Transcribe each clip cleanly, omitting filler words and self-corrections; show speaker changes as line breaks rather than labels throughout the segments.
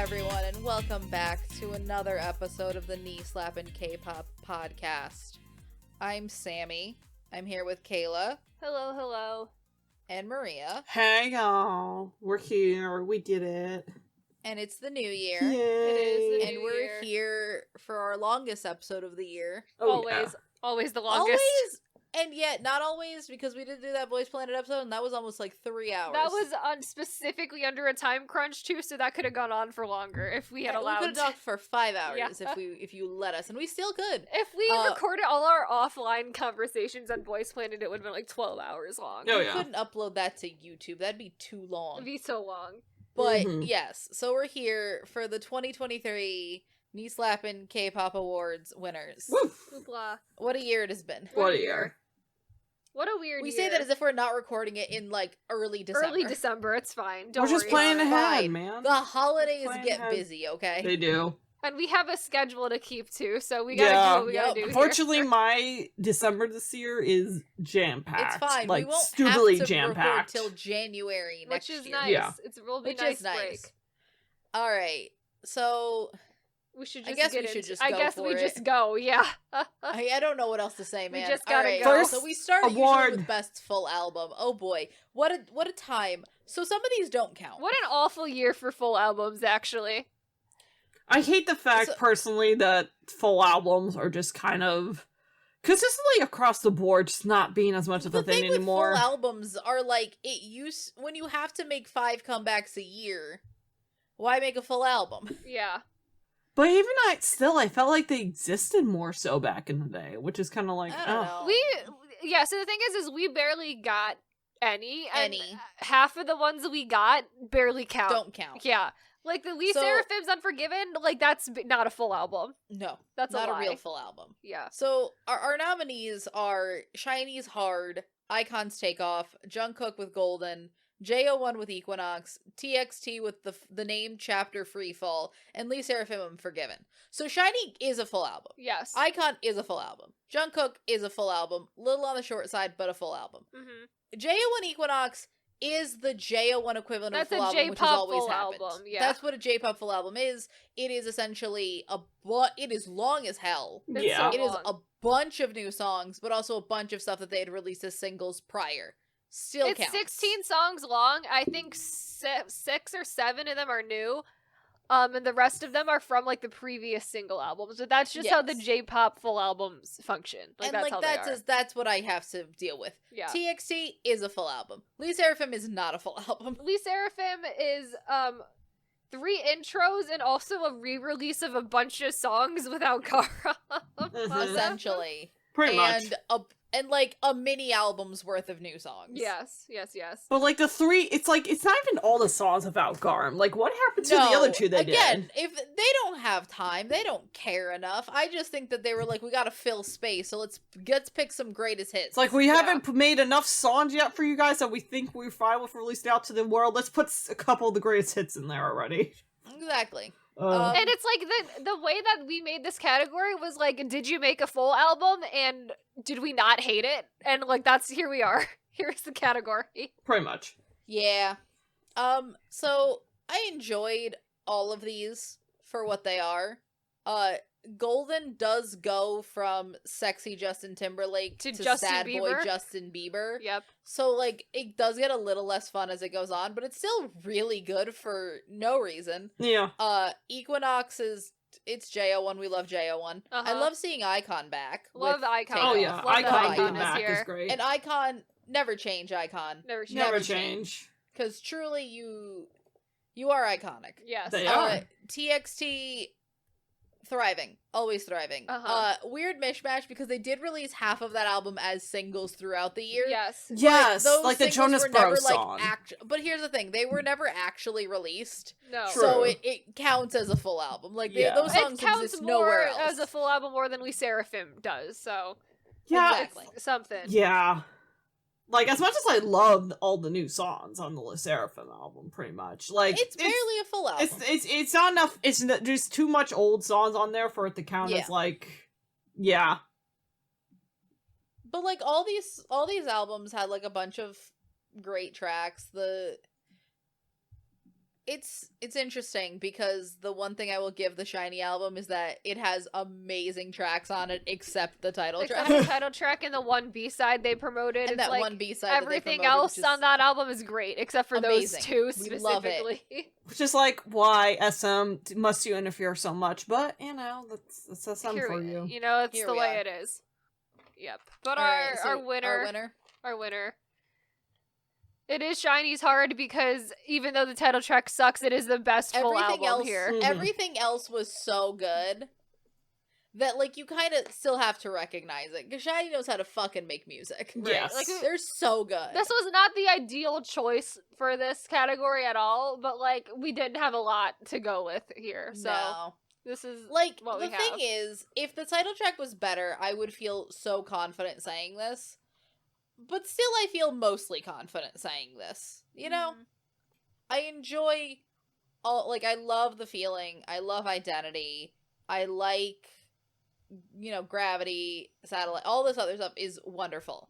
everyone, and welcome back to another episode of the Slappin Kpop podcast. I'm Sammy. I'm here with Kayla.
Hello, hello.
And Maria.
Hey y'all, we're here. We did it.
And it's the new year.
Yay.
It is the
And
new
we're
year.
here for our longest episode of the year.
Oh, yeah.
Always the longest.
Always, and yet not always, because we did do that Boys Planet episode, and that was almost like 3 hours.
That was specifically under a time crunch too, so that could have gone on for longer if we had allowed.
We could have talked for 5 hours
Yeah.
if you let us, and we still could.
If we recorded all our offline conversations on Boys Planet, it would have been like 12 hours long.
Oh,
We
yeah.
couldn't upload that to YouTube. That'd be too long.
It'd be so long.
But
Mhm.
yes, so we're here for the 2023 Slappin Kpop Awards winners.
Woof.
Hoopla.
What a year it has been.
What a year.
What a weird
We
year.
say that as if we're not recording it in like early December.
Early December, it's fine. Don't
We're just
worry
playing
about it.
ahead,
Fine.
man.
The holidays
Plan
get
ahead.
busy, okay?
They do.
And we have a schedule to keep too, so we gotta
Yeah.
do what we gotta
Yep.
do here.
Unfortunately, my December this year is
It's
jam-packed.
fine.
Like,
we won't
stupidly
have to record
jam-packed.
till January next
Which is
year.
nice.
Yeah.
It will be
Which
nice
is nice.
break.
All right. So
We should
I
just
guess
get
we should
into-
just
I
go
guess
for
we
it.
just go, yeah.
I don't know what else to say,
We
man.
just
All
gotta
right,
go.
First
so we start usually
award.
with best full album. Oh boy, what a time. So some of these don't count.
What an awful year for full albums, actually.
I hate the fact,
So-
personally, that full albums are just kind of consistently across the board just not being as much of
The
a thing
thing with
anymore.
full albums are like when you have to make 5 comebacks a year, why make a full album?
Yeah.
But even I felt like they existed more so back in the day, which is kind of like,
I don't know.
So the thing is we barely got any. And
Any.
half of the ones that we got barely count.
Don't count.
Yeah. Like the Lee
So-
Seraphim's Unforgiven, like that's not a full album.
No,
That's
not
a
a
lie.
real full album.
Yeah.
So our nominees are SHINee's Hard, iKON's Takeoff, Jungkook with Golden, JO1 with Equinox, TXT with the name Chapter Freefall, and Lee Seraphim Unforgiven. So SHINee is a full album.
Yes.
iKON is a full album. Jungkook is a full album. Little on the short side, but a full album.
hmm
JO1 Equinox is the JO1 equivalent
That's
of a full
a
album, which has
J-pop
always
full
happened.
album, yeah.
That's what a J-pop full album is. It is essentially it is long as hell.
It's
yeah.
so
It is
long.
a bunch of new songs, but also a bunch of stuff that they had released as singles prior. Still
It's
counts.
16 songs long. I think 6 or 7 of them are new. And the rest of them are from like the previous single albums. So that's just how the
Yes.
J-pop full albums function. Like
And
that's
like
how
that's
they are.
that's what I have to deal with.
Yeah.
TXT is a full album. Lee Seraphim is not a full album.
Lee Seraphim is 3 intros and also a re-release of a bunch of songs without Kara.
Mhm.
Essentially.
Pretty much.
And like a mini album's worth of new songs.
Yes.
But like the 3, it's like, it's not even all the songs about Garm. Like, what happened to the other 2 they
again,
did?
if they don't have time, they don't care enough. I just think that they were like, we gotta fill space, so let's pick some greatest hits.
It's like, we
Yeah.
haven't made enough songs yet for you guys that we think we're fine with released out to the world. Let's put a couple of the greatest hits in there already.
Exactly.
And it's like the way that we made this category was like, did you make a full album and did we not hate it? And like here we are. Here's the category.
Pretty much.
Yeah. So I enjoyed all of these for what they are. Golden does go from sexy Justin Timberlake
To
to
Justin
sad boy
Bieber.
Justin Bieber.
Yep.
So like it does get a little less fun as it goes on, but it's still really good for no reason.
Yeah.
Equinox it's JO1. We love JO1. I
Uh-huh.
love seeing iKON back.
Love
with
iKON.
Takeoff.
Oh, yeah.
Love that
Icon
iKON
being
is
back
here.
is great.
And iKON, never change iKON.
Never change.
Never
never
change.
Because truly you are iconic.
Yes.
They are.
TXT thriving, always thriving.
Uh-huh.
Weird mishmash because they did release half of that album as singles throughout the year.
Yes.
But
Yes,
those
like the
singles
Jonas
were never,
Bros
like,
song.
But here's the thing: they were never actually released,
No.
True.
so it counts as a full album. Like
Yeah.
those songs
It counts
exist
more
nowhere else.
as a full album more than Lee Seraphim does. So
Yeah.
Exactly.
it's something.
Yeah. Like, as much as I loved all the new songs on the Le Seraphim album, pretty much. Like,
It's barely a full album.
It's not enough. It's just too much old songs on there for it to count
Yeah.
as, like, yeah.
But like all these albums had like a bunch of great tracks. It's interesting because the one thing I will give the Shiny album is that it has amazing tracks on it, except the title
Except
track.
the title track and the one B-side they promoted.
And
it's
that
like,
one B-side
everything
that they promoted,
else on that album is great, except for
amazing.
those two
We love it.
specifically.
Which is like why SM must you interfere so much, but that's SM
Here
for
we-
you.
You know, it's
Here
the
we
way
are.
it is. Yep. But
All right, so
our winner. It is Shiny's Hard because even though the title track sucks, it is the best full
everything
album
else,
here.
Mhm.
everything else was so good that like you kind of still have to recognize it because Shiny knows how to fucking make music.
Yes.
Like,
They're so good.
This was not the ideal choice for this category at all, but like we didn't have a lot to go with here. So
No.
this is
Like,
what
the
we
thing
have.
is, if the title track was better, I would feel so confident saying this. But still, I feel mostly confident saying this. You know?
Mhm.
I enjoy all, like, I love the feeling. I love Identity. I like, Gravity, Satellite. All this other stuff is wonderful.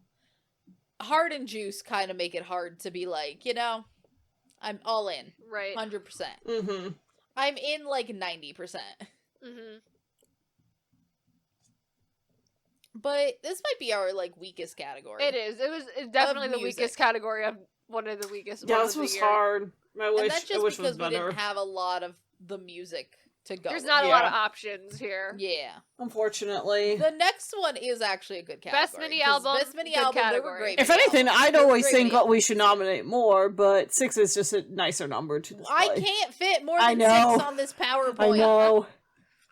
Hard and Juice kind of make it hard to be like, I'm all in.
Right.
100%.
Mm-hmm.
I'm in, like, 90%.
Mm-hmm.
But this might be our, like, weakest category.
It is. It's definitely the
music.
weakest category of one of the weakest.
Yeah,
ones
this
of the
was
year.
hard.
And that's
I
just
wish it
because
was
we
better.
didn't have a lot of the music to go
There's
with.
not a lot
Yeah.
of options here.
Yeah.
Unfortunately.
The next one is actually a good category.
Best mini
'cause
album,
Best mini
good
album, they were
category.
great
If
mini
anything,
albums.
I'd
They were
always
great
think
mini
we should nominate more, but 6 is just a nicer number to display.
I can't fit more
I
than
know.
6 on this PowerPoint.
I know.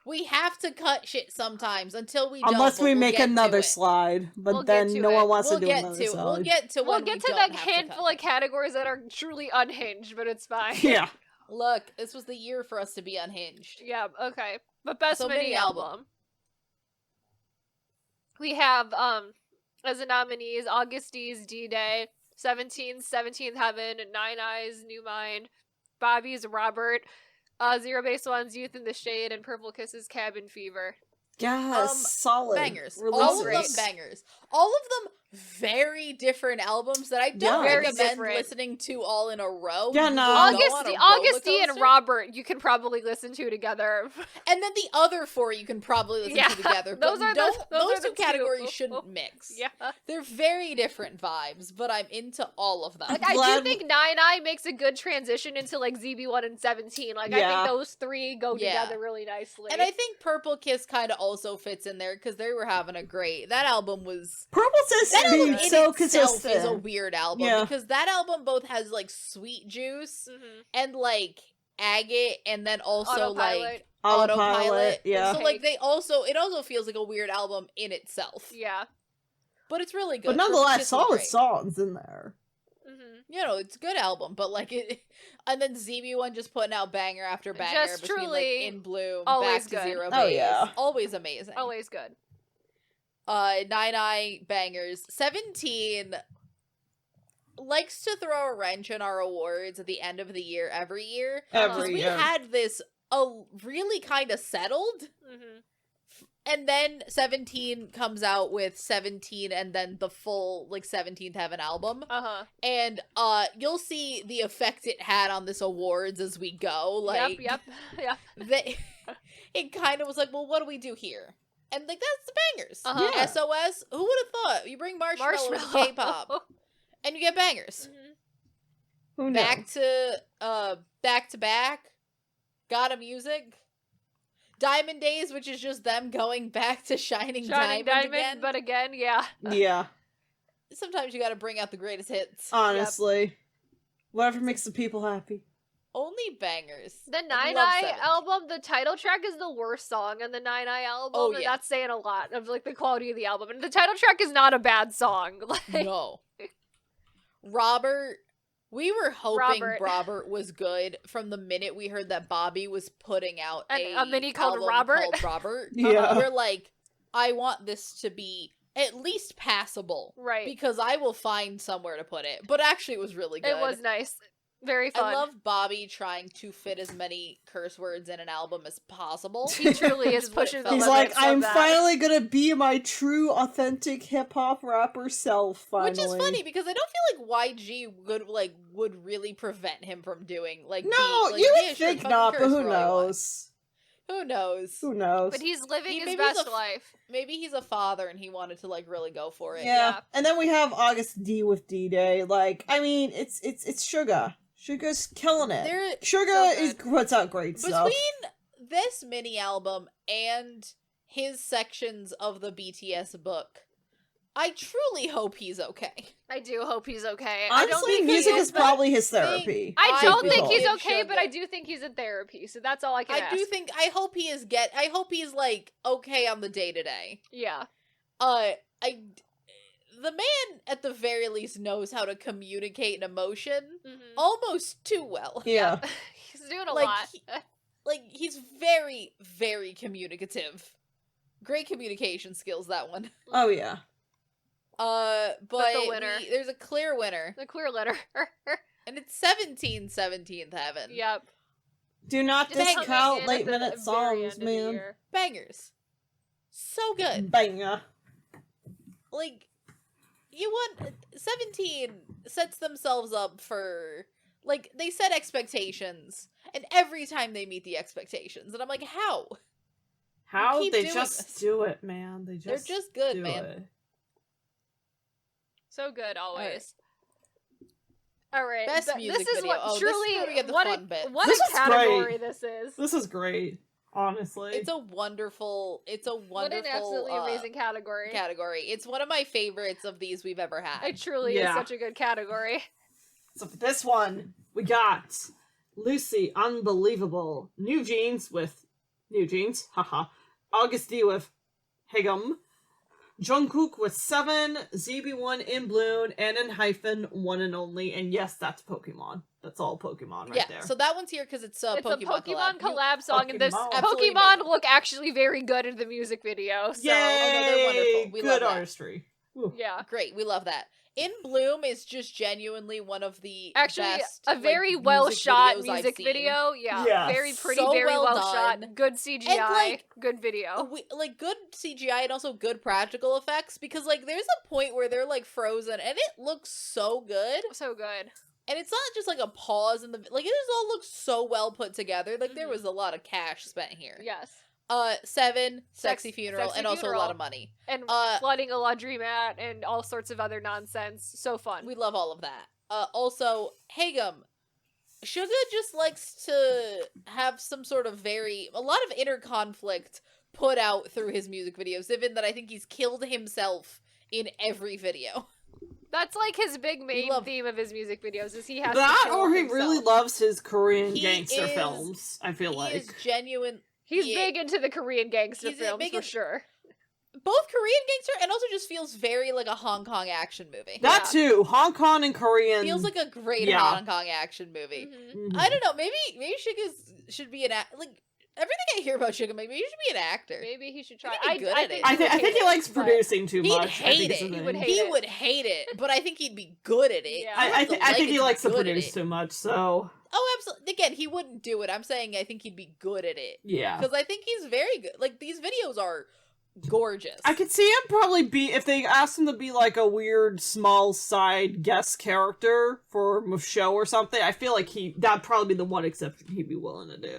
We have to cut shit sometimes until we don't.
Unless
but
we
we'll
make
get to
another
it.
slide, but
We'll get
then
to
no
it.
one wants
We'll
to do
get
another
to.
slide.
We'll get to.
We'll
when
get
we
to
don't
that
have to
handful
cut.
of categories that are truly unhinged, but it's fine.
Yeah.
Look, this was the year for us to be unhinged.
Yeah, okay. But best
So,
mini
mini
album.
album.
We have as the nominees Augustee's D-Day, 17's 17th Heaven, Nine Eyes, New Mind, Bobby's Robert, Zero Base One's Youth in the Shade, and Purple Kisses Cabin Fever.
Yes, solid.
Bangers.
Releases.
All of them
Releases.
bangers. All of them very different albums that I don't
Yeah.
Very
recommend
different.
listening to all in a row.
Yeah,
You
no.
will go on a
Augustine
roller
and
coaster.
Robert you can probably listen to together.
And then the other 4 you can probably listen
Yeah,
to together.
those
But
are the- those
those
are the
two
two.
categories shouldn't mix.
Yeah.
They're very different vibes, but I'm into all of them.
Like, I do
glad-
think Nine Eye makes a good transition into, like, ZB1 and 17. Like, I
Yeah.
think those three go
Yeah.
together really nicely.
And I think Purple Kiss kind of also fits in there because they were having a great. That album was.
Purple says
That album
being
in
so
itself
consistent.
is a weird album
Yeah.
because that album both has like Sweet Juice
Mhm.
and like Agate, and then also like
Autopilot.
Autopilot.
Yeah.
So like it also feels like a weird album in itself.
Yeah.
But it's really good.
But
Purple
nonetheless,
Kiss was
solid
great.
songs in there.
Mm-hmm.
It's a good album, but like it, and then ZB1 just putting out banger after banger
Just
between
truly
like In Bloom,
always
Back to
good.
Zero
Oh,
Base.
yeah.
Always amazing.
Always good.
Nine Eye bangers. 17 likes to throw a wrench in our awards at the end of the year every year. Because
Every
we
year.
had this really kind of settled.
Mm-hmm.
And then 17 comes out with 17 and then the full like 17th Heaven album.
Uh-huh.
And you'll see the effect it had on this awards as we go. Like
Yep.
they it kind of was like, well, what do we do here? And like that's the bangers.
Uh-huh.
Yeah.
SOS, who would have thought? You bring Marshmallow to K-pop and you get bangers.
Mhm.
Who knew?
Back to back. Gotta Music. Diamond Days, which is just them going back to Shining
Shining
Diamond,
Diamond,
again.
but again, yeah.
Yeah,
Sometimes you gotta bring out the greatest hits.
honestly. Whatever makes the people happy.
Only bangers.
The
I
Nine
love
Eye
17.
album, the title track is the worst song on the Nine Eye album,
Oh,
and
yeah.
that's saying a lot of like the quality of the album. And the title track is not a bad song. Like,
No. Robert, we were hoping
Robert.
Robert was good from the minute we heard that Bobby was putting out
A mini called
album
Robert?
called Robert.
Yeah.
We're like, I want this to be at least passable.
right.
Because I will find somewhere to put it. But actually it was really good.
It was nice. Very fun.
I love Bobby trying to fit as many curse words in an album as possible.
He truly
Which
is
is what it
pushing the
felt
He's
limits
like,
of
I'm
that.
finally gonna be my true, authentic hip-hop rapper self, finally.
Which is funny, because I don't feel like YG would really prevent him from doing, like,
No,
like,
you
yeah,
would
sure,
think
fucking
not, but
curse
who
for all you want.
knows?
Who knows?
Who knows?
But he's living his
maybe he's
best
a
life.
Maybe he's a father and he wanted to, like, really go for it.
Yeah.
Yeah.
And then we have August D with D-Day. Like, I mean, it's Suga. Suga's killing it.
They're
Suga
so
puts out great stuff.
Between this mini album and his sections of the BTS book, I truly hope he's okay.
I do hope he's okay.
Honestly,
I don't think
music
he
is probably his therapy.
I don't think
believe
he's
in
okay, but I
Suga.
do think he's in therapy, so that's all I can ask.
I hope he is I hope he's, like, okay on the day-to-day.
Yeah.
The man, at the very least, knows how to communicate an emotion
Mhm.
almost too well.
Yeah.
He's doing a
Like,
lot.
He's very, very communicative. Great communication skills, that one.
Oh, yeah.
But
the winner.
there's a clear winner,
The clear letter.
and it's 17th Heaven.
Yep.
Do not
Just coming
discount
in
late
at the
minute
very
songs,
end of the
man.
year.
Bangers. So good.
Banger.
Like, 17 sets themselves up for, like, they set expectations, and every time they meet the expectations, and I'm like, how?
How
keep
they
doing
just
this.
do it, man.
They're just good,
do
man.
it.
So good always. All right.
Best music
this is
video.
what
Oh, this is
truly
where we get the
what
fun bit.
What
This
a
is
category
great.
this is.
This is great, honestly.
It's a wonderful
What an absolutely amazing category.
category. It's one of my favorites of these we've ever had.
It truly
Yeah.
is such a good category.
So for this one, we got Lucy, Unbelievable, New Jeans with New Jeans, haha, August D with Higum, Jungkook with 7, ZB1 in Bloom, and in hyphen, one and only, and yes, that's Pokemon. That's all Pokemon right
yeah,
there.
so that one's here because it's a
It's
Pokemon
a Pokemon
collab.
collab song, and this
Pokemon.
Absolutely
Pokemon
amazing.
look actually very good in the music video. So
Yay!
they're wonderful. We love
Good
that.
artistry. Woo.
yeah.
Great, we love that. In Bloom is just genuinely one of the
Actually,
best,
a very well shot
videos I've
music
seen.
video. Yeah.
Yeah.
Very pretty,
So
very
well
well
done.
shot. Good CGI.
And, like,
good video.
Like, good CGI and also good practical effects, because, like, there's a point where they're, like, frozen, and it looks so good.
So good.
And it's not just, like, a pause in the... Like, it just all looks so well put together. Like, there
Mhm.
was a lot of cash spent here.
Yes.
7, Sexy Funeral,
Sexy
and also a
Funeral.
lot of money.
And
Uh,
flooding a laundromat and all sorts of other nonsense. So fun.
We love all of that. Also, Hagum. Suga just likes to have some sort of a lot of inner conflict put out through his music videos, even that I think he's killed himself in every video.
That's like his big main
love-
theme of his music videos is he has
That
to kill
or he
himself.
really loves his Korean
He
gangster
is-
films, I feel
He
like.
is genuine.
He's
Yeah.
big into the Korean gangster
He's
films
big
for
in-
sure.
Both Korean gangster and also just feels very like a Hong Kong action movie.
That
Yeah.
too, Hong Kong and Korean.
Feels like a great
Yeah.
Hong Kong action movie.
Mhm.
Mhm.
I don't know. Maybe Suga should be like everything I hear about Suga. Maybe he should be an actor.
Maybe he should try.
He'd be good at it.
I think he likes
but-
producing too
He'd
much. I
hate
think it's
it.
a
He
thing.
would hate
He
it.
would hate it, but I think he'd be good at it.
Yeah.
You don't
I
have
think
like
he
be
likes to
good at
produce
it.
too much, so
Oh, absolutely. Again, he wouldn't do it. I'm saying I think he'd be good at it
yeah.
because I think he's very good. Like these videos are gorgeous.
I could see him probably be, if they asked him to be like a weird small side guest character for a show or something, I feel like that'd probably be the one exception he'd be willing to do.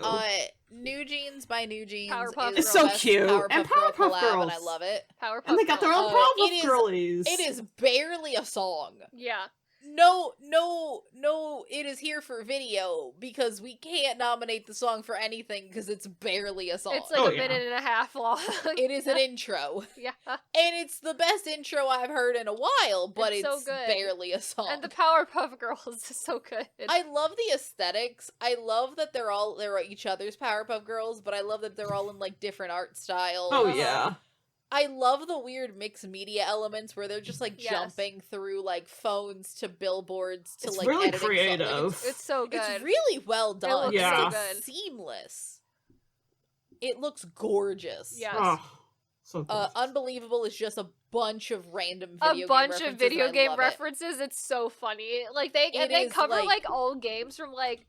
New Jeans by New Jeans.
Powerpuff
is
It's
the
so
best
cute.
Powerpuff
And
Girl
Powerpuff
collab, and I
Girls.
love it.
Powerpuff
And they got their
Girls.
own
it
Powerpuff
is-
Girlies.
It is barely a song.
Yeah.
No, it is here for video because we can't nominate the song for anything because it's barely a song.
It's like
Oh,
a
yeah.
minute and a half long.
It is an intro.
Yeah.
And it's the best intro I've heard in a while, but
It's
it's,
so good.
barely a song.
And the Powerpuff Girls is so good.
I love the aesthetics. I love that they're each other's Powerpuff Girls, but I love that they're all in like different art styles.
Oh yeah.
I love the weird mixed media elements where they're just like
Yes.
jumping through like phones to billboards to
It's
like
really
editing songs.
creative.
Like,
It's so good.
it's really well done.
looks
so
It's
good.
seamless. It looks gorgeous.
Yes.
Oh, So cool.
Unbelievable is just a bunch of random
video game
I love it.
references. It's so funny. Like they
It
cover
is,
like old games from like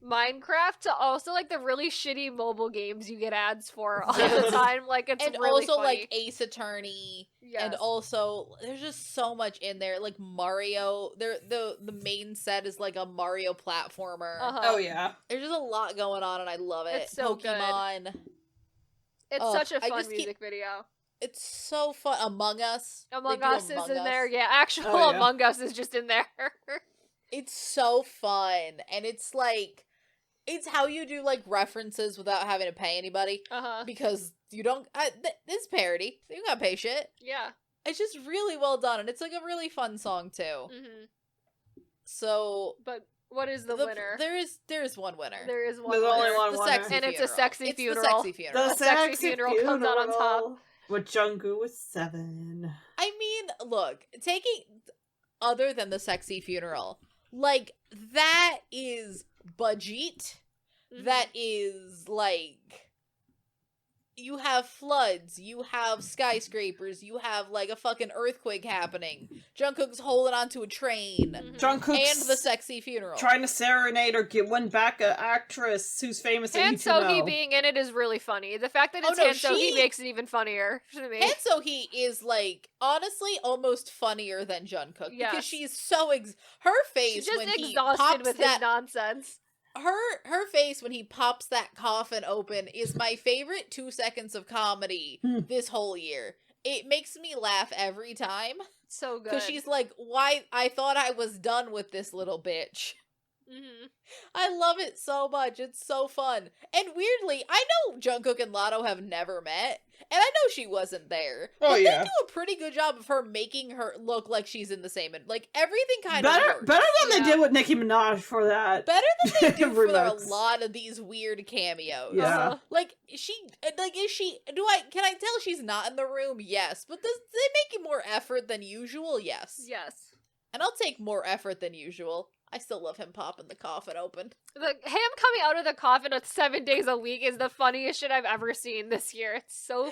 Minecraft to also like the really shitty mobile games you get ads for all the time. Like it's
and
really
also
funny.
like Ace Attorney, and
Yes.
also there's just so much in there. Like Mario, the main set is like a Mario platformer.
Oh yeah.
There's just a lot going on, and I love it.
It's so good.
Pokemon.
It's
Ugh,
such a
I
fun
just keep-
music video.
It's so fun. Among Us.
Among
They do
Us is
Among
in
Us.
there. Yeah, actual
Oh, yeah.
Among Us is just in there.
It's so fun, and it's like, it's how you do like references without having to pay anybody, because you don't. This is parody. You don't gotta pay shit.
Yeah.
It's just really well done, and it's like a really fun song too. So,
But what is the winner?
There is one winner.
There is one
There's
winner.
only one
The
winner.
sexy
And it's a
funeral.
sexy
It's
funeral.
The sexy funeral.
The
sexy
sexy
funeral comes out on top.
With Jungkook with 7.
I mean, look, taking other than the sexy funeral, like that is budget. That is like, you have floods, you have skyscrapers, you have like a fucking earthquake happening. Jungkook's holding onto a train.
Jungkook's
And the sexy funeral.
trying to serenade or win back an actress who's famous that
Han
you two know.
So-hee being in it is really funny. The fact that it's Han So-hee makes it even funnier to me.
Han So-hee is like, honestly, almost funnier than Jungkook.
Yes.
Because she's so her face
She's just
when he
exhausted
pops
with
that
his nonsense.
her face when he pops that coffin open is my favorite 2 seconds of comedy this whole year. It makes me laugh every time.
So good.
Because she's like, why, I thought I was done with this little bitch. I love it so much. It's so fun. And weirdly, I know Jungkook and Lotto have never met, and I know she wasn't there. But they do a pretty good job of her making her look like she's in the same, like everything kind of works.
Better than they did with Nicki Minaj for that.
Better than they do for a
Remix.
lot of these weird cameos.
Yeah.
Like, can I tell she's not in the room? Yes. But does they make more effort than usual? Yes.
Yes.
And I'll take more effort than usual. I still love him popping the coffin open.
Him coming out of the coffin with 7 days a week is the funniest shit I've ever seen this year. It's so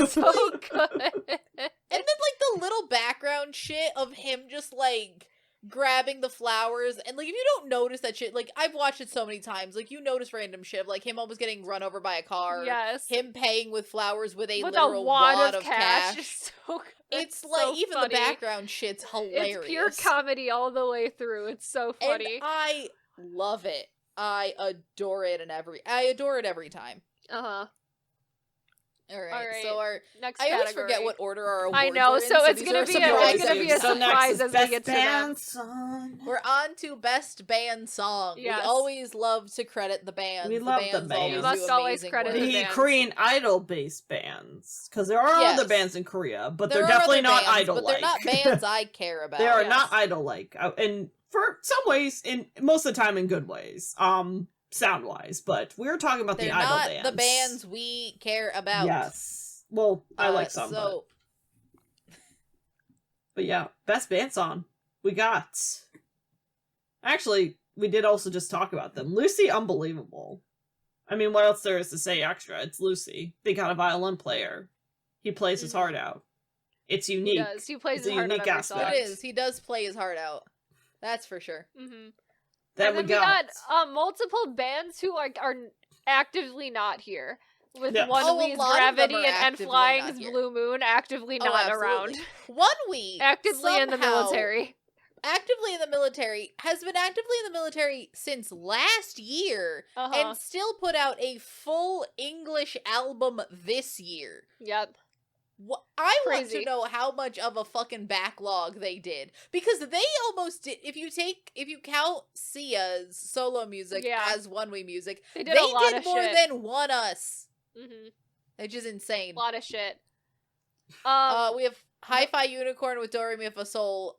so good.
And then like the little background shit of him just like grabbing the flowers, and like if you don't notice that shit, like I've watched it so many times, like you notice random shit, like him almost getting run over by a car.
Yes.
Him paying with flowers with a
With
literal
a wad
wad
of
of
cash.
cash.
It's so good.
It's
It's
like
so
even
funny.
the background shit's hilarious.
It's pure comedy all the way through. It's so funny.
And I love it. I adore it every time. All right. So our
next
I always
category.
forget what order our awards
I know,
are in,
so it's
these
gonna
are
be a
surprises.
surprise as we get to them.
band song.
We're on to best band song.
Yes.
We always love to credit the bands.
We love the
bands.
bands.
Always
We
must
do
always
amazing
credit
work.
the
The
bands.
Korean idol-based bands, because there are
Yes.
other bands in Korea, but
There
they're
are
definitely
other
not
bands,
idol-like.
but they're not bands I care about.
They are
Yes.
not idol-like, and for some ways, in most of the time, in good ways, sound-wise. But we're talking about
They're
the idol
not
bands.
the bands we care about.
Yes. Well, I like some,
So
but yeah, best band song we got. Actually, we did also just talk about them. Lucy, unbelievable. I mean, what else there is to say extra? It's Lucy. They got a violin player. He plays his heart out. It's unique.
He does. He plays
It's
his
a
heart out
unique
every song.
aspect.
it is. He does play his heart out. That's for sure.
Then
And
we
then
got
multiple bands who are actively not here. With
Yeah.
One
Oh, a
Week's
lot of them
Gravity
are
and
actively
Flying's
not here.
Blue Moon actively
Oh,
not
absolutely.
around.
1 Week
Actively in the
somehow
military.
Actively in the military has been actively in the military since last year and still put out a full English album this year.
Yep.
I want
Crazy.
to know how much of a fucking backlog they did, because they almost did. If you count Sia's solo music as One Way music,
they did a lot of
more
shit.
than One Us. Which is insane.
A lot of shit.
We have Hi-Fi Unicorn with Do Re Mi Fa Sol,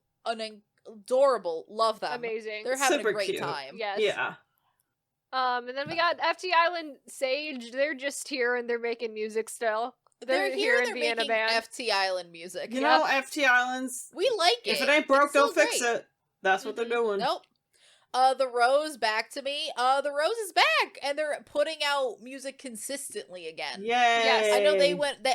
adorable, love them,
amazing.
They're having
super
a great
cute.
time.
Yes.
Yeah.
And then we got FT Island Sage. They're just here and they're making music still.
They're here and
and
they're
being a
making
band.
FT Island music.
You know, FT Islands.
We like it.
If it ain't broke,
It's still
don't fix
great.
it. That's what they're doing.
Nope. The Rose Back to Me. The Rose is back, and they're putting out music consistently again.
Yay!
Yes.
I know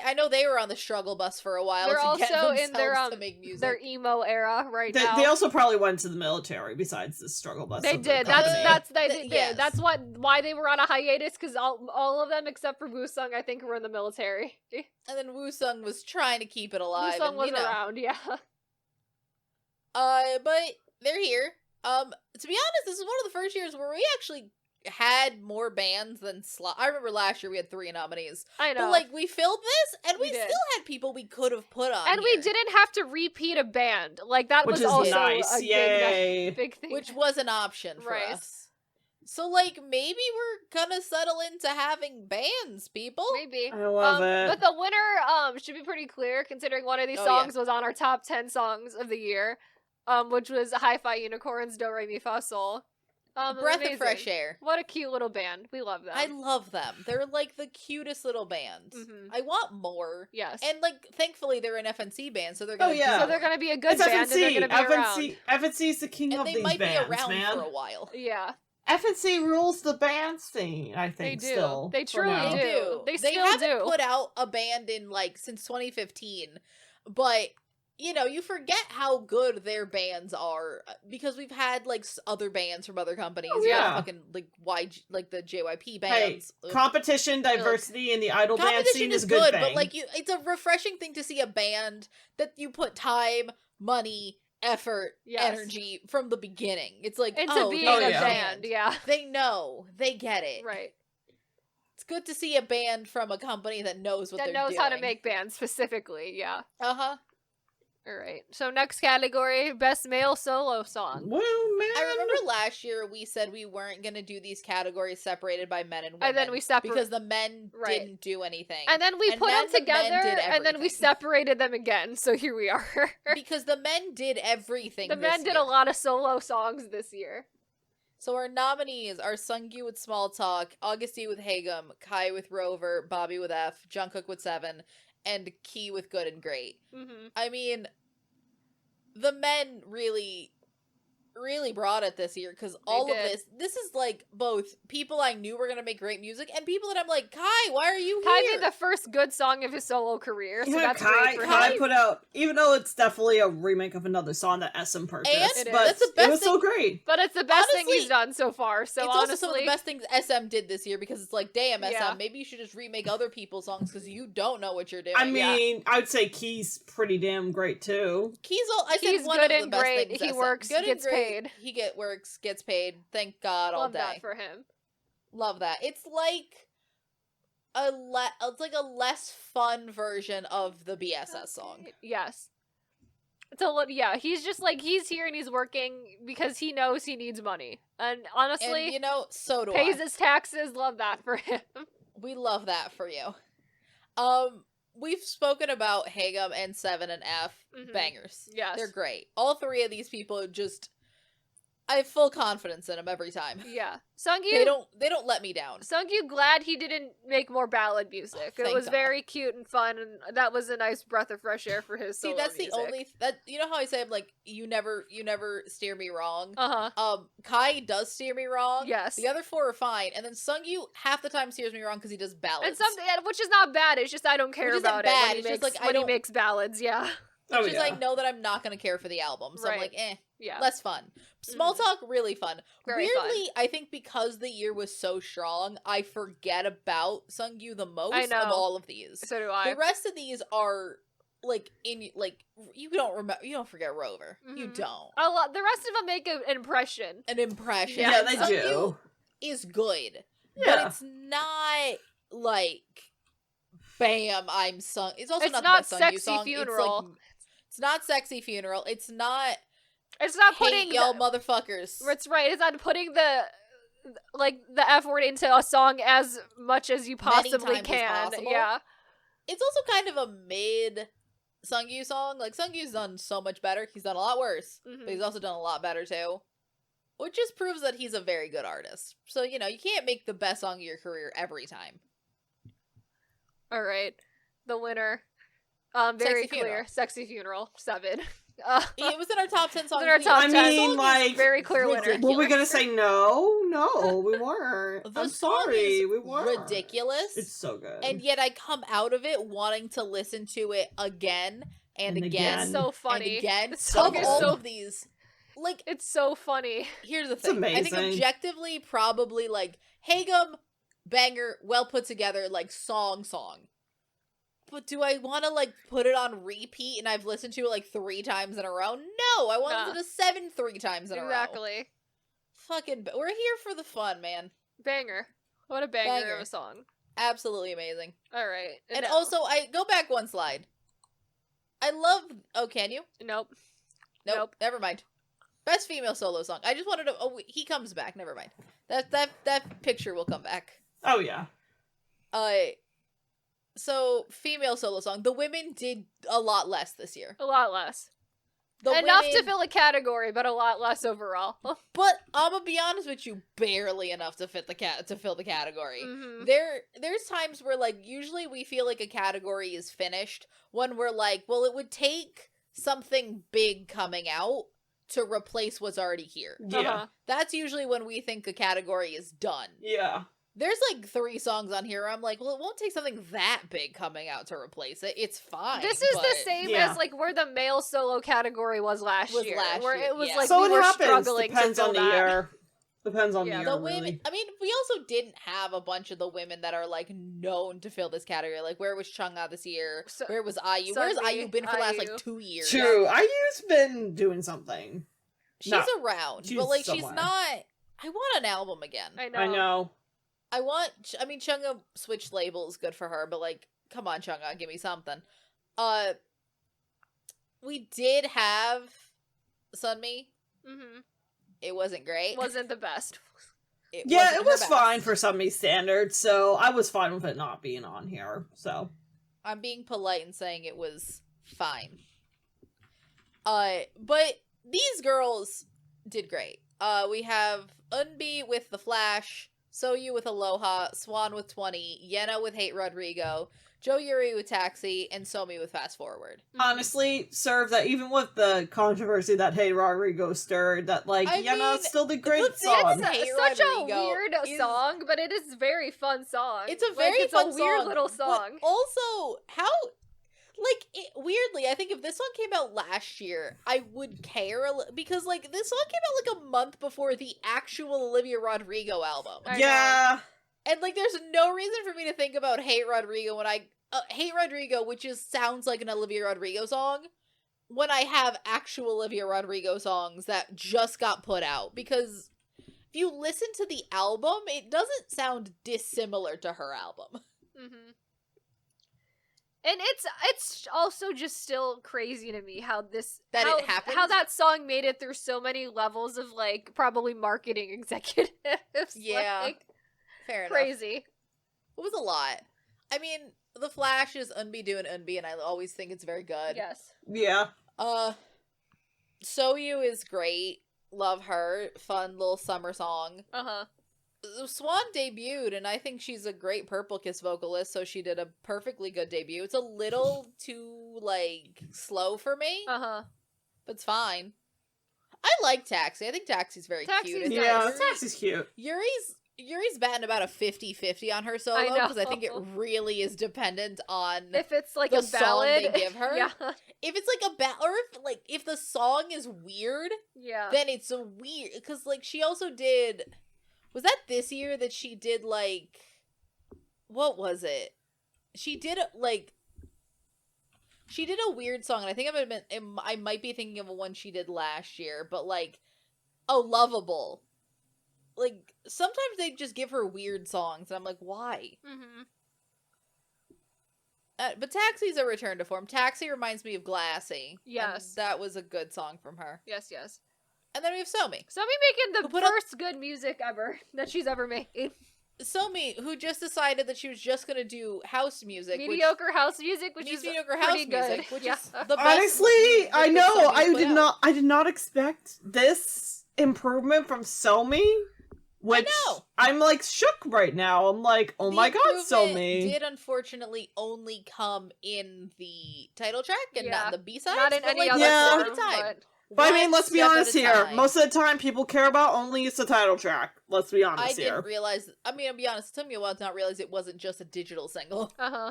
I know they were on the struggle bus for a while.
They're
to get
also
themselves
in their
to make music.
their emo era right
They,
now.
they also probably went to the military. Besides the struggle bus,
They
of their
did.
company.
They did.
Yes.
That's why they were on a hiatus, because all of them except for Woo-sung, I think, were in the military.
And then Woo-sung was trying to keep it alive.
Woo-sung
and,
was
you know,
around, yeah.
But they're here. To be honest, this is one of the first years where we actually had more bands than slot. I remember last year we had 3 nominees.
I know.
But like we filled this, and we
did.
still had people we could have put on,
And
here,
we didn't have to repeat a band. Like that
Which
was
is
also
nice.
a
Yay.
big thing.
which was an option for
Right.
us. So like maybe we're gonna settle into having bands, people.
Maybe.
I love it.
But the winner should be pretty clear, considering one of these
Oh,
songs was on our top 10 songs of the year, which was Hi-Fi Unicorns, Do Re Mi Fa Sol.
Breath
Amazing.
of fresh air.
What a cute little band. We love them.
I love them. They're like the cutest little bands.
Mhm.
I want more.
Yes.
And like thankfully they're an FNC band, so they're gonna
yeah.
do
So they're
more.
gonna be a good
It's
band, and they're
FNC.
gonna be around.
FNC's the king
and
of
they
these
might
bands,
be around
man.
for a while.
Yeah,
FNC rules the band scene, I
they
think,
do.
still.
They
for
truly
now.
do. They still
haven't
do.
put out a band in like since 2015, but you know, you forget how good their bands are because we've had like other bands from other companies.
Oh,
You got
yeah.
fucking like like the JYP
Hey,
bands. Ugh.
competition, diversity in the idol band
Competition
scene
is
is a good thing.
but like it's a refreshing thing to see a band that you put time, money, effort,
Yes.
energy from the beginning. It's like
Into
oh,
being
they're
a
yeah.
band, yeah.
They know, they get it.
Right.
It's good to see a band from a company that knows what
That
they're
knows
doing.
how to make bands specifically, yeah.
Uh-huh.
Alright. So next category, best male solo song.
Well, man.
I remember last year we said we weren't going to do these categories separated by men and women.
And then we separate
because the men
Right.
didn't do anything.
And then we
And
put them
then the men
together,
did
and then we
everything.
separated them again. So here we are.
because the men did everything
The
this
men did
year.
a lot of solo songs this year.
So our nominees are Sungyu with Small Talk, Augusty with Hagum, Kai with Rover, Bobby with F, Jungkook with 7, and Key with Good and Great.
Mm-hmm.
I mean, the men really brought it this year because all of
did.
this is like both people I knew were gonna make great music and people that I'm like, Kai, why are you
Kai
here?
made the first good song of his solo career, so
Yeah,
that's
Kai,
great for
Kai
him.
put out, even though it's definitely a remake of another song that SM purchased,
And
It
but
is.
That's the best
it was so
thing-
great.
But it's the best thing
Honestly,
he's done so far. So
it's
honestly,
also some of the best things SM did this year because it's like, damn, SM,
Yeah.
maybe you should just remake other people's songs because you don't know what you're doing.
I mean, I would say Key's pretty damn great too.
I said
He's
one
good
of the
and
best
great.
things
He
SM.
works,
Good and
gets
great.
paid.
He works, gets paid. Thank God all
love
day.
that for him.
Love that. It's like it's like a less fun version of the BSS song.
Yes. Yeah, he's just like, he's here and he's working because he knows he needs money. And honestly,
And you know, so do
pays
I.
his taxes, love that for him.
We love that for you. We've spoken about Hagum and 7 and F
Mhm.
bangers.
Yes.
They're great. All 3 of these people just I have full confidence in them every time.
Yeah.
They don't let me down.
Sungyu glad he didn't make more ballad music. It
Thank
was
God.
very cute and fun, and that was a nice breath of fresh air for his
See,
solo
that's
music.
the only that you know how I say I'm like you never steer me wrong.
Uh-huh.
Kai does steer me wrong.
Yes.
The other 4 are fine, and then Sungyu half the time steers me wrong because he does ballads.
And something, which is not bad. It's just I don't care
Which isn't
about
bad,
it
it's
when,
just, like, I
when he
don't-
makes ballads. Yeah.
Oh,
Which is
yeah.
I know that I'm not gonna care for the album, so I'm
Right.
like, eh,
Yeah.
less fun. Small
Mhm.
talk, really fun.
Very fun.
Weirdly, I think because the year was so strong, I forget about Sungyu the most
I know.
of all of these.
So do I.
The rest of these are like you don't forget Rover. You
Mhm.
don't.
A lot. The rest of them make an impression.
An impression.
Yeah,
Yeah, they
Sungyu
do.
is good, but
Yeah.
it's not like bam. I'm sung. It's also
It's
not,
not
the best Sungyu
Sexy
song.
Funeral.
It's not Sexy Funeral. It's not
It's not
Hate
putting
y'all
the,
motherfuckers.
It's right. It's not putting the F word into a song as much as you possibly
times as
can.
possible.
Yeah.
It's also kind of a mid Sungyu song. Like Sungyu's done so much better. He's done a lot worse,
Mhm.
but he's also done a lot better too. Which just proves that he's a very good artist. So, you know, you can't make the best song of your career every time.
All right. The winner. Very
Sexy
clear.
Funeral.
Sexy Funeral, 7.
It was in our top 10 songs.
in our
of the year.
top
I
10.
mean, like,
Very clear winner.
ridiculous.
were we gonna say no? No, we weren't.
The
I'm
song
sorry,
is
we weren't.
ridiculous.
It's so good.
And yet I come out of it wanting to listen to it again and
And
again.
again.
So funny.
And again.
The song
Of
is
all
so
of these. Like,
It's so funny.
here's the
It's
thing. I think
amazing.
objectively, probably, like, Hagum, banger, well put together, like, song. But do I want to, like, put it on repeat and I've listened to it, like, 3 times in a row? No! I want to
Nah.
listen to 7 3 times in a row.
Exactly.
Fucking, we're here for the fun, man.
Banger. What a banger,
Banger.
of a song.
Absolutely amazing.
Alright.
And
now-
also, I go back one slide. I love. Oh, can you?
Nope.
Nope.
Nope.
Never mind. Best female solo song. I just wanted to. Oh, he comes back. Never mind. That picture will come back.
Oh yeah.
So female solo song. The women did a lot less this year.
A lot less.
The
Enough
women,
to fill a category, but a lot less overall.
but I'm gonna be honest with you, barely enough to fit to fill the category.
Mhm.
There's times where, like, usually we feel like a category is finished when we're like, well, it would take something big coming out to replace what's already here.
Yeah.
Uh-huh.
That's usually when we think a category is done.
Yeah.
There's like 3 songs on here where I'm like, well, it won't take something that big coming out to replace it. It's fine.
This is the
but-
same
Yeah.
as like where the male solo category was last year. Where it was
yeah.
like
So
we
it
were
happens.
struggling
Depends
to fill
on the
that.
year. Depends on
Yeah.
the
The
year.
women,
Really.
I mean, we also didn't have a bunch of the women that are like known to fill this category. Like, where was Chungha this year?
So-
Where was IU? Where's
Sunmi,
IU been for the last
IU.
like 2 years?
True. IU's been doing something.
She's
No,
around,
she's
but like she's
somewhere.
not. I want an album again.
I know.
I know.
I mean, Chungha switched labels, good for her, but like, come on, Chungha, give me something. We did have Sunmi.
Mm-hmm.
It wasn't great.
Wasn't the best.
Yeah,
wasn't
it
her
was
best.
fine for some of these standards, so I was fine with it not being on here. So
I'm being polite and saying it was fine. But these girls did great. We have Eunbi with The Flash, Soyu with Aloha, Swan with 20, Yena with Hate Rodrigo, Jo Yuri with Taxi, and Somi with Fast Forward.
honestly, serve that even with the controversy that Hey Rodrigo stirred, that like
I
Yena
mean,
still did great
the thing
song.
is that- Hey
Such a
Rodrigo
weird
is-
song, but it is a very fun song.
It's a
Like,
very
it's
fun
a weird
song,
little
but
song.
also, how, like, weirdly, I think if this song came out last year, I would care because, like, this song came out like a month before the actual Olivia Rodrigo album.
I
Yeah.
And, like, there's no reason for me to think about Hate Rodrigo when I Hate Rodrigo, which just sounds like an Olivia Rodrigo song, when I have actual Olivia Rodrigo songs that just got put out. Because if you listen to the album, it doesn't sound dissimilar to her album.
Mm-hmm. And it's also just still crazy to me how this
That
how,
it happened?
how that song made it through so many levels of like probably marketing executives.
Yeah.
Like,
Fair enough.
crazy.
It was a lot. I mean, The Flash is Eunbi doing Eunbi, and I always think it's very good.
Yes.
Yeah.
Soyu is great. Love her. Fun little summer song.
Uh-huh.
Swan debuted, and I think she's a great Purple Kiss vocalist, so she did a perfectly good debut. It's a little too, like, slow for me,
Uh-huh.
but it's fine. I like Taxi. I think Taxi's very
Taxi's
cute. I think
nice.
Yeah,
Yuri-
Taxi's cute.
Yuri's batting about a 50-50 on her solo,
I know.
because I think it really is dependent on
If it's like
the
a
song
ballad,
they give her.
Yeah.
if it's like a or if the song is weird,
Yeah.
then it's a weird, because like she also did, was that this year that she did like, what was it? She did a weird song, and I think I might be thinking of a one she did last year, but like, oh, Lovable. Like, sometimes they just give her weird songs, and I'm like, why?
Mm-hmm.
But Taxi's a return to form. Taxi reminds me of Glassy.
Yes.
And that was a good song from her.
Yes, yes.
And then we have Somi.
Somi making
Who
the
put up-
first good music ever that she's ever made.
Somi, who just decided that she was just gonna do house music.
Mediocre house music, which is
mediocre
pretty
house
good.
music, which
Yeah.
is the best.
Honestly,
music
I
that
know.
Somi's
I
put
did
out.
not. I did not expect this improvement from Somi. which
know.
I'm like shook right now. I'm like, oh
The
my god,
improvement
Sammi.
did unfortunately only come in the title track and
Yeah.
not in the B-sides.
Not in
but,
any
like,
other
one
Yeah.
step
form,
at a time.
But I mean,
One
let's be
step at
honest
a
here.
time.
Most of the time, people care about only is the title track. Let's be honest
I
here.
didn't realize. I mean, I'll be honest. It took me a while to not realize it wasn't just a digital single
Uh-huh.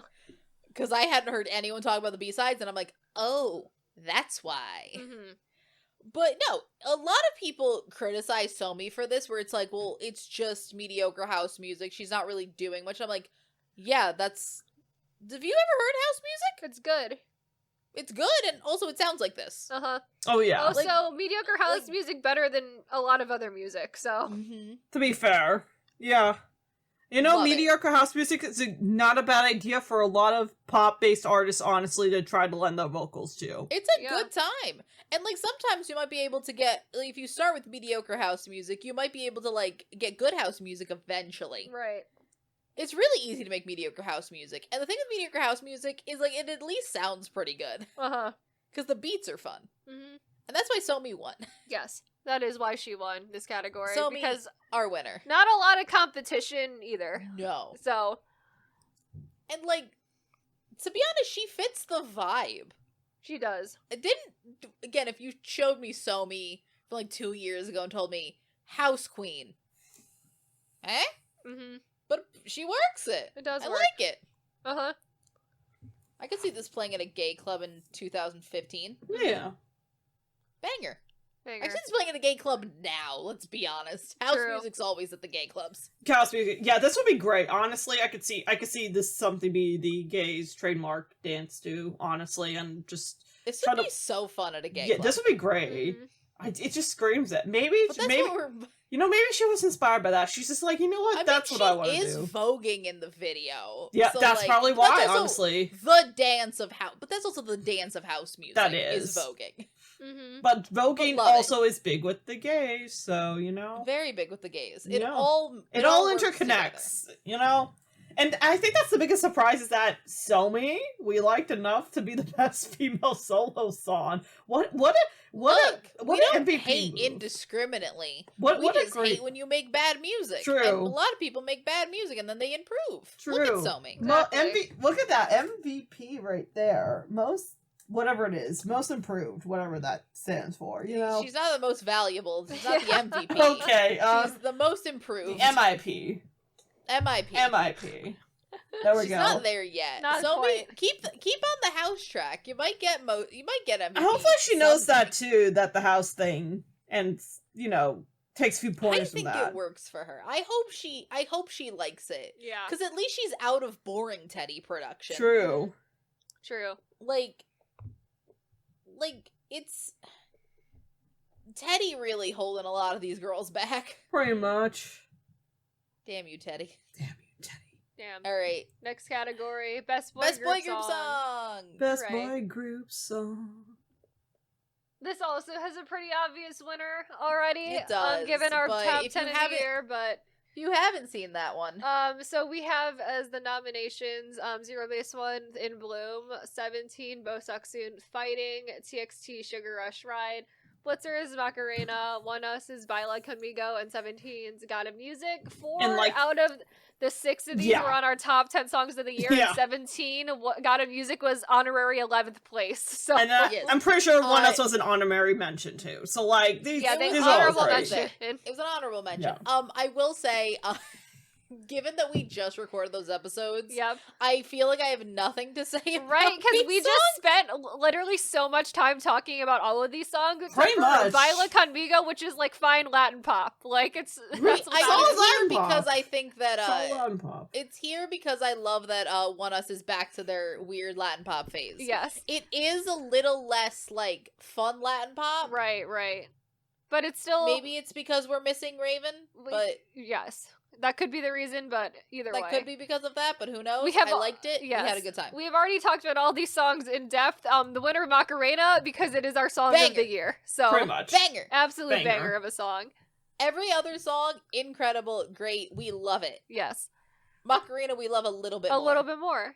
because I hadn't heard anyone talk about the B-sides, and I'm like, oh, that's why.
Mm-hmm.
But no, a lot of people criticize Sammi for this, where it's like, well, it's just mediocre house music. She's not really doing much. I'm like, yeah, that's. Have you ever heard house music?
It's good.
It's good, and also it sounds like this.
Uh-huh.
Oh yeah.
Also, mediocre house
like-
music better than a lot of other music, so.
Mm-hmm.
To be fair, yeah. You know,
Love it.
mediocre house music is not a bad idea for a lot of pop-based artists, honestly, to try to lend their vocals to.
It's a
Yeah.
good time. And, like, sometimes you might be able to get, like, if you start with mediocre house music, you might be able to, like, get good house music eventually.
Right.
It's really easy to make mediocre house music. And the thing with mediocre house music is, like, it at least sounds pretty good.
Uh-huh.
Because the beats are fun.
Mm-hmm.
And that's why Sammi won.
Yes. That is why she won this category.
Sammi-
because
Our winner.
not a lot of competition either.
No.
So,
And, like, to be honest, she fits the vibe.
she does.
It didn't, again, if you showed me Sammi from, like, 2 years ago and told me, House Queen. Eh?
Mm-hmm.
But she works it.
It does
I
work.
like it.
Uh-huh.
I could see this playing at a gay club in 2015.
Yeah.
Banger. I
Banger.
could see this playing at a gay club now, let's be honest. House
True.
music's always at the gay clubs.
House music. Yeah, this would be great. Honestly, I could see this something be the gays' trademark dance too, honestly, and just
This
Try
would
to-
be so fun at a gay
yeah,
club.
this would be great.
Mhm.
It just screams it. Maybe
But that's
maybe
what we're...
maybe she was inspired by that. She's just like, you know what?
I mean,
That's what I want to
she is
do.
voguing in the video.
Yeah,
so,
that's
like,
probably
but that's
why,
also
honestly.
The dance of house... But that's also the dance of house music.
That
is
is.
voguing.
Mm-hmm.
But voguing
But love it.
also is big with the gays, so you know.
Very big with the gays.
Yeah.
It
It all
works
interconnects, you know? And I think that's the biggest surprise is that Sammi we liked enough to be the best female solo song. What
Look, we
an
don't
MVP
hate
move.
indiscriminately.
What
We
what a
just
great
hate when you make bad music.
True.
And a lot of people make bad music and then they improve. Look
True.
at Sammi.
Exactly.
Look at that MVP right there. Most whatever it is, most improved, whatever that stands for, you know.
She's not the most valuable. She's not
Yeah.
the MVP.
Okay,
She's the most
the
improved.
MIP.
MIP.
MIP. There we
She's
go.
not there yet.
Not
Sammi,
quite.
keep on the house track. You might get MVP.
Hopefully she knows that
someday.
too, that the house thing, and you know, takes a few
I
pointers from
think
that.
it works for her. I hope she likes it.
Yeah.
Because at least she's out of boring Teddy production.
True.
True.
Like it's Teddy really holding a lot of these girls back.
Pretty much.
Damn you, Teddy.
Damn you, Teddy.
Damn.
All right,
Next category, best boy
best
group
boy group song.
Best
Right.
boy group song.
This also has a pretty obvious winner already.
It does,
given our
but
top
if
10
you
of the
haven't-
year, but
You haven't seen that one.
so we have as the nominations Zero Base One in Bloom, 17 Bosucksoon Fighting, TXT Sugar Rush Ride, Blitzer's Macarena, One Us's Baila Conmigo, and 17's Gotta Music. Four
And, like-
out of the 6 of these
Yeah.
were on our top 10 songs of the year,
Yeah.
and 17 Gotta Music was honorary 11th place. So
And
Yes.
I'm pretty sure one
Uh,
else was an honorary mention too. So like these,
yeah, they
was
these are all
honorable
great.
mention.
mention.
It was an honorable mention.
Yeah.
I will say, given that we just recorded those episodes,
Yep.
I feel like I have nothing to say about
Right, because
these
we just spent literally so much time talking about all of these songs. except
Pretty
for
much.
Baila Conmigo, which is like fine Latin pop. Like it's
Right,
that's
I
about
Solid
it.
it's here
Latin pop.
because I think that
Solid Latin pop.
it's here because I love that One Us is back to their weird Latin pop phase.
Yes.
It is a little less like fun Latin pop.
Right. But it's still
Maybe it's because we're missing Raven, but
yes. That could be the reason, but either
that
way.
could be because of that, but who knows?
We have
I liked it.
yes.
We had a good time.
We have already talked about all these songs in depth. The winner Macarena because it is our song
Banger.
of the year. So
Pretty much.
Banger.
absolute
Banger.
banger of a song.
Every other song, incredible, great. We love it.
Yes.
Macarena, we love a little bit
A
more.
little bit more.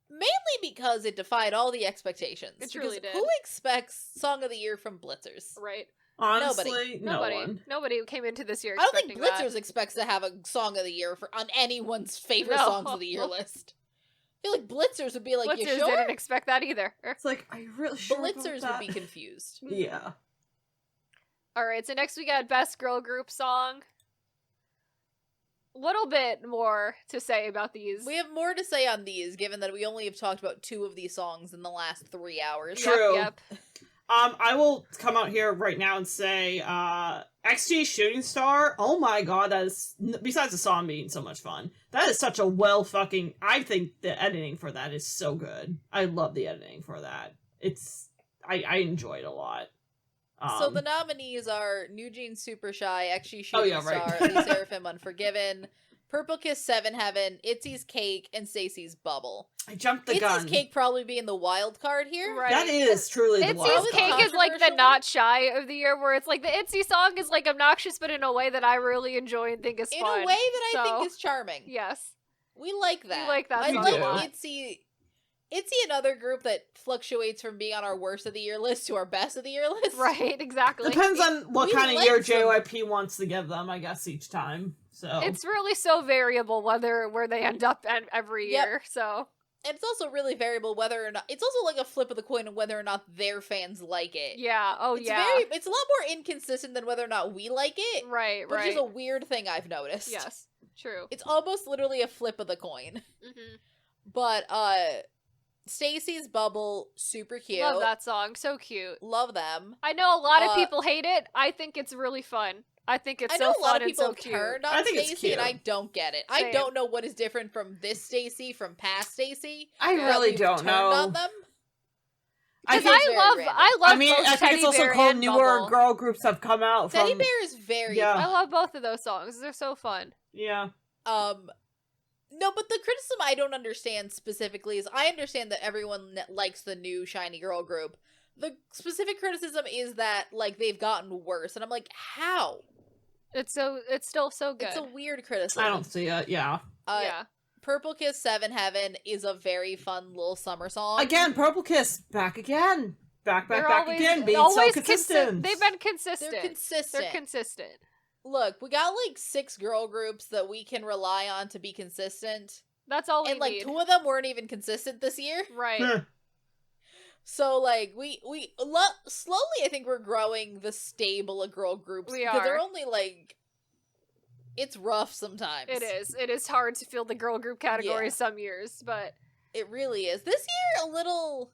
Mainly because it defied all the expectations.
It truly
Because
did.
Who expects Song of the Year from Blitzers?
Right.
Honestly, no one.
Nobody came into this year
I don't think
expecting
Blitzers
that.
expects to have a song of the year on anyone's favorite
No.
songs of the year list. I feel like Blitzers would be like, you
Blitzers
sure?
didn't expect that either.
It's like, are you really sure about
Blitzers
that?
would be confused.
Yeah.
Alright, so next we got Best Girl Group Song. Little bit more to say about these.
We have more to say on these, given that we only have talked about 2 of these songs in the last 3 hours.
True.
Yep.
I will come out here right now and say, XG Shooting Star, oh my god, that is, besides the song being so much fun, that is such a I think the editing for that is so good. I love the editing for that. I enjoy it a lot.
So the nominees are New Jeans Super Shy, XG Shooting Star,
right.
Lee Seraphim Unforgiven, Purple Kiss 7 Heaven, Itzy's Cake, and Stacey's Bubble.
I jumped the gun.
Itzy's Cake probably being the wild card here.
Right.
That is truly the wild
Itzy's
card.
Cake is like the
Controversial.
not shy of the year, where it's like the Itzy song is like obnoxious, but in a way that I really enjoy and think is
In
fun.
a way that I
So,
think is charming.
yes.
We like that.
We like that
I
song
a
like
lot.
Itzy, another group that fluctuates from being on our worst of the year list to our best of the year list.
Right, exactly.
Depends on what
we
kind of
like
year
some-
JYP wants to give them, I guess, each time. So
It's really so variable where they end up every
Yep.
year. So
And it's also really variable whether or not it's also like a flip of the coin of whether or not their fans like it.
yeah,
It's a lot more inconsistent than whether or not we like it.
right,
Which
right.
is a weird thing I've noticed.
Yes, true.
It's almost literally a flip of the coin.
Hmm.
But Stacey's Bubble, super cute.
Love that song, so cute.
Love them.
I know a lot of
Uh,
people hate it. I think it's really fun. I think it's
I
so
know a lot
fun
of
and
people
so
have
cute.
turned
I
on
think it's
Stacey, and I
cute.
don't get it. I
Same.
don't know what is different from this Stacey from past Stacey.
I
that
really
we've
don't
turned
know.
on them.
I
Because
think,
very random.
I love
I mean,
both
I think
Teddy
it's also
Bear
called
and
newer
Bubble.
girl groups have come out from.
Teddy Bear is very
Yeah.
I
fun.
love both of those songs. They're so fun.
Yeah.
No, but the criticism I don't understand specifically is I understand that everyone likes the new shiny girl group. The specific criticism is that like they've gotten worse, and I'm like, how?
It's still so good.
It's a weird criticism.
I don't see it, yeah.
Yeah.
Purple Kiss 7 Heaven is a very fun little summer song.
Again, Purple Kiss, back again. Back
They're
again, being so
always
consistent.
They've been consistent.
They're consistent.
They're consistent.
Look, we got like 6 girl groups that we can rely on to be consistent.
That's all we
And like
need.
2 of them weren't even consistent this year.
Right.
So like we slowly I think we're growing the stable of girl groups
We
because they're
are.
only like it's rough sometimes.
It is. It is hard to fill the girl group category
Yeah.
some years, but
It really is. This year a little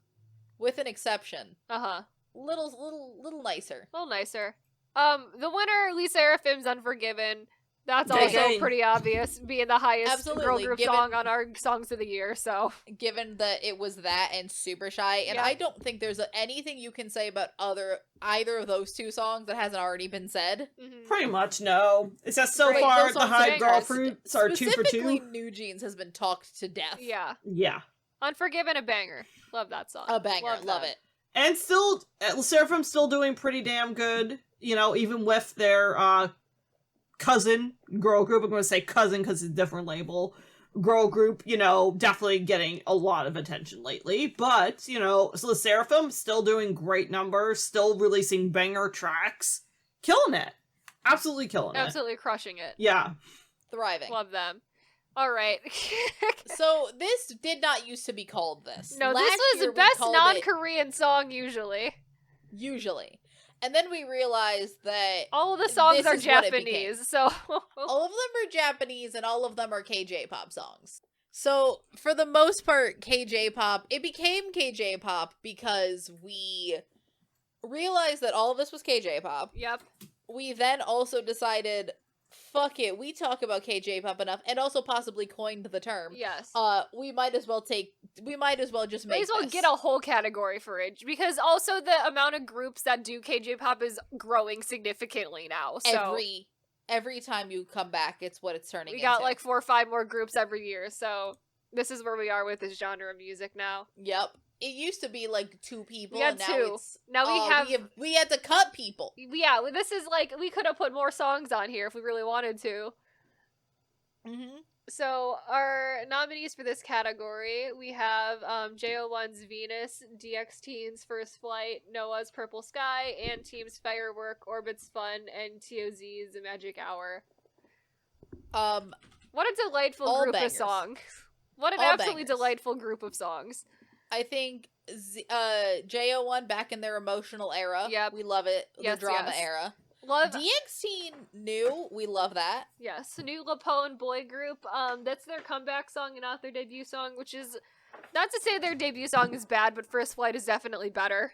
with an exception.
uh-huh.
Little nicer.
A little nicer. The winner, Lee Seraphim's Unforgiven. That's
Dang.
also pretty obvious, being the highest girl
Absolutely,
group
given-
song on our songs of the year, so
Given that it was that and Super Shy, and
Yeah.
I don't think there's anything you can say about either of those 2 songs that hasn't already been said.
mhm.
Pretty much, no. It says so
Right,
far
those
the
songs
high
are
girl
bangers.
fruits are 2 for
Specifically,
2.
New Jeans has been talked to death.
Yeah.
Yeah.
Unforgiven, a banger. Love that song.
A banger. Love
them.
it.
And still, Seraphim's still doing pretty damn good, you know, even with their cousin girl group. I'm going to say cousin because it's a different label. Girl group, you know, definitely getting a lot of attention lately. But, you know, so the Seraphim still doing great numbers, still releasing banger tracks. Killing it. Absolutely killing it.
Absolutely crushing it.
Yeah.
Thriving.
Love them. All right.
So this did not used to be called this.
No,
Last
this was
year
the
we
best
called it
non-Korean song usually.
usually. And then we realized that
All of the songs
This
are
is what it became.
Japanese, so
all of them are Japanese and all of them are KJ-pop songs. So, for the most part, KJ-pop, it became KJ-pop because we realized that all of this was KJ-pop.
yep.
We then also decided, fuck it, we talk about KJ-pop enough, and also possibly coined the term.
Yes.
We might as well just make
May as well
this.
get a whole category for it, because also the amount of groups that do KJ-pop is growing significantly now. So
every time you come back, it's what it's turning
we
into.
got like 4 or 5 more groups every year. So this is where we are with this genre of music now.
Yep. It used to be like 2 people,
We had
and now
2.
it's
Now
we had to cut people.
this is like we could have put more songs on here if we really wanted to.
Mm-hmm.
So our nominees for this category, we have JO1's Venus, DXTeen's First Flight, Noah's Purple Sky, and Team's Firework, Orbit's Fun, and TOZ's Magic Hour. What a delightful
all
group
bangers.
of songs. What an
All
absolutely
bangers.
delightful group of songs.
I think JO1 back in their emotional era.
Yep.
We love it.
Yes,
the drama
yes.
era.
Love
DXT new. We love that.
Yes, new Lapone boy group. That's their comeback song and not their debut song, which is not to say their debut song is bad, but First Flight is definitely better.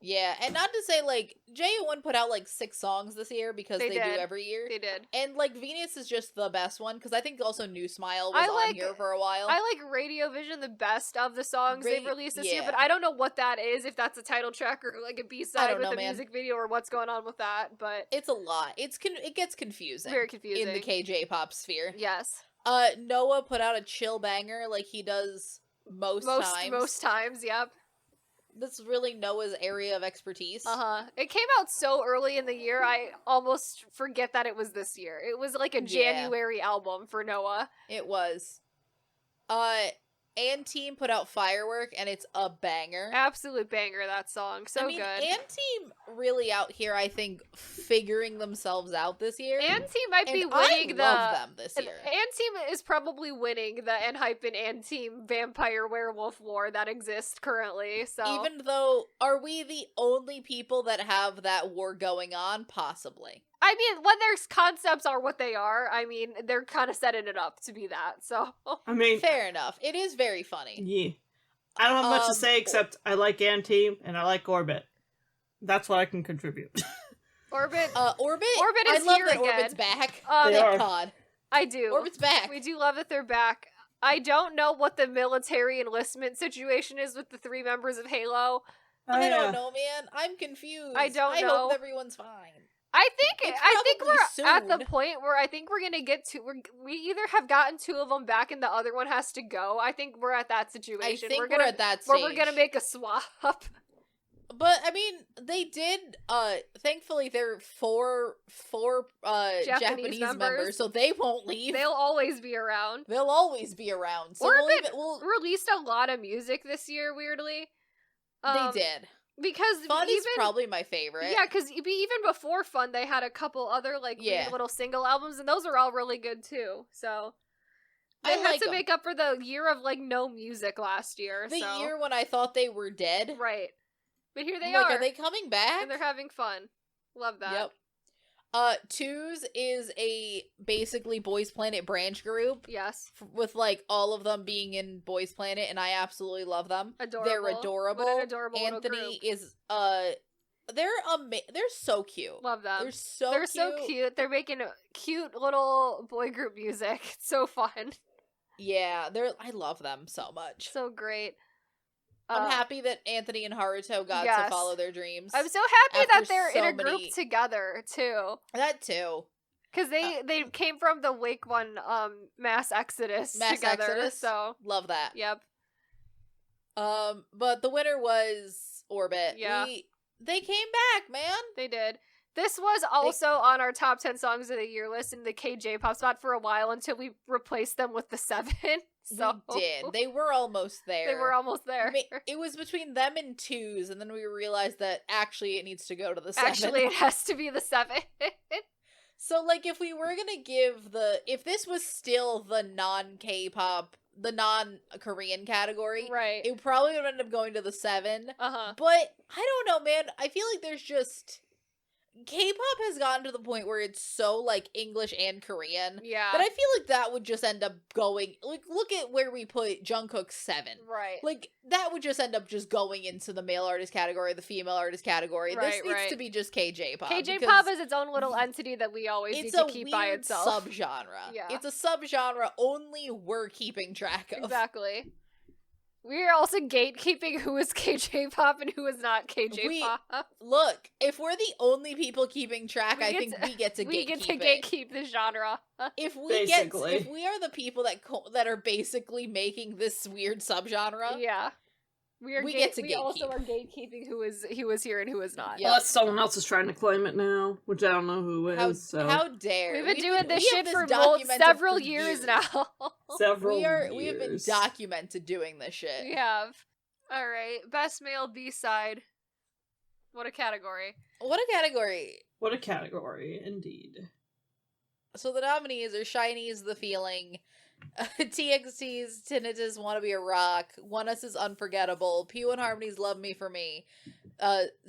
Yeah, and not to say, like, JO1 put out, like, 6 songs this year because
They
they do
did.
every year.
They did.
And, like, Venus is just the best one, because I think also New Smile
I
was
like-
on here for a while.
I like Radio Vision the best of the songs they've released this year,
yeah.
but I don't know what that is, if that's a title track or like a
I
B-side
don't
with
know,
a
man.
music video or what's going on with that, but
It's a lot. It gets confusing.
very confusing.
In the KJ pop sphere.
Yes.
Noah put out a chill banger like he does most times.
Most times, yep.
That's really Noah's area of expertise.
Uh-huh. It came out so early in the year, I almost forget that it was this year. It was like a
Yeah.
January album for Noah.
It was. And Team put out Firework, and it's a banger.
Absolute banger, that song. So
I mean,
good.
And Team really out here, I think, figuring themselves out this year.
And Team might be
And
winning
I love them this year.
And Team is probably winning the Enhypen and Team vampire werewolf war that exists currently. So
Even though, are we the only people that have that war going on? Possibly.
I mean, when their concepts are what they are, I mean, they're kind of setting it up to be that. So
I mean,
Fair enough. It is very funny.
yeah. I don't have much to say except I like Team and I like Orbit. That's what I can contribute.
Orbit,
Orbit?
Orbit is
I love
here
that
again.
Orbit's back.
They
Thank
are.
God.
I do.
Orbit's back.
We do love that they're back. I don't know what the military enlistment situation is with the 3 members of Halo.
I don't know, man. I'm confused.
I don't
I
know.
hope everyone's fine.
I think
It's
we're
probably
at the
soon.
point where I think we're gonna get to. We either have gotten 2 of them back and the other one has to go. I think we're at that
I
situation.
think
we're
at that
where
stage.
we're gonna make a swap.
But I mean, they did. Thankfully, they're four Japanese members,
members.
so they won't leave.
They'll always be around.
They'll always be around. So
Orbit
we'll
released a lot of music this year. Weirdly,
they did.
because
Fun
even
is probably my favorite.
yeah, because even before Fun, they had a couple other like
Yeah.
little single albums, and those are all really good too. So
I
they had
like
to
'em.
make up for the year of like no music last year.
The
so.
year when I thought they were dead.
Right. But here they
Like,
are.
are they coming back?
And they're having fun. Love that.
Yep. Twos is a basically Boys Planet branch group
Yes.
with like all of them being in Boys Planet, and I absolutely love them.
Adorable.
They're adorable.
What an adorable little
Anthony
group.
is they're so cute.
Love them.
They're so
They're
cute.
so cute. They're making cute little boy group music. It's so fun.
Yeah, I love them so much.
So great.
I'm happy that Anthony and Haruto got to
yes.
follow their dreams.
I'm so happy that
after
they're in
so
a group
many-
together too.
That too.
Because they came from the Wake One mass exodus
Mass
together.
Exodus.
So
Love that.
yep.
But the winner was Orbit.
Yeah.
They came back, man.
They did. This was also on our top 10 songs of the year list in the KJ pop spot for a while until we replaced them with the 7. So
We did. They were almost there.
They were almost there.
It was between them and twos, and then we realized that actually it needs to go to the 7.
Actually, it has to be the 7.
So, like, if we were gonna if this was still the non-K-pop, the non-Korean category,
right.
it probably would end up going to the 7.
Uh-huh.
But, I don't know, man. I feel like there's just... K-pop has gotten to the point where it's so, like, English and Korean
Yeah.
that I feel like that would just end up going... Like, look at where we put Jungkook's 7.
Right.
Like, that would just end up just going into the male artist category, the female artist category. This
Right,
needs
right.
to be just KJ-pop.
KJ-pop is its own little entity that we always need
It's
to
a
keep
weird
by itself.
subgenre.
Yeah.
It's a subgenre only we're keeping track of.
Exactly. We're also gatekeeping who is KJ-pop and who is not KJ-pop.
Look, if we're the only people keeping track, I think we get to
we
gatekeep
get to
it.
gatekeep the genre.
If we
Basically.
if we are the people that are basically making this weird subgenre,
Yeah.
We get to
we also
gatekeep.
are gatekeeping who is here and who is not.
Yeah.
Unless someone else is trying to claim it now, which I don't know who is. So.
How dare
We've been
We've
doing this
we have
shit for
documented
several
for
years now.
Several
we have been
years.
documented doing this shit.
We have. All right, best male B-side. What a category.
What a category.
What a category, indeed.
So the nominees are Shiny's The Feeling, TXT's Tinnitus Wanna Be a Rock, One Us's Unforgettable, P1 Harmony's Love Me For Me,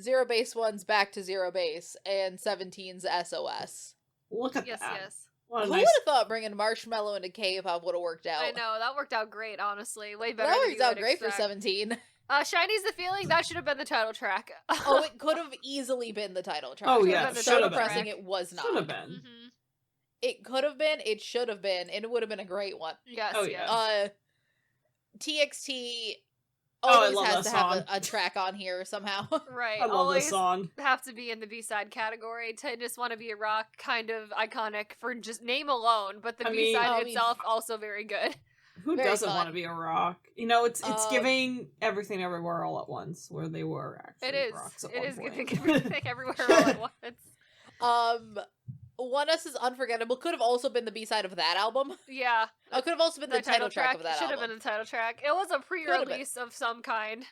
Zero Base One's Back to Zero Base, and 17's SOS.
Look at
Yes,
that.
yes.
What a
Who
nice...
would have thought bringing Marshmallow into K-pop would have worked out?
I know, that worked out great, honestly. Way better
That
than
worked
you
out
would
great for
expect.
17.
Shiny's The Feeling, that should have been the title track.
Oh, it could have easily been the title track.
Oh,
Should've
yeah,
been the
So
should
title
have
depressing
been.
it was not.
Should have been.
Mhm.
It could have been, it should have been, and it would have been a great one.
Yes,
Oh,
yes.
yeah.
TXT
Oh, I
always
love
has
that
to have
song.
a track on here somehow.
Right.
I love
always
this song.
have to be in the B-side category. To just want to be a rock, kind of iconic for just name alone, but the
I mean-
B-side itself also very good.
Who
Very
doesn't
fun.
want to be a rock? You know, it's
Um,
giving Everything Everywhere All at Once, where they were actually
It is.
rocks at
It
one
is
point.
giving everything everywhere all at once.
One Us's Unforgettable could have also been the B-side of that album.
Yeah.
It could have also been the title track of that
should
album.
have been the title track. It was a pre-release of some kind.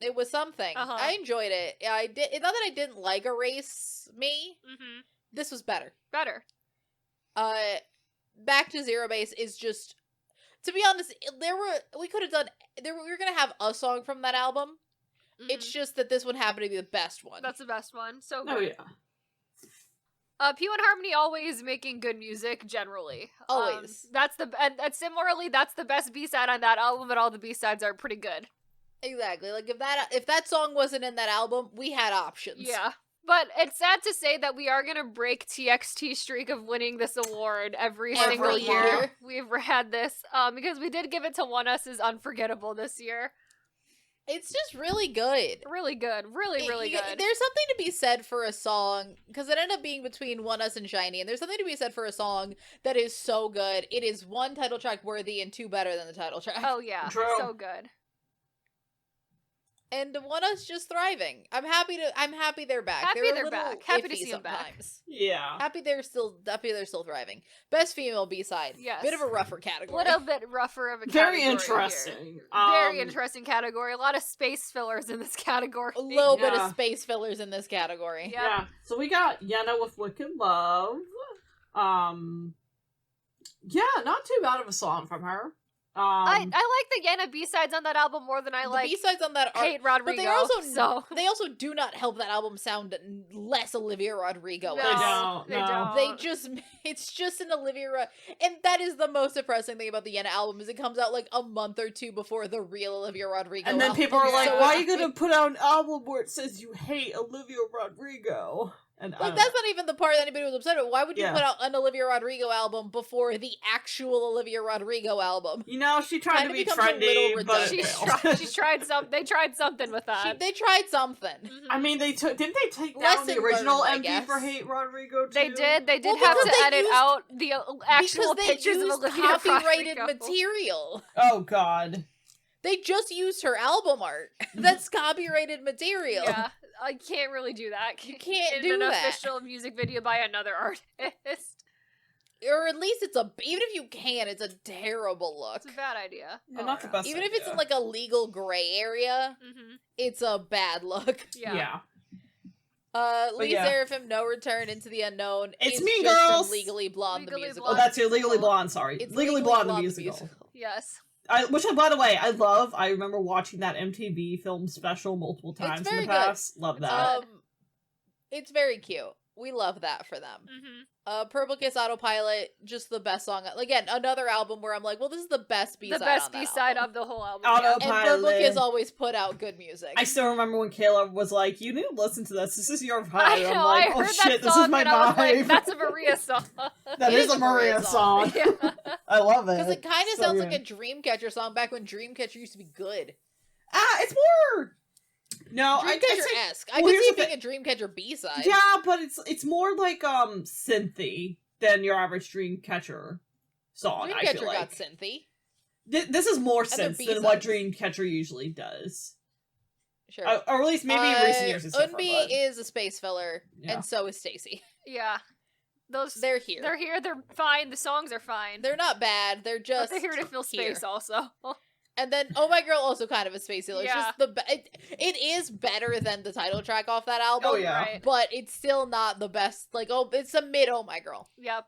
It was something.
Uh-huh.
I enjoyed it. I did. It's not that I didn't like Erase Me.
Mm-hmm.
This was better.
Better.
Back to Zero Base is just. To be honest, we could have done. We were gonna have a song from that album.
Mhm.
It's just that this one happened to be the best one.
That's the best one. So good.
Oh yeah.
P1 Harmony always making good music generally.
Always.
And similarly, that's the best B-side on that album, and all the B-sides are pretty good.
Exactly. Like if that song wasn't in that album, we had options.
Yeah. But it's sad to say that we are going to break TXT's streak of winning this award every single year.
year.
We've had this, because we did give it to One Us's Unforgettable this year.
It's just really good.
Really good. Really, really good.
There's something to be said for a song, because it ended up being between One Us and Shiny, and there's something to be said for a song that is so good. It is one title track worthy and two better than the title track.
Oh yeah,
True.
so good.
And One Us just thriving. I'm happy they're back.
Happy
They're a
they're
little
back. Happy to
iffy
see 'em back.
sometimes.
Yeah.
Happy they're still thriving. Best female B-side.
Yes.
Bit of a rougher
A
category.
little bit rougher of a
Very
category
interesting.
here. Very interesting category. A lot of space fillers in this category.
A little bit
Yeah.
of space fillers in this category.
Yeah.
Yeah. So we got Yenna with Wicked Love. Yeah, not too bad of a song from her.
I like the Yenna B-sides on that album more than I
The
like
B-sides on that are
Kate Rodrigo.
but they also
so
they also do not help that album sound less Olivia Rodrigo.
no,
They don't,
They
no.
don't.
They just it's just an and that is the most depressing thing about the Yenna album is it comes out like a month or two before the real Olivia Rodrigo.
and then
album.
people are like,
So
why are
it's-
you gonna put out an album where it says you hate Olivia Rodrigo? And
Like that's not even the part that anybody was upset about. Why would you
Yeah.
put out an Olivia Rodrigo album before the actual Olivia Rodrigo album?
You know, she tried
Kinda
to be
becomes a
trendy,
little
but
redundant.
She's tried some. They tried something with that.
They tried something.
Mhm.
I mean, didn't they take down
Lesson
the original
learned, I
MV
guess.
for Hate Rodrigo too?
They did. They did
Well,
have
because
to
they
edit
used-
out the actual
Because they
pictures of
used
Olivia
copyrighted
Rodrigo.
material.
Oh God.
They just used her album art. That's copyrighted material.
Yeah, I can't really do that.
You can't
in
do
an
that.
official music video by another artist.
Or at least even if you can, it's a terrible look.
It's a bad idea.
Yeah, not the best
Even if it's in
idea.
like a legal gray area,
Mm-hmm.
it's a bad look.
Yeah.
Lee
yeah.
Seraphim, No Return, Into the Unknown.
It's
is
Mean
just from
Girls!
Legally Blonde,
Legally
the musical.
Oh,
Blonde.
that's your Legally Blonde. Sorry,
It's
Legally Blonde, the musical.
Yes.
Which, by the way, I love. I remember watching that MTV film special multiple times in
very
the
good.
past. Love that.
It's very cute. We love that for them.
Mm-hmm.
Purple Kiss Autopilot, just the best song. Again, another album where I'm like, well, this is the best B-side
The best
on that
B-side
album.
of the whole album.
Auto-
yeah.
And Purple Kiss
Pilot.
always put out good music.
I still remember when Kayla was like, "You need to listen to this. This is your vibe."
I know.
I'm like,
I
"Oh
heard
shit,
that
this
song
is my
and I was
vibe."
like, "That's a Maria song."
That
It
is a Maria song.
yeah.
I love it.
Because it kind of
So
sounds
good.
like a Dreamcatcher song back when Dreamcatcher used to be good.
It's more. No, I say.
Dreamcatcher-esque. I
well,
could
here's
see it
the
being a Dreamcatcher B-side.
Yeah, but it's more like synthy than your average Dreamcatcher song. I
Dreamcatcher
feel like.
got synthy.
This is more
they're
sense than what
B-sides.
Dreamcatcher usually does.
Sure.
Or at least maybe in recent years it's different.
Unbi is a space filler,
Yeah.
and so is Stacy.
Yeah. Those
They're here.
They're here, they're fine, the songs are fine.
They're not bad. They're
but
just
they're here to fill space
here.
also.
And then Oh My Girl also kind of a space healer.
Yeah.
It's just it is better than the title track off that album.
Oh, yeah.
Right.
But it's still not the best. Like, it's a mid Oh My Girl.
Yep.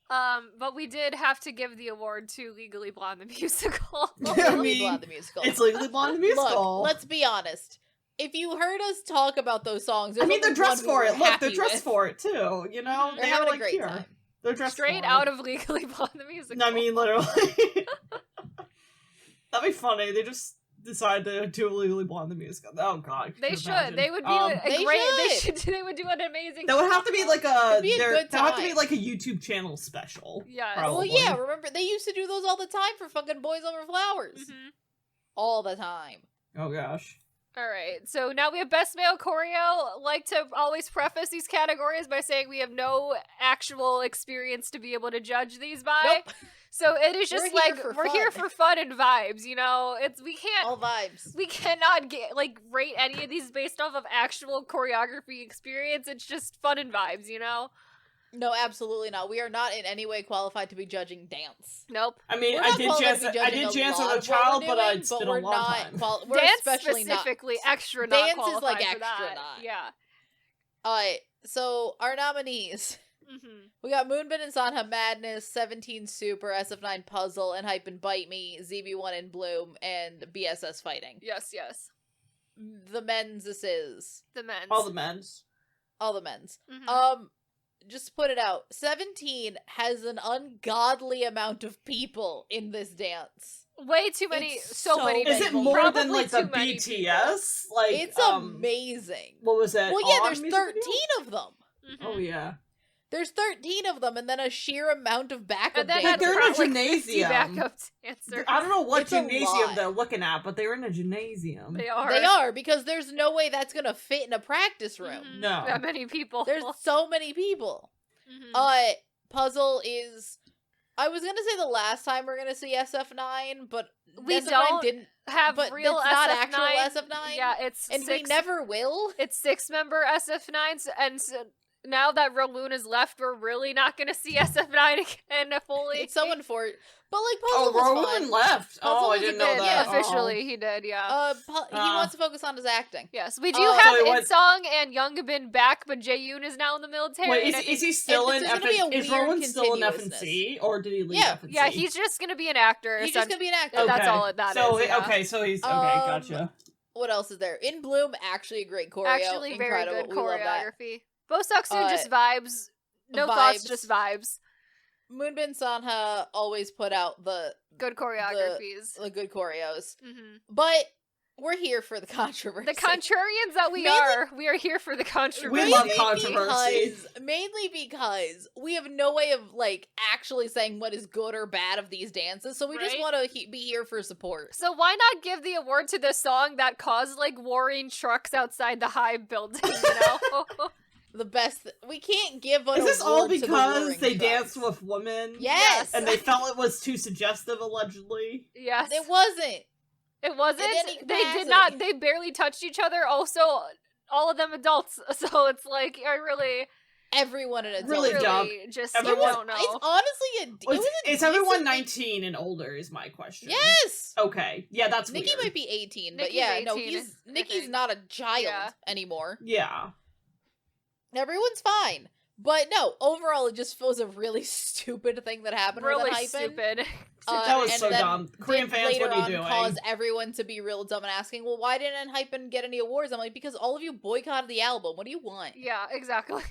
But we did have to give the award to Legally Blonde the musical.
I
Legally
mean,
Blonde the musical.
It's Legally Blonde the musical.
Look, let's be honest. If you heard us talk about those songs, there's
they're
only
dressed
one
for
we
it.
were
Look,
happy
they're dressed
with.
for it too. You know,
They're
they
having
are
a
like
great
here.
time.
They're dressed
Straight
for
out
it.
of Legally Blonde the musical.
I mean, literally. That'd be funny. They just decided to do Legally Blonde the musical. Oh god,
they
could
should.
imagine.
They would be
They
great.
should.
They would do an amazing.
That would have to be like
It'd be a good
that would have to be
time.
like a YouTube channel special.
Yes.
Probably.
Well, yeah, remember, they used to do those all the time for fucking Boys Over Flowers.
Mhm.
All the time.
Oh gosh.
All right, so now we have Best Male Choreo. Like to always preface these categories by saying we have no actual experience to be able to judge these by.
Nope.
So it is just
We're here
like
for
we're here
fun.
for fun and vibes, you know.
All vibes.
We cannot get rate any of these based off of actual choreography experience. It's just fun and vibes, you know.
No, absolutely not. We are not in any way qualified to be judging dance.
Nope.
I mean,
We're
I
not
did
qualified
dance.
to be
I
judging
did dance
lot
as a
of what
child,
we're
but
doing,
it's been a
we're
long
not
time.
we're
Dance
especially
specifically
not.
extra not
Dance is,
qualified
like,
for
extra
that.
not.
Yeah.
So our nominees.
Mm-hmm.
We got Moonbin and Sanha Madness, 17 Super, SF9 Puzzle, and Hype and Bite Me, ZB1 and Bloom, and BSS Fighting.
Yes. Yes.
The men's this is.
The men's.
All the men's.
All the men's.
Mhm.
Just to put it out, 17 has an ungodly amount of people in this dance.
Way too many.
It's
So
so
many.
many
Is it
people.
more
Probably
than like
too
the
many
BTS? Like
It's amazing.
What was that?
Well, yeah,
On
there's
music
13
video?
of them.
Mhm.
Oh yeah.
There's 13 of them, and then a sheer amount of backup
And then
dancers.
they're in a
like 50
gymnasium.
backup dancers.
I don't know what
It's a
gymnasium
lot.
they're looking at, but they're in a gymnasium.
They are.
They are, because there's no way that's gonna fit in a practice room.
Mhm.
No.
That many people.
There's so many people.
Mhm.
Puzzle is... I was gonna say the last time we're gonna see SF9, but
We
SF9
don't
didn't...
have
but
real
it's not
SF9.
actual SF9.
Yeah, it's
And
six,
we never will.
It's 6-member SF9s, and so now that Roloon is left, we're really not gonna see SF9 again fully.
It's so unfortunate. But, like,
Oh,
Puzzle was fun.
Rowan left.
Puzzle
Oh, I
was a
didn't know
good-
that.
Yeah,
Oh.
officially he did. Yeah.
He wants to focus on his acting.
Yes, we do
Oh.
have
So what-
Insong and Youngbin back, but Jaeyoon is now in the military.
Wait,
and I
is
think-
he still in
there's gonna be a
Is
weird
Rowan still in
continuousness.
FNC, or did he leave
Yeah.
FNC?
Yeah, he's just gonna be an actor.
He's just gonna be an actor.
Okay. That's all that
so,
is, yeah.
Okay, so he's... Okay,
Um,
gotcha.
What else is there? In Bloom, actually a great choreo.
Actually, very
Incredible.
good
We love that.
choreography. Bosoksu just vibes. No
vibes.
thoughts, just vibes.
Moonbin Sanha always put out the
Good choreographies.
the good choreos.
Mhm.
But we're here for the controversy.
The contrarians that we
Mainly-
we are here for the controversy.
We love controversy.
Mainly because we have no way of, like, actually saying what is good or bad of these dances, so we just
Right?
want to be here for support.
So why not give the award to the song that caused like warring trucks outside the Hive building? You know.
The best... we can't give an
Is this all
award to the
because
warring
they
trucks.
danced with women?
Yes!
And they felt it was too suggestive, allegedly?
Yes.
It wasn't.
It wasn't.
in any
They did
capacity.
not. They barely touched each other. Also, all of them adults. So it's like I really,
Everyone in a
Really dumb.
just
Everyone-
don't know.
It's honestly
Was,
it was a
is everyone
decent-
19 and older is my question.
Yes!
Okay. Yeah, that's
Nikki
weird.
might be 18, but
Nikki's
yeah, no,
18, I
Nikki's
think.
not a child
Yeah.
anymore.
Yeah.
Everyone's fine. But no, overall, it just feels a really stupid thing that happened
really
with Hyphen.
stupid.
That was
and
so
then
dumb. Korean
did
fans,
later
what are you
on
doing?
cause everyone to be real dumb and asking, well, why didn't Hyphen get any awards? I'm like, because all of you boycotted the album. What do you want?
Yeah, exactly.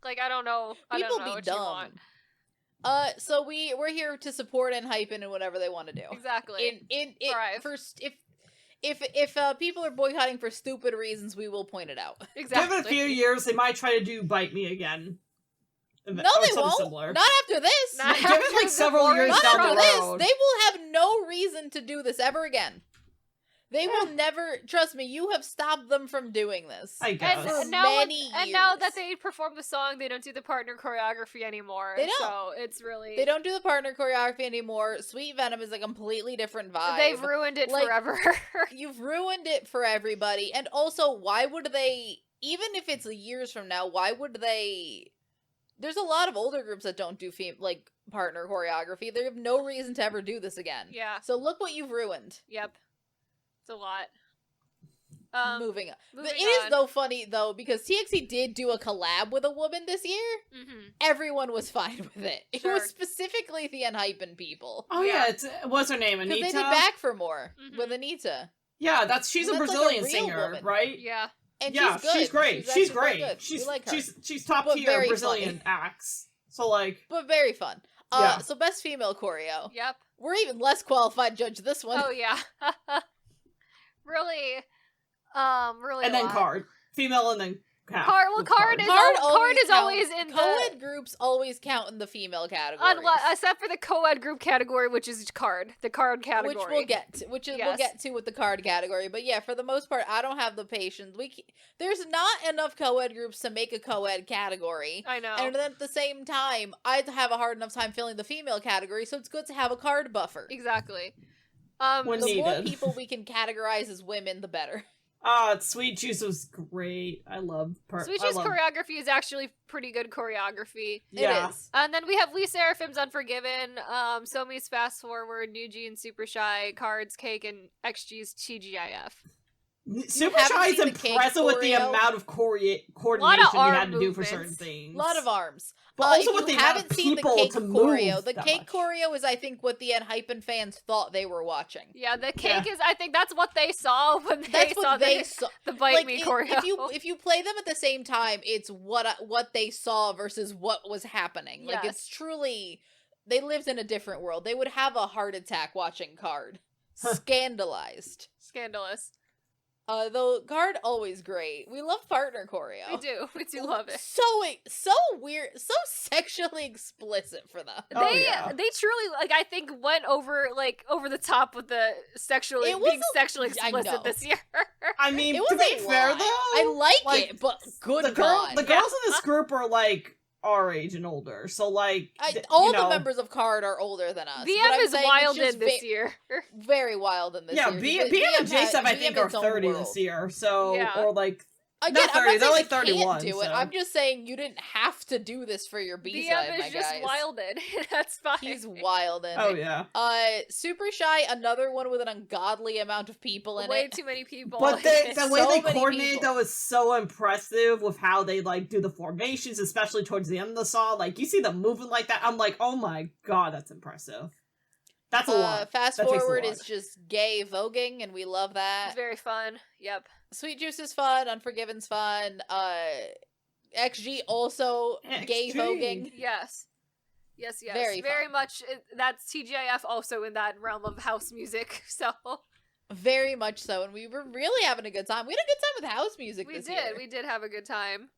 Like I don't know. I
People
don't know
be
what you want.
dumb. So we're here to support and Hyphen and whatever they want to do.
Exactly. Thrive.
First, if people are boycotting for stupid reasons, we will point it out.
Exactly.
Give it a few years, they might try to do Bite Me again.
No,
Or
they
something
won't.
Similar.
Not after this.
Not
Give it, like,
after the
several
warring
years
Not
down
after
the
this.
road.
They will have no reason to do this ever again. They will never, trust me, you have stopped them from doing this.
I guess.
For
And now,
many
and now
years.
that they perform the song, they don't do the partner choreography anymore.
They don't.
So it's really
They don't do the partner choreography anymore. Sweet Venom is a completely different vibe.
They've ruined it
Like,
forever.
You've ruined it for everybody. And also, why would they, even if it's years from now, why would they... There's a lot of older groups that don't do partner choreography. They have no reason to ever do this again.
Yeah.
So look what you've ruined.
Yep. It's a lot.
Moving on.
moving
It is
on.
though funny though because TXT did do a collab with a woman this year.
Mm-hmm.
Everyone was fine with it. It
Sure.
was specifically the Unhypen people.
Oh yeah, it's what's her name?
Because
Anita.
they did Back for More
Mhm.
with Anita.
Yeah, she's a
That's like a
Brazilian
real
singer,
woman.
right?
Yeah.
And
Yeah,
she's good.
she's great. She's
actually very
great.
good.
She's
We like her.
she's top
But
tier
very
Brazilian
funny.
acts. So like,
But very fun.
Yeah.
So best female choreo.
Yep.
We're even less qualified to judge this one.
Oh yeah. Really. Really.
and
a
then
lot.
Card, female, and then
Card. Well, Card is
Card
always
counts-
in
co-ed groups always count in the female category.
except for the co-ed group category, which is Card, the Card category.
Which we'll get to, we'll
Yes.
get to with the card category. But yeah, for the most part, I don't have the patience. There's not enough co-ed groups to make a co-ed category.
I know.
And then at the same time, I have a hard enough time filling the female category, so it's good to have a card buffer.
Exactly.
When
The more
needed.
people we can categorize as women, the better.
Sweet Juice was great. I love
Sweet Juice choreography is actually pretty good choreography.
Yeah.
It is.
And then we have Lee Seraphim's Unforgiven, Somi's Fast Forward, New Jeans Super Shy, Cards, Cake, and XG's TGIF.
Super
haven't
Shy is
seen the Cake
impressive with the
choreo?
amount of coordination you
arm
had to do for certain
movements.
things.
A lot of arms.
But also
if
with
you
the amount
haven't
of
seen the
people
cake
to
choreo,
move
the
that
cake
much.
choreo is, I think, what the Unhypen fans thought they were watching.
Yeah, the cake is, I think that's what they saw when they
That's
saw
what they
the,
saw.
the Bite
Like,
Me
it-
choreo.
if you play them at the same time, it's what they saw versus what was happening. Like
Yes.
it's truly, they lived in a different world. They would have a heart attack watching Card. Scandalized.
Scandalous.
Though Card always great. We love partner choreo.
We do love it.
So weird, so sexually explicit for them.
Oh,
They
yeah.
they truly, like, I think went over the top with the sexually
It was
being sexually
I know.
explicit this year.
I mean,
It
to
was
be
a
fair
lot.
though,
I like it, but good
the
God.
girls in this group are like our age and older, so like
All the members of Card are older than us. but
VM
I'm
is
saying
wild
it's just
in this year.
very wild in this
yeah,
year.
BM
because
and J7 I
VM
think
is
are
its own
30
world.
this year, so
Yeah.
or like
Again,
not
I'm
30,
not
they're
saying
like
they
31,
can't do it.
so.
I'm just saying you didn't have to do this for your B-side,
VM
my
is just
guys.
wilded. That's fine.
He's wild in
oh
it.
yeah.
Super Shy, another one with an ungodly amount of people in
Way
it.
too many people.
But the way
So
they
many
coordinated
people.
though is so impressive with how they like do the formations, especially towards the end of the song. Like you see them moving like that, I'm like, oh my god, that's impressive. That's a lot.
Fast
That takes a
Forward
lot.
is just gay voguing, and we love that.
It's very fun. Yep.
Sweet Juice is fun. Unforgiven's fun. XG also gay
XG.
voguing.
Yes. Yes, yes.
Very fun.
much. That's TGIF also in that realm of house music. So
Very much so, and we were really having a good time. We had a good time with house music
we
this
did.
year.
We did have a good time.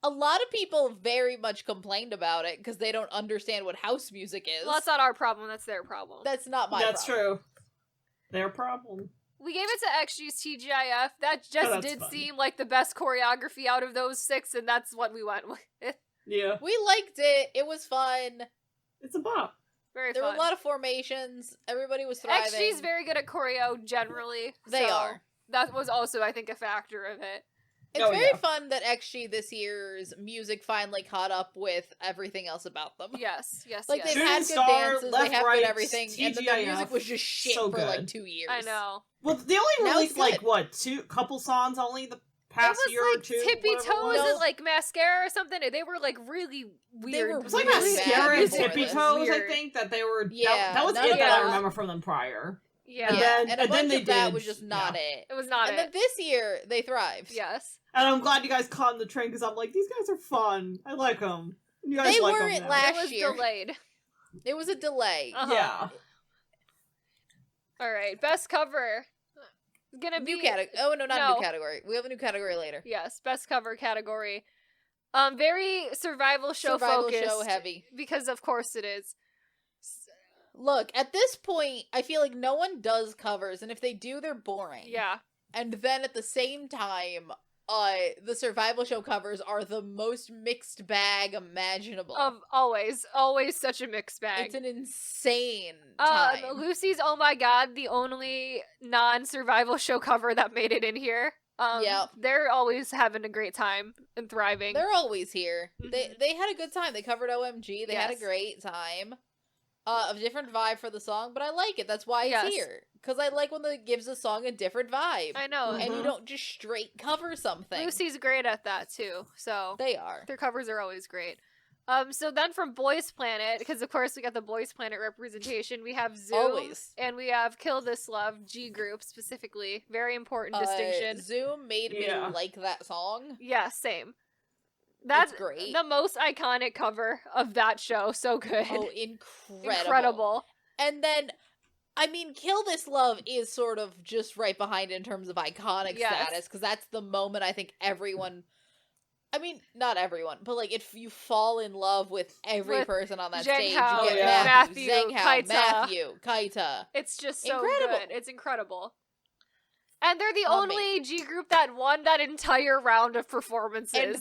A lot of people very much complained about it because they don't understand what house music is.
Well, that's not our problem. That's their problem.
That's not my
That's
problem.
true. Their problem.
We gave it to XG's TGIF. That just
that's
did
fun.
seem like the best choreography out of those 6, and that's what we went with.
Yeah.
We liked it. It was fun.
It's a bop.
Very
There
fun.
were a lot of formations. Everybody was thriving.
XG's very good at choreo generally.
They
so
are.
That was also, I think, a factor of it.
It's
Oh,
very
yeah.
fun that XG this year's music finally caught up with everything else about them.
Yes, yes,
Like
yes.
they've had good
Shooting Star,
dances,
Left,
they have
Right,
good everything, and then their
TGIF,
music was just shit
so
for like
good.
2 years.
I know.
Well, they only
Now
released
it's
like
good.
what, couple songs only the past
it was
year
like
or two.
tippy
whatever it
toes
was?
and like mascara or something. They were like really weird.
were
It was like
really
mascara
bad
and
before
tippy
this.
toes. I
Weird.
think that they were.
Yeah,
that was
none
it
of
that I
that.
remember from them prior.
Yeah,
And then-
and a bunch
they
of that
did-
was just not it.
it was not
And
it.
then this year they thrived.
Yes.
And I'm glad you guys caught on the train because I'm like, these guys are fun. I like them. You guys
They
like
weren't
them now.
last
It was
year.
delayed.
It was a delay.
Uh-huh.
Yeah.
All right, best cover. Gonna be
New category. Oh no, not
No.
new category. We have a new category later.
Yes, best cover category. Very survival show
Survival
focused
show heavy.
because of course it is.
Look, at this point, I feel like no one does covers, and if they do, they're boring.
Yeah.
And then at the same time, the survival show covers are the most mixed bag imaginable.
Of always such a mixed bag.
It's an insane time.
Lucy's Oh My God, the only non-survival show cover that made it in here.
Yep.
They're always having a great time and thriving.
They're always here.
Mhm.
They had a good time. They covered OMG. They had a
Yes.
great time. A different vibe for the song, but I like it. That's why it's
Yes.
here. Because I like when it gives a song a different vibe.
I know.
And you
Mhm.
don't just straight cover something.
Lucy's great at that too. So
They are.
their covers are always great. So then from Boys Planet, because of course we got the Boys Planet representation, we have Zoom
Always.
and we have Kill This Love, G Group specifically. Very important distinction.
Zoom made me
Yeah.
like that song.
Yeah, same. That's
great.
the most iconic cover of that show. So good.
Oh, incredible.
Incredible.
And then, I mean, Kill This Love is sort of just right behind in terms of iconic
Yes.
status, because that's the moment I think everyone, I mean, not everyone, but like if you fall in love with every
With
person on that
Zhang
stage,
Hao,
you get
yeah.
Matthew,
Matthew,
Zhang Hao,
Kaita.
Matthew, Kaita.
It's just so
Incredible.
good. It's incredible. And they're the
Amazing.
only G Group that won that entire round of performances.
And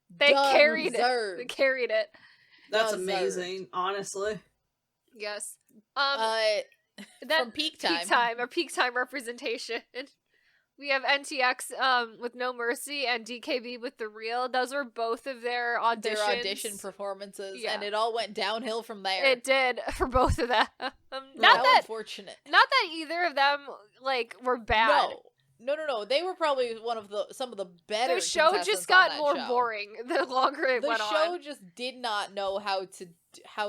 they
carried
deserve.
it. They carried it.
That's
Deserved.
amazing, honestly.
Yes.
That
Then
from peak time.
peak time representation. We have NTX with No Mercy and DKB with The Real. Those were both of their auditions.
Their audition performances,
Yeah.
and it all went downhill from there.
It did for both of them.
How
Not that
unfortunate.
either of them like were bad.
No. They were probably some of the better.
The show
contestants
just
on
got
that
more
show.
boring the longer it
The
went
show
on.
just did not know how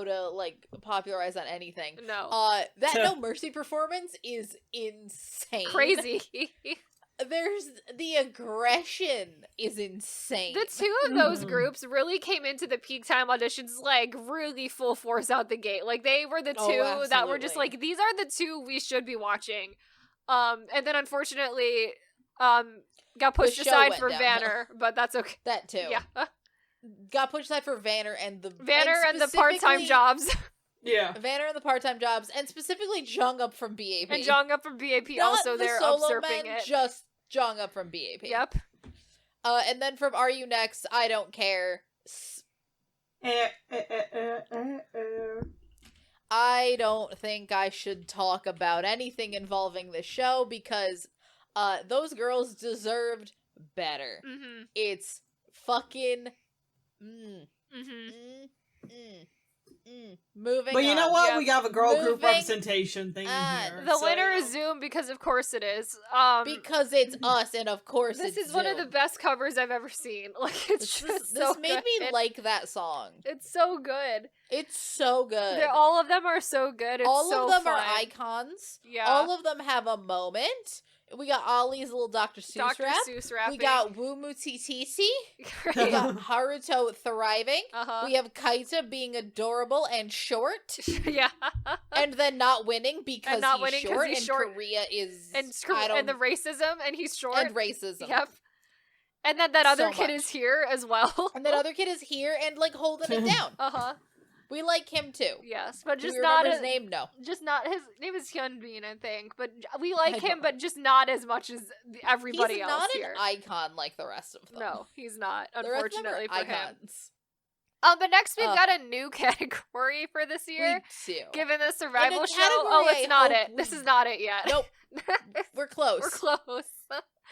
to like popularize on anything.
No.
That No Mercy performance is insane.
Crazy.
There's the aggression is insane.
The two of those
Mhm.
groups really came into the peak time auditions like really full force out the gate. Like they were the two that were just
absolutely.
like, these are the two we should be watching. And then unfortunately, got pushed
show
aside
went
for
downhill.
Vanner, but that's okay.
That too.
Yeah.
Got pushed aside for Vanner and the
Vanner and the part-time
specifically-
jobs.
Yeah.
Vanner and the part-time jobs, and specifically Jung Up from BAP.
And Jong Up from BAP
Not
also
the
they're
solo
usurping
men,
it.
just Jung Up from BAP.
Yep.
And then from Are You Next? I Don't Care. I don't think I should talk about anything involving the show because those girls deserved better.
Mm-hmm.
It's fucking
Mm-hmm.
moving
But you know
on.
what?
Yep.
We have a girl group
Moving
representation thing in
on.
here.
The
so,
winner
you
is
know.
Zoom because of course it is.
Because it's us, and of course
This
it's
is one of the
Zoom.
best covers I've ever seen. Like it's just
This
so
made me
good.
like that song.
It's so good.
It's so good.
All of them are so good. It's
All
so
of them
fun.
are icons.
Yeah.
All of them have a moment. We got Ollie's little Dr. Seuss
Dr.
rap.
Seuss rapping.
We got Wumu Titisi. We
Great.
got Haruto thriving.
Uh-huh.
We have Kaita being adorable and short.
Yeah.
And then not winning because
not
he's
winning 'cause
short.
he's
and
short.
Korea is
and
I
the racism, and he's short.
and racism.
Yep. And then that other
So
kid
much.
is here as well.
And that other kid is here and like holding it down.
Uh-huh.
We like him too.
Yes, but
Do
just
we
not
remember
as
his name? No.
just not his name is Hyunbin, I think, but we like
I
him,
don't-
but just not as much as everybody
He's
else
not
here.
an icon like the rest of them.
No, he's not.
The rest of them are
Unfortunately for him.
icons.
But next we've
Ugh.
got a new category for this year.
We do.
Given the survival show.
category
Oh,
I
it's not
hope
it. This
we-
is not it yet.
Nope. We're close.
We're close.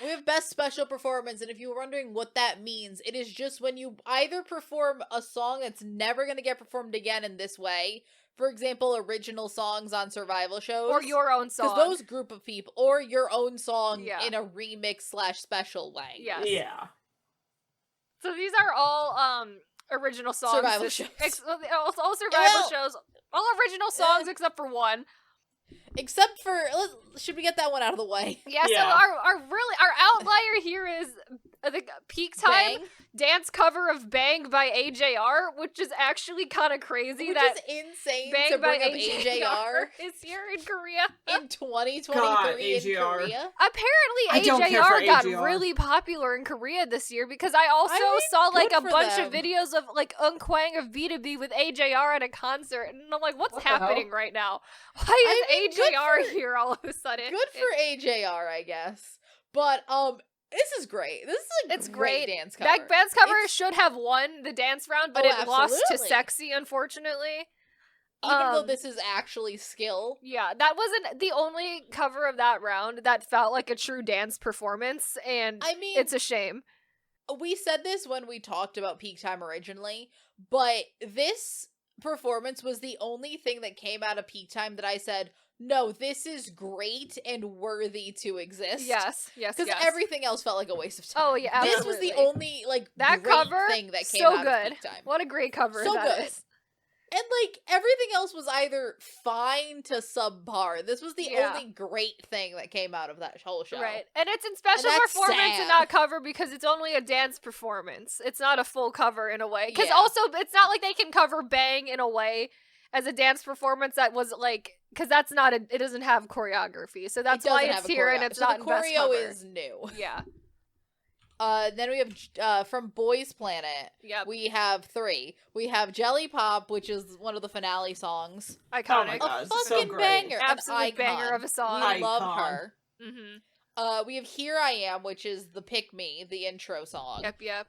We have best special performance, and if you were wondering what that means, it is just when you either perform a song that's never going to get performed again in this way. For example, original songs on survival shows.
Or your own song.
Because those group of people, or your own song
Yeah.
in a remix / special way.
Yes.
Yeah.
So these are all original songs.
Survival shows.
All survival
Well,
shows. All original songs except for one.
Except for, should we get that one out of the way?
Yeah,
Yeah.
so our outlier here is the peak time
Bang,
dance cover of Bang by AJR, which is actually kind of crazy.
which
That
is insane
Bang
to
by
bring up
AJR
AJR
is here in Korea.
in 2023
God,
in
AJR.
Korea.
I
Apparently,
don't care for
AJR got
AJR.
really popular in Korea this year because I also
I mean,
saw like
good
a
for
bunch
them.
of videos of like Kwang of B2B with AJR at a concert, and I'm like, what's
What the
happening
hell?
right now? Why
I mean,
is
good
AJR
for-
here all of a sudden?
Good for AJR, I guess. But this is great. This is a
It's
great
great.
dance cover.
That dance cover
It's-
should have won the dance round, but
Oh,
it lost to
absolutely.
Sexy, unfortunately.
Even though
Um,
this is actually skill.
Yeah, that wasn't the only cover of that round that felt like a true dance performance, and
I mean,
it's a shame.
we said this when we talked about Peak Time originally, but this performance was the only thing that came out of Peak Time that I said, no, this is great and worthy to exist.
Yes.
Because
yes.
everything else felt like a waste of time.
Oh yeah,
This
absolutely.
was the only, like,
that
great
cover
thing that came
so
out
good.
of Peak Time.
What a great cover
So
that
good.
is.
And, like, everything else was either fine to subpar. This was the
Yeah.
only great thing that came out of that whole show.
Right, and it's in special
that's
performance and
sad.
not cover because it's only a dance performance. It's not a full cover in a way. Because
Yeah.
also, it's not like they can cover Bang in a way as a dance performance that was like, because that's not a, it doesn't have choreography, so that's
It
why
doesn't
it's
have a
here and
choreo.
it's
So
not
the
in best
choreo
cover.
is new.
Yeah.
Then we have from Boys Planet.
Yep.
We have 3. We have Jelly Pop, which is one of the finale songs.
Iconic.
God,
A
it's so
fucking
great.
banger,
Absolute
an icon.
banger of a song.
We love
Icon.
her.
Mm-hmm.
We have Here I Am, which is the Pick Me, the intro song.
Yep.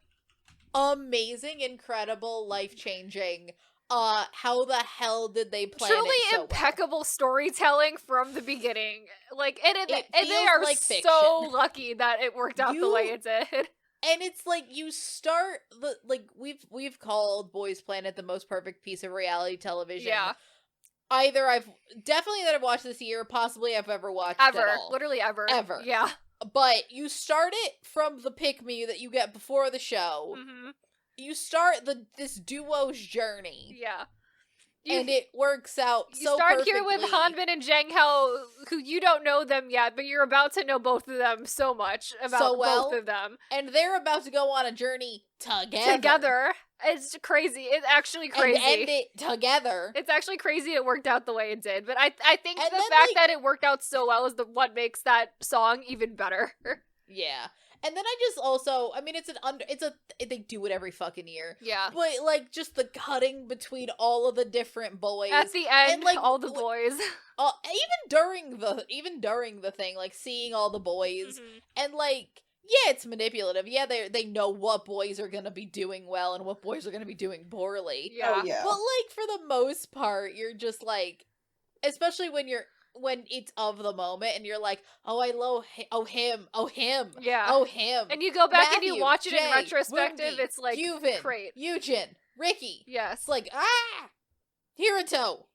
Amazing, incredible, life changing. How the hell did they plan
Truly
it so
impeccable storytelling from the beginning. Like, and
It
they
feels
are
like
so
fiction.
lucky that it worked out the way it did.
And it's like you start the we've called Boys Planet the most perfect piece of reality television.
Yeah.
Either I've definitely that I've watched this year, possibly I've ever watched
Ever.
at all.
Literally ever.
Ever.
Yeah.
But you start it from the pick me that you get before the show.
Mm-hmm.
You start this duo's journey.
Yeah.
And it works out
You
so
start here with
perfectly.
Hanbin and Jang Hao, who you don't know them yet, but you're about to know both of them so much about
So well.
both of them.
And they're about to go on a journey together.
It's crazy. It's actually crazy.
And end it together.
It's actually crazy it worked out the way it did. But I think
And
the
then,
fact
like-
that it worked out so well is what makes that song even better.
Yeah. And then I just also, I mean, they do it every fucking year.
Yeah.
But, like, just the cutting between all of the different boys.
At the end,
and, like,
all the boys.
Even during the thing, like, seeing all the boys.
Mhm.
And, like, yeah, it's manipulative. Yeah, they know what boys are gonna be doing well and what boys are gonna be doing poorly.
Yeah.
Oh, yeah.
But, like, for the most part, you're just, like, especially when it's of the moment and you're like, oh, him,
Yeah.
oh, him.
And you go back and
Matthew,
you watch it in
Jay,
retrospective,
Woongi,
it's like
Yuvin,
great.
Yujin, Ricky.
Yes.
It's like, Hiruto.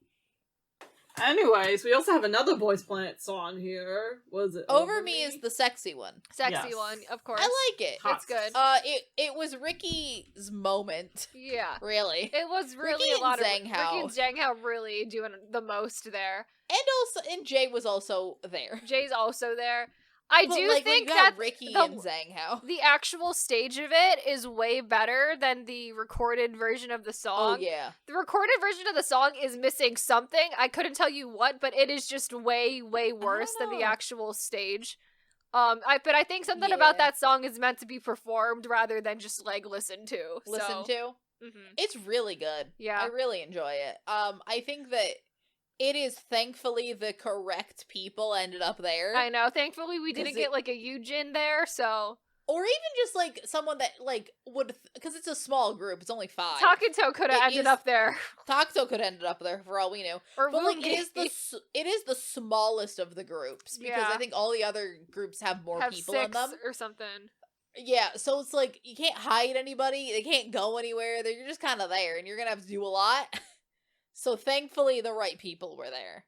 Anyways, we also have another Boys Planet song here. Was it
Over Me is the sexy one.
Sexy
Yes.
one, of course.
I like it.
Hot.
It's good.
It was Ricky's moment,
Yeah.
really.
It was really
Ricky
a lot of
and Zhang Hao.
Ricky and Zhang Hao really doing the most there.
And Jay was also there.
Jay's also there. I
But,
do
like, when
think
you got
that
Ricky
the-
and Zhang Hao.
the actual stage of it is way better than the recorded version of the
Oh
song.
yeah.
The recorded version of the song is missing something. I couldn't tell you what, but it is just way worse than the
know.
actual stage. But I think something about
Yeah.
that song is meant to be performed rather than just like listened to.
Listen to.
Mhm.
It's really good.
Yeah.
I really enjoy it. I think that it is thankfully the correct people ended up there.
I know. Thankfully, we didn't
'Cause
get like a Yujin there, so
Or even just like someone that like would, because it's a small group. It's only 5.
Takuto could have
It
ended
is-
up there,
Takuto could have ended up there for all we knew.
or
But like
Woongi.
it is the smallest of the groups because
Yeah.
I think all the other groups have more
have
people
6
in them.
or something.
Yeah, so it's like you can't hide anybody. They can't go anywhere. You're just kind of there, and you're gonna have to do a lot. So thankfully, the right people were there.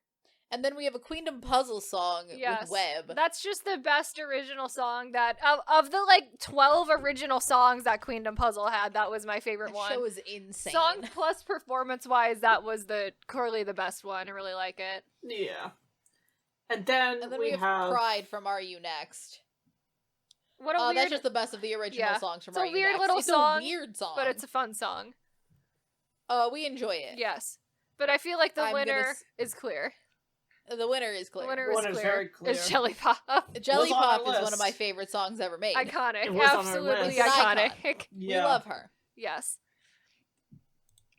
And then we have a Queendom Puzzle song
Yes.
with Web.
That's just the best original song that of the like 12 original songs that Queendom Puzzle had. That was my favorite
That
one.
show is insane.
Song plus performance wise, that was clearly the best one. I really like it.
Yeah. And then,
And then
we
we have Pride from Are You Next.
What a weird...
That's just the best of the original songs from
It's a
Are You
weird
Next.
little
It's
song,
a weird song.
but it's a fun song.
We enjoy it.
Yes. But I feel like the
I'm gonna
winner is clear.
The winner is clear.
The winner
The
is
winner's
clear.
very clear.
It's Jelly Pop.
Jelly
Was on our
Pop is one of
list.
my favorite songs ever made.
Iconic.
It was on our
Absolutely
list.
It's an
iconic.
icon.
Yeah.
We love her.
Yes.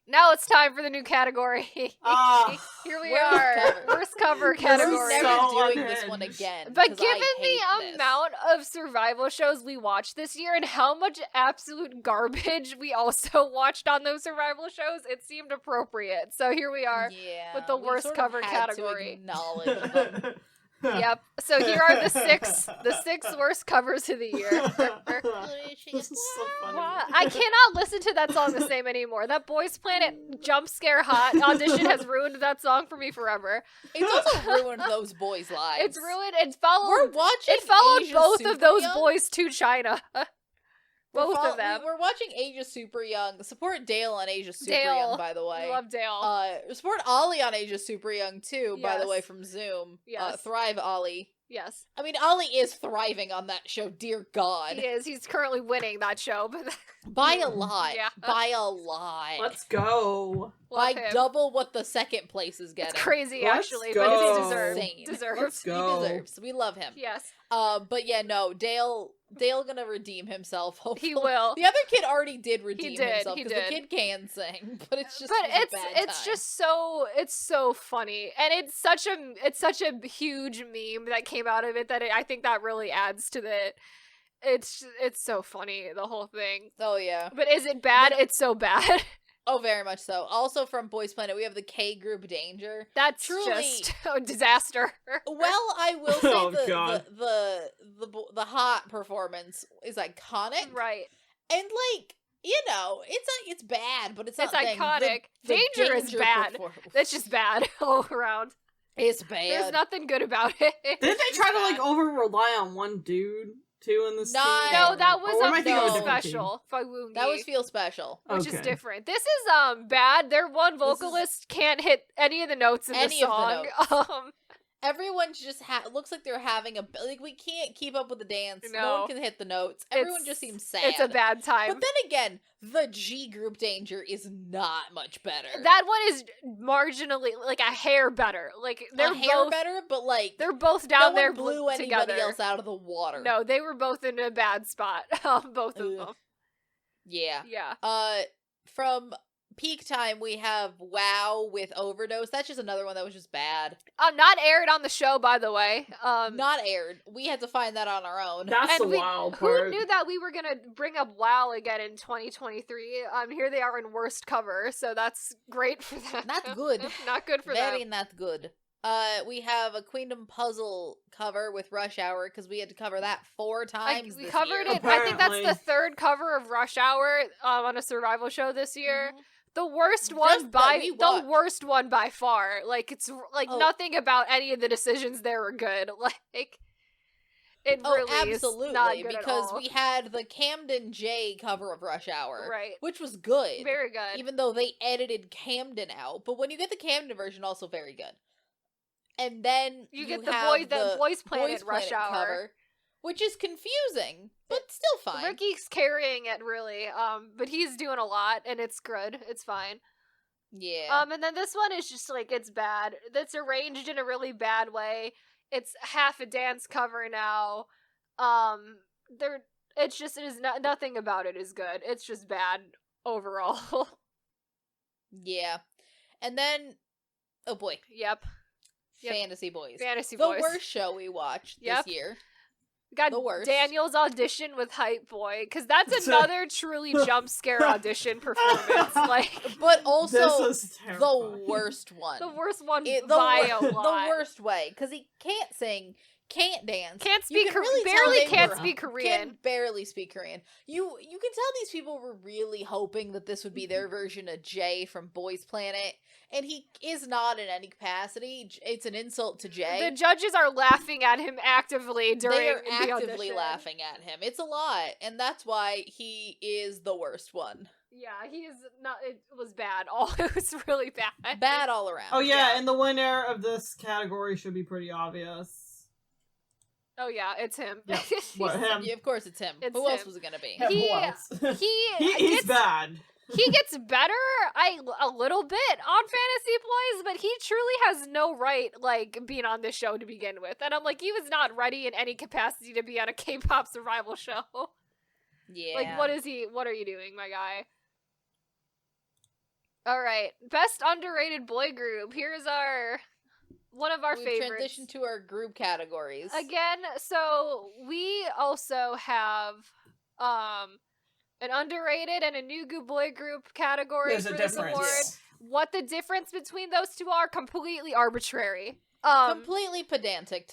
Now it's time for the new category.
Ah.
Here we
Worst
are.
cover.
Worst cover
We're
category.
We're never
So
doing
unhinged.
this one again.
But
'cause
given
I hate
the
this.
amount of survival shows we watched this year and how much absolute garbage we also watched on those survival shows, it seemed appropriate. So here we are.
Yeah,
with the
we
worst
sort of
cover
had to
category.
acknowledge them.
Yep. So here are the six worst covers of the year.
This is so funny.
I cannot listen to that song the same anymore. That Boys Planet Jump Scare Hot audition has ruined that song for me forever.
It's also ruined those boys' lives.
It's ruined. It followed.
We're watching.
It followed
Asia
both
Super
of those
Young.
boys to China. Both of them.
We're watching Asia Super Young. Support Dale on Asia Super
Dale.
Young, by the way.
I love Dale.
Support Ollie on Asia Super Young too, by the
Yes.
way, from Zoom.
Yes.
Thrive Ollie.
Yes.
I mean, Ollie is thriving on that show, dear God.
He is. He's currently winning that show, but
By a lot.
Yeah.
By a lot.
Let's go.
By
love him.
double what the second place is getting.
It's crazy,
Let's
actually,
go.
but it's deserved.
Insane.
Deserved.
Let's go.
He deserves. We love him.
Yes,
But yeah, no, Dale gonna redeem himself. Hopefully.
he will.
The other kid already did redeem
did,
himself
he
because the
did.
kid can sing, but it's just
But
was a
it's
bad time.
just so funny, and it's such a huge meme that came out of it that I think that really adds to the. It's so funny, the whole thing.
Oh yeah.
But is it bad? It's so bad.
Oh, very much so. Also from Boys Planet, we have the K group Danger.
That's
Truly-
just a disaster.
Well, I will say
Oh, God.
the hot performance is iconic,
Right.
and like it's bad, but it's not.
It's iconic. Danger is bad.
performance
That's just bad all around.
It's bad.
There's nothing good about it.
Didn't they try to like over rely on one dude too in this
No.
scene?
No, that
Or
was
am I thinking of a
no.
different
special. Fawungi,
That was Feel Special.
which is
Okay.
different. This is bad. Their one vocalist can't hit any of the notes in
Any
the
of the
song.
notes. Everyone just looks like they're having like we can't keep up with the dance. No
No.
one can hit the notes. Everyone
It's-
just seems sad.
It's a bad time.
But then again, the G group Danger is not much better.
That one is marginally like a hair better. Like they're
a hair
both
better, but like
they're both
no
down
one
there
blew anybody
together.
else out of the water.
No, they were both in a bad spot. Both of
Ugh.
them.
Yeah.
Yeah.
From Peak Time we have Wow with Overdose. That's just another one that was just bad.
Not aired on the show, by the way.
Not aired. We had to find that on our own.
That's the
and
wild
who
part.
knew that we were gonna bring up WoW again in 2023? Here they are in worst cover, so that's great for them.
Not good.
Not good for
Very
them.
not good. We have a Queendom Puzzle cover with Rush Hour because we had to cover that 4 times.
We
this
covered
year.
it. I think that's
Apparently.
the third cover of Rush Hour on a survival show this year.
Mhm.
The worst
Just
one
that
by
we
the
watched.
worst one by far. Like it's like
Oh.
nothing about any of the decisions there were good. Like it
Oh,
really is not
absolutely.
good
Because
at all.
we had the Camden J cover of Rush Hour,
Right.
which was good.
Very good.
Even though they edited Camden out, but when you get the Camden version, also very good. And then
You get
have
the Boys Planet
Boys
Rush Hour.
cover, which is confusing, but still fine.
Ricky's carrying it really, but he's doing a lot, and it's good. It's fine.
Yeah.
And then this one is just like it's bad. It's arranged in a really bad way. It's half a dance cover now. It is not, nothing about it is good. It's just bad overall.
Yeah. And then, oh boy,
Yep.
Fantasy Boys.
Fantasy
The
Boys.
worst show we watched
Yep.
this year.
Got
the worst.
Daniel's audition with Hype Boy, because that's another truly jump scare audition performance. Like
But also
This is
the
terrifying.
worst one.
the worst one
The
by a
the
lot.
worst way. Because he can't sing, can't dance.
Can't
You
speak
can really tell
barely
they
can't
were-
speak Korean.
Can barely speak Korean. You can tell these people were really hoping that this would be their version of Jay from Boys Planet, and he is not in any capacity. It's an insult to Jay.
The judges are laughing at him actively during
They are
the
actively
audition.
laughing at him. It's a lot, and that's why he is the worst one.
Yeah, he is not. It was bad. All it was really bad.
Bad all around.
Oh yeah, and the winner of this category should be pretty obvious.
Oh yeah, it's him.
Yep. What, him?
Yeah, of course it's him.
It's
Who else
him.
was it gonna be?
Yeah,
He-
who else?
He's
He's bad.
he gets better a little bit on Fantasy Boys, but he truly has no right like being on this show to begin with. And I'm like, he was not ready in any capacity to be on a K-pop survival show.
Yeah.
Like, what are you doing, my guy? Alright, best underrated boy group. Here's one of our
We've
favorites.
transitioned to our group categories.
Again, so we also have an underrated and a new boy group category
There's
for
a
this
difference.
award. What the difference between those two are completely arbitrary.
Completely pedantic,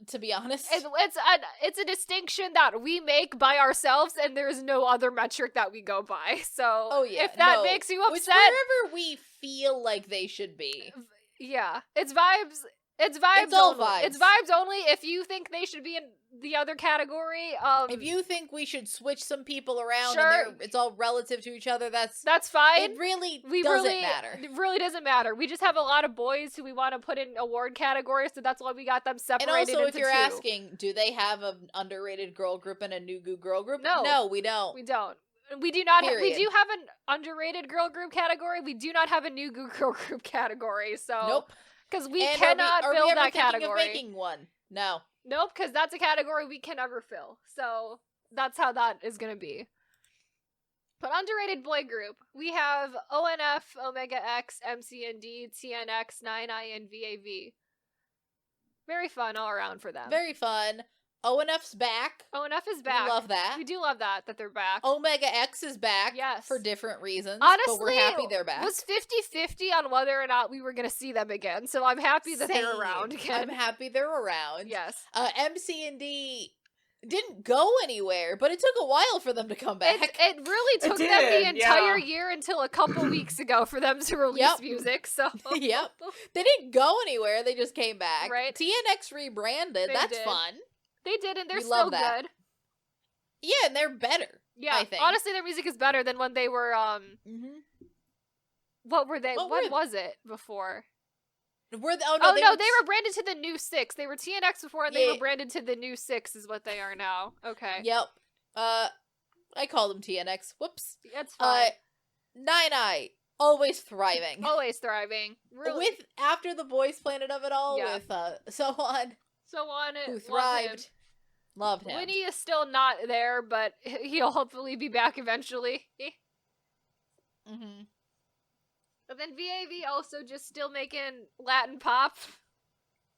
to be honest.
It's a distinction that we make by ourselves, and there's no other metric that we go by. So,
Oh yeah,
if that
no.
makes you
It's
upset,
wherever we feel like they should be.
yeah, it's vibes. It's vibes.
It's all
only.
vibes.
It's vibes only. If you think they should be in the other category,
If you think we should switch some people around,
Sure.
and it's all relative to each other, that's
fine.
it. Really
We
doesn't
really
matter.
It really doesn't matter. We just have a lot of boys who we want to put in award categories, so that's why we got them
And
separated
also,
into
if you're
two.
asking, do they have an underrated girl group and a new girl group?
No.
No, we don't.
We don't. We do not. We
Period.
do have an underrated girl group category. We do not have a new girl group category. So
Nope.
because we
And
cannot
are
fill
we ever
that
thinking
category.
of making one? No.
Nope, because that's a category we can never fill. So that's how that is going to be. But underrated boy group, we have ONF, Omega X, MCND, TNX, 9I, and VAV. Very fun all around for them.
Very fun. ONF's back.
ONF is back.
We love that.
We do love that they're back.
Omega X is back.
Yes.
For different reasons.
Honestly,
but we're happy they're back.
It was 50-50 on whether or not we were going to see them again. So I'm happy that they're
Same.
around again.
I'm happy they're around.
Yes.
MC and D didn't go anywhere, but it took a while for them to come back.
It really took them
did,
the entire
yeah.
year until a couple weeks ago for them to release
Yep.
music. So
Yep. They didn't go anywhere. They just came back.
Right.
TNX rebranded.
They
That's
did.
fun.
They did, and they're
We
still
love that.
good.
Yeah, and they're better.
Yeah,
I think.
honestly, their music is better than when they were.
Mm-hmm.
What were they?
What
What
were-
was it before?
They
They were branded to the new 6. They were TNX before, and they
Yeah.
were branded to the new 6, is what they are now. Okay.
Yep. I call them TNX. Whoops.
That's fine.
9i, always thriving.
Always thriving. Really.
With after the boys planet of it all,
Yeah.
with so on,
so on it.
who
Love him.
thrived. Loved him.
Winnie is still not there, but he'll hopefully be back eventually.
Mm-hmm.
But then VAV also just still making Latin pop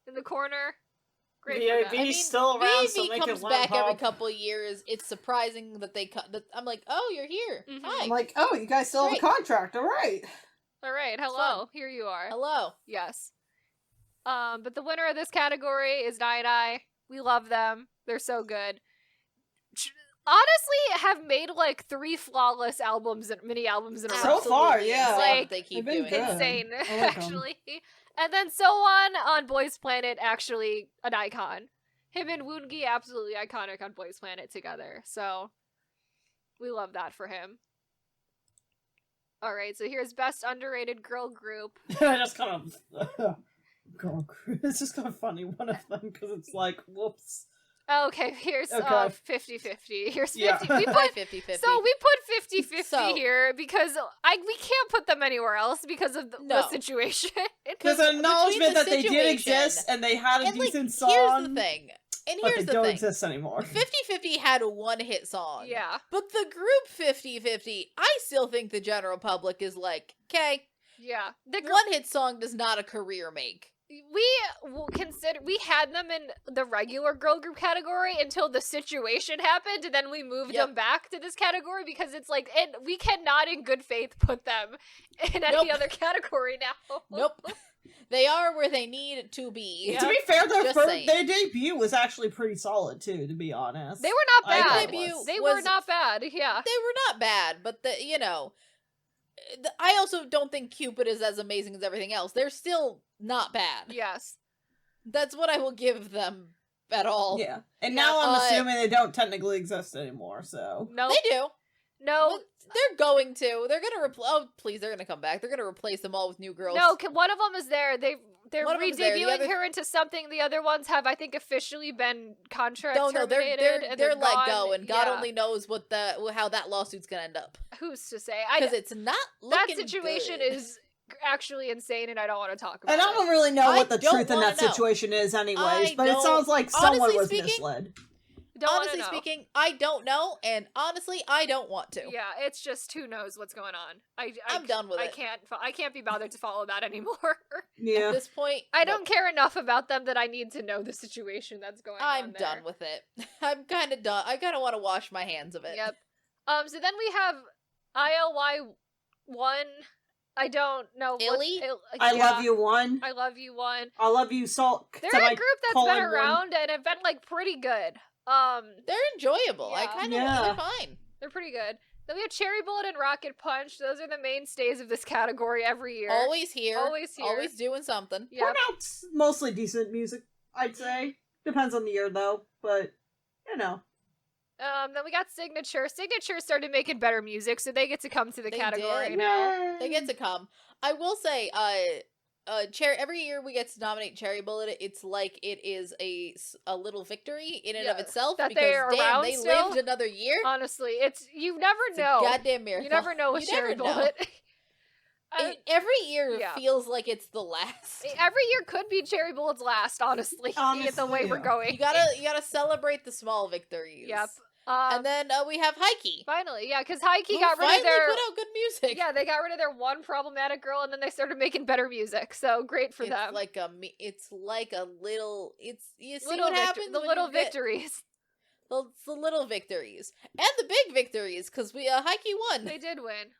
in the corner. Great for them.
VAV
I mean,
still around,
VAV
so make
comes
it
back every
pop.
couple of years. It's surprising that they cut. I'm like, oh, you're here.
Mhm.
Hi.
I'm like, oh, you guys still have a
Great.
contract, alright.
All right,
fun.
hello. Here you are.
Hello.
Yes. But the winner of this category is 9i. We love them. They're so good. Honestly, have made like 3 flawless albums and mini albums in a
So
row.
Absolutely
far, yeah.
insane
Like,
that they keep
they've been
doing
good.
it.
Insane,
I like 'em.
actually. And then So on Boys Planet, actually an icon. Him and Woongi, absolutely iconic on Boys Planet together. So we love that for him. Alright, so here's best underrated girl group.
I just kind of... Girl, it's just kind of funny, one of them, because it's like, whoops.
Okay, here's
Okay.
50-50. Here's 50.
Yeah.
We put
50-50.
So we put 50-50
So-
here because we can't put them anywhere else because of the
No.
situation.
Because an acknowledgement
the
that they did
situation-
exist, and they had a
and like,
decent song,
here's the thing. And
but
here's
they
the
don't
thing.
exist anymore.
50-50 had a one-hit song.
Yeah.
But the group 50-50, I still think the general public is like, okay,
Yeah. The gr-
one-hit song does not a career make.
we had them in the regular girl group category until the situation happened, and then we moved
Yep.
them back to this category because it's like, and we cannot in good faith put them in any
Nope.
other category now.
Nope. They are where they need to be.
Yeah.
To be fair,
Just saying.
their debut was actually pretty solid too. To be honest,
They were not
I
bad.
thought
it
They
was.
were
Was-
not bad. Yeah.
They were not bad, but I also don't think Cupid is as amazing as everything else. They're still not bad.
Yes.
That's what I will give them at all.
Yeah, and
Yeah,
now I'm
uh,
assuming they don't technically exist anymore. So
No.
They do.
No.
But they're going to. They're gonna replace. Oh, please! They're gonna come back. They're gonna replace them all with new girls.
No, one of them is there. they're
One of them's there, the
re-debuting
other-
her into something. The other ones have, I think, officially been contract
No,
terminated. and
they're let
gone.
go, and God
Yeah.
only knows how that lawsuit's gonna end up.
Who's to say?
Because it's not
That
looking
situation
good.
is actually insane, and I don't want to talk about
And I
it.
don't really know
I
what the
don't
truth in
wanna
that
know.
situation is anyways,
I
but it
don't-
sounds like someone
honestly
was
speaking-
misled.
Don't wanna
Honestly
know.
speaking, I don't know, and honestly, I don't want to.
Yeah, it's just who knows what's going on.
I'm done with
I
it.
I can't be bothered to follow that anymore.
Yeah.
At this point,
I
no,
don't care enough about them that I need to know the situation that's going on.
I'm
there.
done with it. I'm kind of done. I kind of want to wash my hands of it.
Yep. So then we have ILY1. I don't know.
Illy?
I love you one.
I love you one.
I love you salt.
They're a group that's been
Semicolon
around and have been like pretty good.
They're enjoyable. I
Yeah.
kind of
Yeah.
they're fine.
They're pretty good. Then we have Cherry Bullet and Rocket Punch. Those are the mainstays of this category every year.
Always here.
Always here.
Always doing something.
Yep.
Put out mostly decent music, I'd say. Depends on the year though, but you know.
Then we got Signature. Signature started making better music, so they get to come to the
They
category
did.
now.
They get to come. I will say, Cherry. Every year we get to nominate Cherry Bullet. It's like it is a little victory in and of
Yeah,
itself
that
because
they're
damn,
around
they
still.
lived another year.
Honestly, it's you never
It's a
know.
goddamn miracle.
You never know with
You
Cherry
never know.
Bullet.
Every year
Yeah.
feels like it's the last.
Every year could be Cherry Bullet's last, honestly. The way
Honestly,
we're
yeah.
going.
You gotta celebrate the small victories.
Yep.
And then we have Heike.
Finally, yeah, because Heike
Who
got rid
finally
of their
put out good music.
yeah, they got rid of their one problematic girl, and then they started making better music. So great for
it's
them.
like it's like a little. It's you see
little
what happens.
the
when
little
you get-
victories.
It's the little victories and the big victories because we Heike won.
They did win.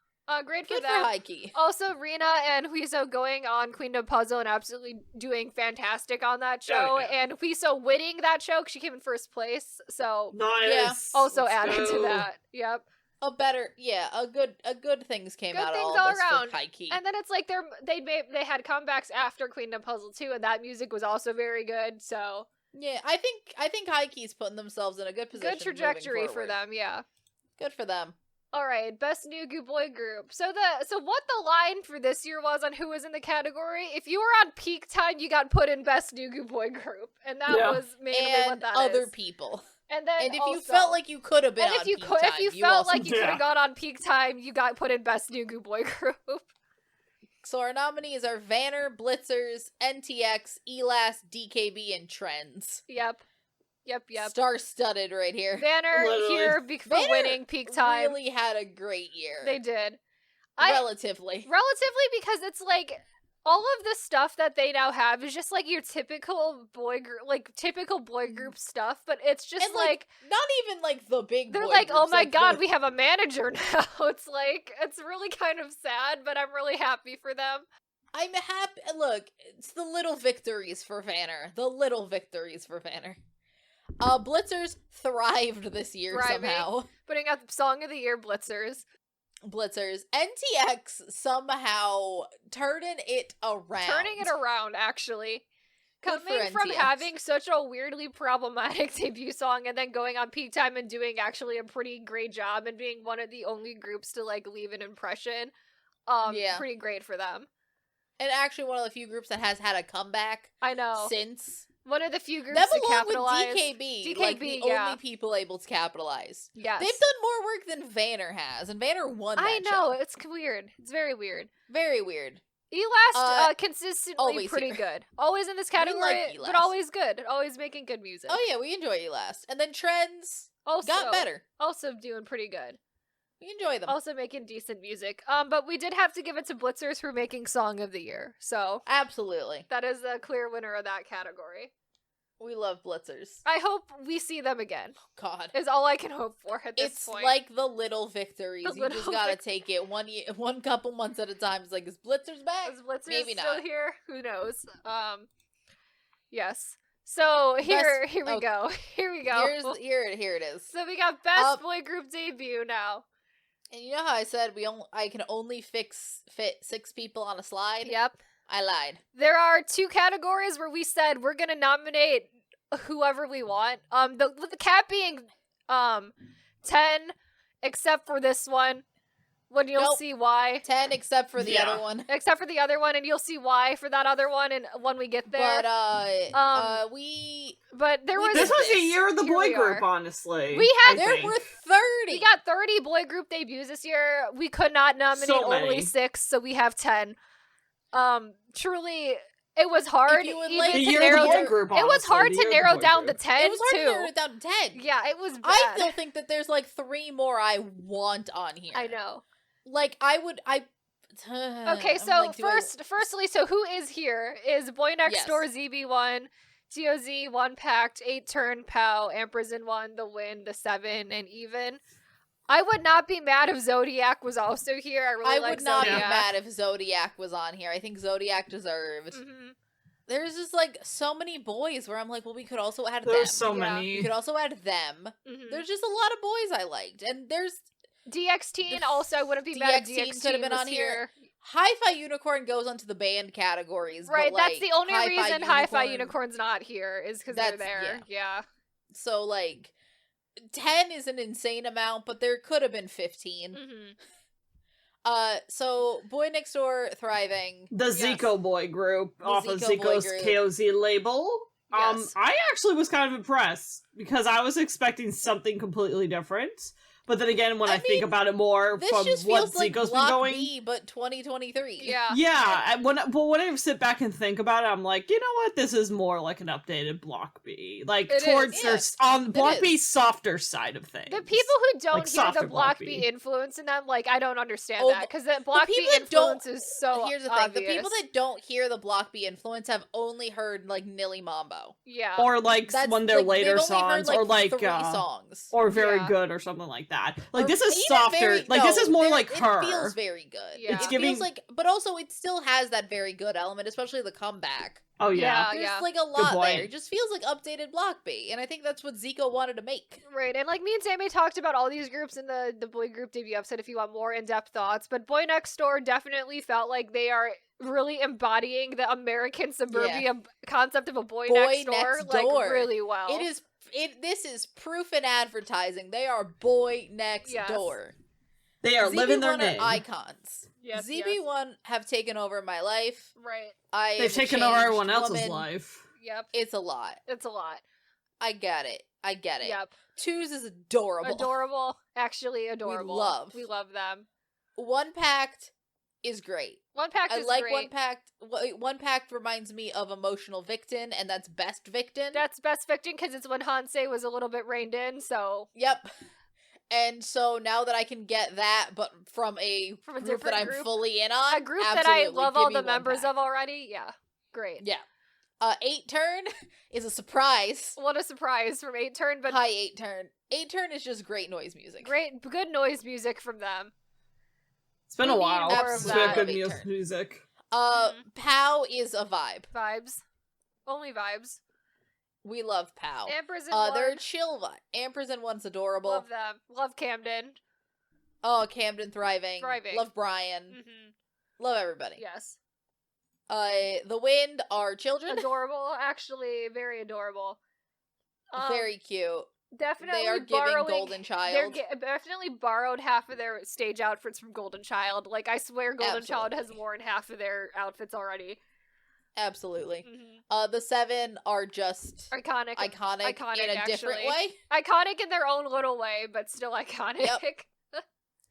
Great for
Good for
them.
Heike.
Also, Rina and Huiso going on Queendom Puzzle and absolutely doing fantastic on that show.
yeah.
And Huiso winning that show 'cause she came in first place. So
Nice.
also
Let's
added to
go.
that. Yep.
A good things came
Good
out of
things
all
all
this
around.
for Heike.
And then it's like they had comebacks after Queendom Puzzle too, and that music was also very good. So
Yeah, I think Heike's putting themselves in a good position.
good trajectory
moving
for
forward.
them. Yeah.
Good for them.
All right, best new goo boy group. So what the line for this year was on who was in the category? If you were on peak time, you got put in best new goo boy group, and that
Yeah.
was mainly what
And
that
other
is.
people.
And then
And if you
also-
felt like you could have been
and
on
if you
peak
could,
time,
if you felt
also-
like you could
Yeah.
have gone on peak time, you got put in best new goo boy group.
So our nominees are Vanner, Blitzers, NTX, Elas, DKB, and Trends.
Yep.
Star-studded right here.
Vanner
Literally.
here for
Vanner
winning peak time.
Really had a great year.
They did.
Relatively.
Relatively, because it's like all of the stuff that they now have is just like your typical boy group, like typical boy group stuff. But it's just
And, like, not even like the big
they're
boy
like, oh
groups,
my
like
god,
the-
we have a manager now. It's like it's really kind of sad, but I'm really happy for them.
I'm happy. Look, it's the little victories for Vanner. The little victories for Vanner. Blitzers thrived this year
Thriving.
somehow.
Putting out the song of the year, Blitzers.
Blitzers. NTX somehow turning it around.
Actually.
Good for
Coming from
NTX.
having such a weirdly problematic debut song and then going on peak time and doing actually a pretty great job and being one of the only groups to like leave an impression.
Yeah.
Pretty great for them.
And actually one of the few groups that has had a comeback
I know.
since.
One of the few groups
Them
to
along
capitalize.
with DKB.
DKB,
like the
yeah.
only people able to capitalize.
Yes.
They've done more work than Vanner has, and Vanner won that
I know,
show.
it's weird. It's very weird.
Very weird.
Elast consistently
always
pretty
here.
good. Always in this category,
like
but
Elast.
always good. Always making good music.
Oh yeah, we enjoy Elas. And then Trends
Also
got better.
Also doing pretty good.
We enjoy them.
Also making decent music. But we did have to give it to Blitzers for making Song of the Year. So
Absolutely.
that is a clear winner of that category.
We love Blitzers.
I hope we see them again.
God.
Is all I can hope for at this
It's
point.
like the little victories.
The
You
little
just gotta take it one couple months at a time. It's like, is Blitzers back?
Is Blitzers
Maybe
still
not.
here? Who knows? Yes. So here we
oh,
go. Here we go.
Here it is.
So we got best boy group debut now.
And you know how I said I can only fit 6 people on a slide?
Yep.
I lied.
There are 2 categories where we said we're gonna nominate whoever we want. The cap being 10, except for this one. when you'll
Nope.
see why.
10 except for the
Yeah.
other one.
Except for the other one, and you'll see why for that other one, and when we get there.
But we
But there
we
was
This was the
this.
year of the
Here
boy
we
group,
are.
honestly.
We had-
I
there
think.
were 30.
we got 30 boy group debuts this year. We could not nominate
So
only
many.
6, so we have 10. Truly, it was hard
you would
even
like-
The
to
year of the
narrow
boy
down.
group,
It was
honestly,
hard
the
to
year of the
narrow
boy
down the
group.
10
It was hard
too.
to narrow it down to 10.
Yeah, it was bad.
I still think that there's like 3 more I want on here.
I know.
Like
Okay,
I'm
so
like, do I-
firstly, so who is here is Boy Next
Yes.
Door, ZB1, TOZ, 1 Pact, 8 Turn, Pow, Ampersand 1, The Wind, The 7, and Even. I would not be mad if Zodiac was also here. I really
I
like
would not
Zodiac.
be mad if Zodiac was on here. I think Zodiac deserved.
Mhm.
There's just like so many boys where I'm like, well, we could also add them.
There's so
Yeah.
many.
We could also add them.
Mhm.
There's just a lot of boys I liked, and there's
DX-teen also, I wouldn't be mad if
DX-teen
DX-teen
could have been
was
on here.
here.
Hi-Fi Unicorn goes onto the band categories,
Right,
but,
that's
like,
the only reason Hi-Fi
Unicorn-
Unicorn's not here, is because they're
That's-
there. Yeah.
So like, 10 is an insane amount, but there could have been 15.
Mm-hmm.
So Boy Next Door thriving.
The
Yes.
Zico boy group
The
off of
Zico boy
Zico's
group.
KOZ label.
Yes.
I actually was kind of impressed because I was expecting something completely different. But then again, when
I
I, think
mean,
about it more
This
from
just
what
feels like
Zico's been
Block
going,
B, but 2023.
Yeah.
yeah. When I sit back and think about it, I'm like, you know what? This is more like an updated Block B, like
It is,
towards
yeah.
on Block
is.
B's softer side of things.
The people who don't
Like
hear the
softer
Block
Block
B
B.
influence in them, like, I don't understand
Oh,
that, because the Block B
people that don't-
influence is so
Here's the thing:
obvious.
the people that don't hear the Block B influence have only heard like Nilly Mambo.
Yeah.
or like
That's
one of their
like,
later
they've only heard,
songs, or like
3 songs.
or very
Yeah.
good or something like that. Like
Or
this is
even
softer.
very-
Like this
no,
is more
there-
like her.
It feels very good.
Yeah.
It's
It
giving
feels like, but also it still has that very good element, especially the comeback.
Oh yeah.
There's like a lot
point.
there. It just feels like updated Block B, and I think that's what Zico wanted to make.
Right, and like me and Sammy talked about all these groups in the boy group debut episode if you want more in-depth thoughts, but Boy Next Door definitely felt like they are really embodying the American suburbia concept of a boy,
Boy
next door,
next
like
door.
really well.
This is proof in advertising. They are Boy Next
Yes.
Door.
They are living their
ZB1
name.
are icons.
Yes,
ZB1 have taken over my life.
Right.
I
They've
am a
taken over
changed
everyone else's
woman.
life.
Yep.
It's a lot.
It's a lot.
I get it.
Yep.
Twos is adorable.
Adorable. Actually adorable.
love.
We love them.
One Pact is great.
One Pact
I
is
like
great.
One Pact. One Pact reminds me of Emotional Victim, and that's Best Victim.
That's Best Victim because it's when Hansei was a little bit reined in, so
Yep. And so now that I can get that, but from a
From a
group that
different
I'm
group?
fully in on,
a group that I
absolutely,
love
give
all
me
the
One
members
Pact.
of already. Yeah. Great.
Yeah. 8 Turn is a surprise.
What a surprise from 8 Turn, but
Hi, 8 Turn. 8 Turn is just great noise music.
great, good noise music from them.
It's been
We
a
need
while
more of
since we had
that.
good
Eight turn.
music.
Pow is a vibe.
Vibes. Only vibes.
We love Pow.
Ampersand
They're a
one.
chill vibe. Ampersand one's adorable.
Love them. Love Camden.
Oh, Camden thriving.
Thriving.
Love Brian.
Mm-hmm.
Love everybody.
Yes.
The Wind are children.
Adorable. Actually, very adorable.
Very cute.
Definitely
They are giving
borrowing,
Golden Child.
They're definitely borrowed half of their stage outfits from Golden Child. Like, I swear Golden Child has
Absolutely.
worn half of their outfits already.
Absolutely.
Mm-hmm.
The 7 are just
Iconic.
iconic in a different
actually.
way.
Iconic in their own little way, but still iconic.
Yep.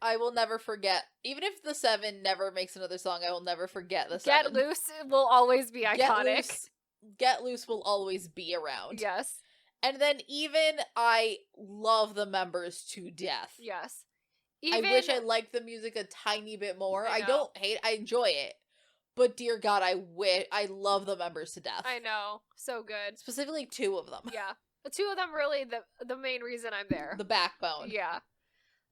I will never forget. Even if the 7 never makes another song, I will never forget the 7.
Get Loose will always be iconic.
Get Loose will always be around.
Yes.
And then even I love the members to death.
Yes.
I wish I liked the music a tiny bit more.
I
I
know.
don't hate I enjoy it. But dear God, I love the members to death.
I know. So good.
Specifically 2 of them.
Yeah. The two of them really the main reason I'm there.
The backbone.
Yeah.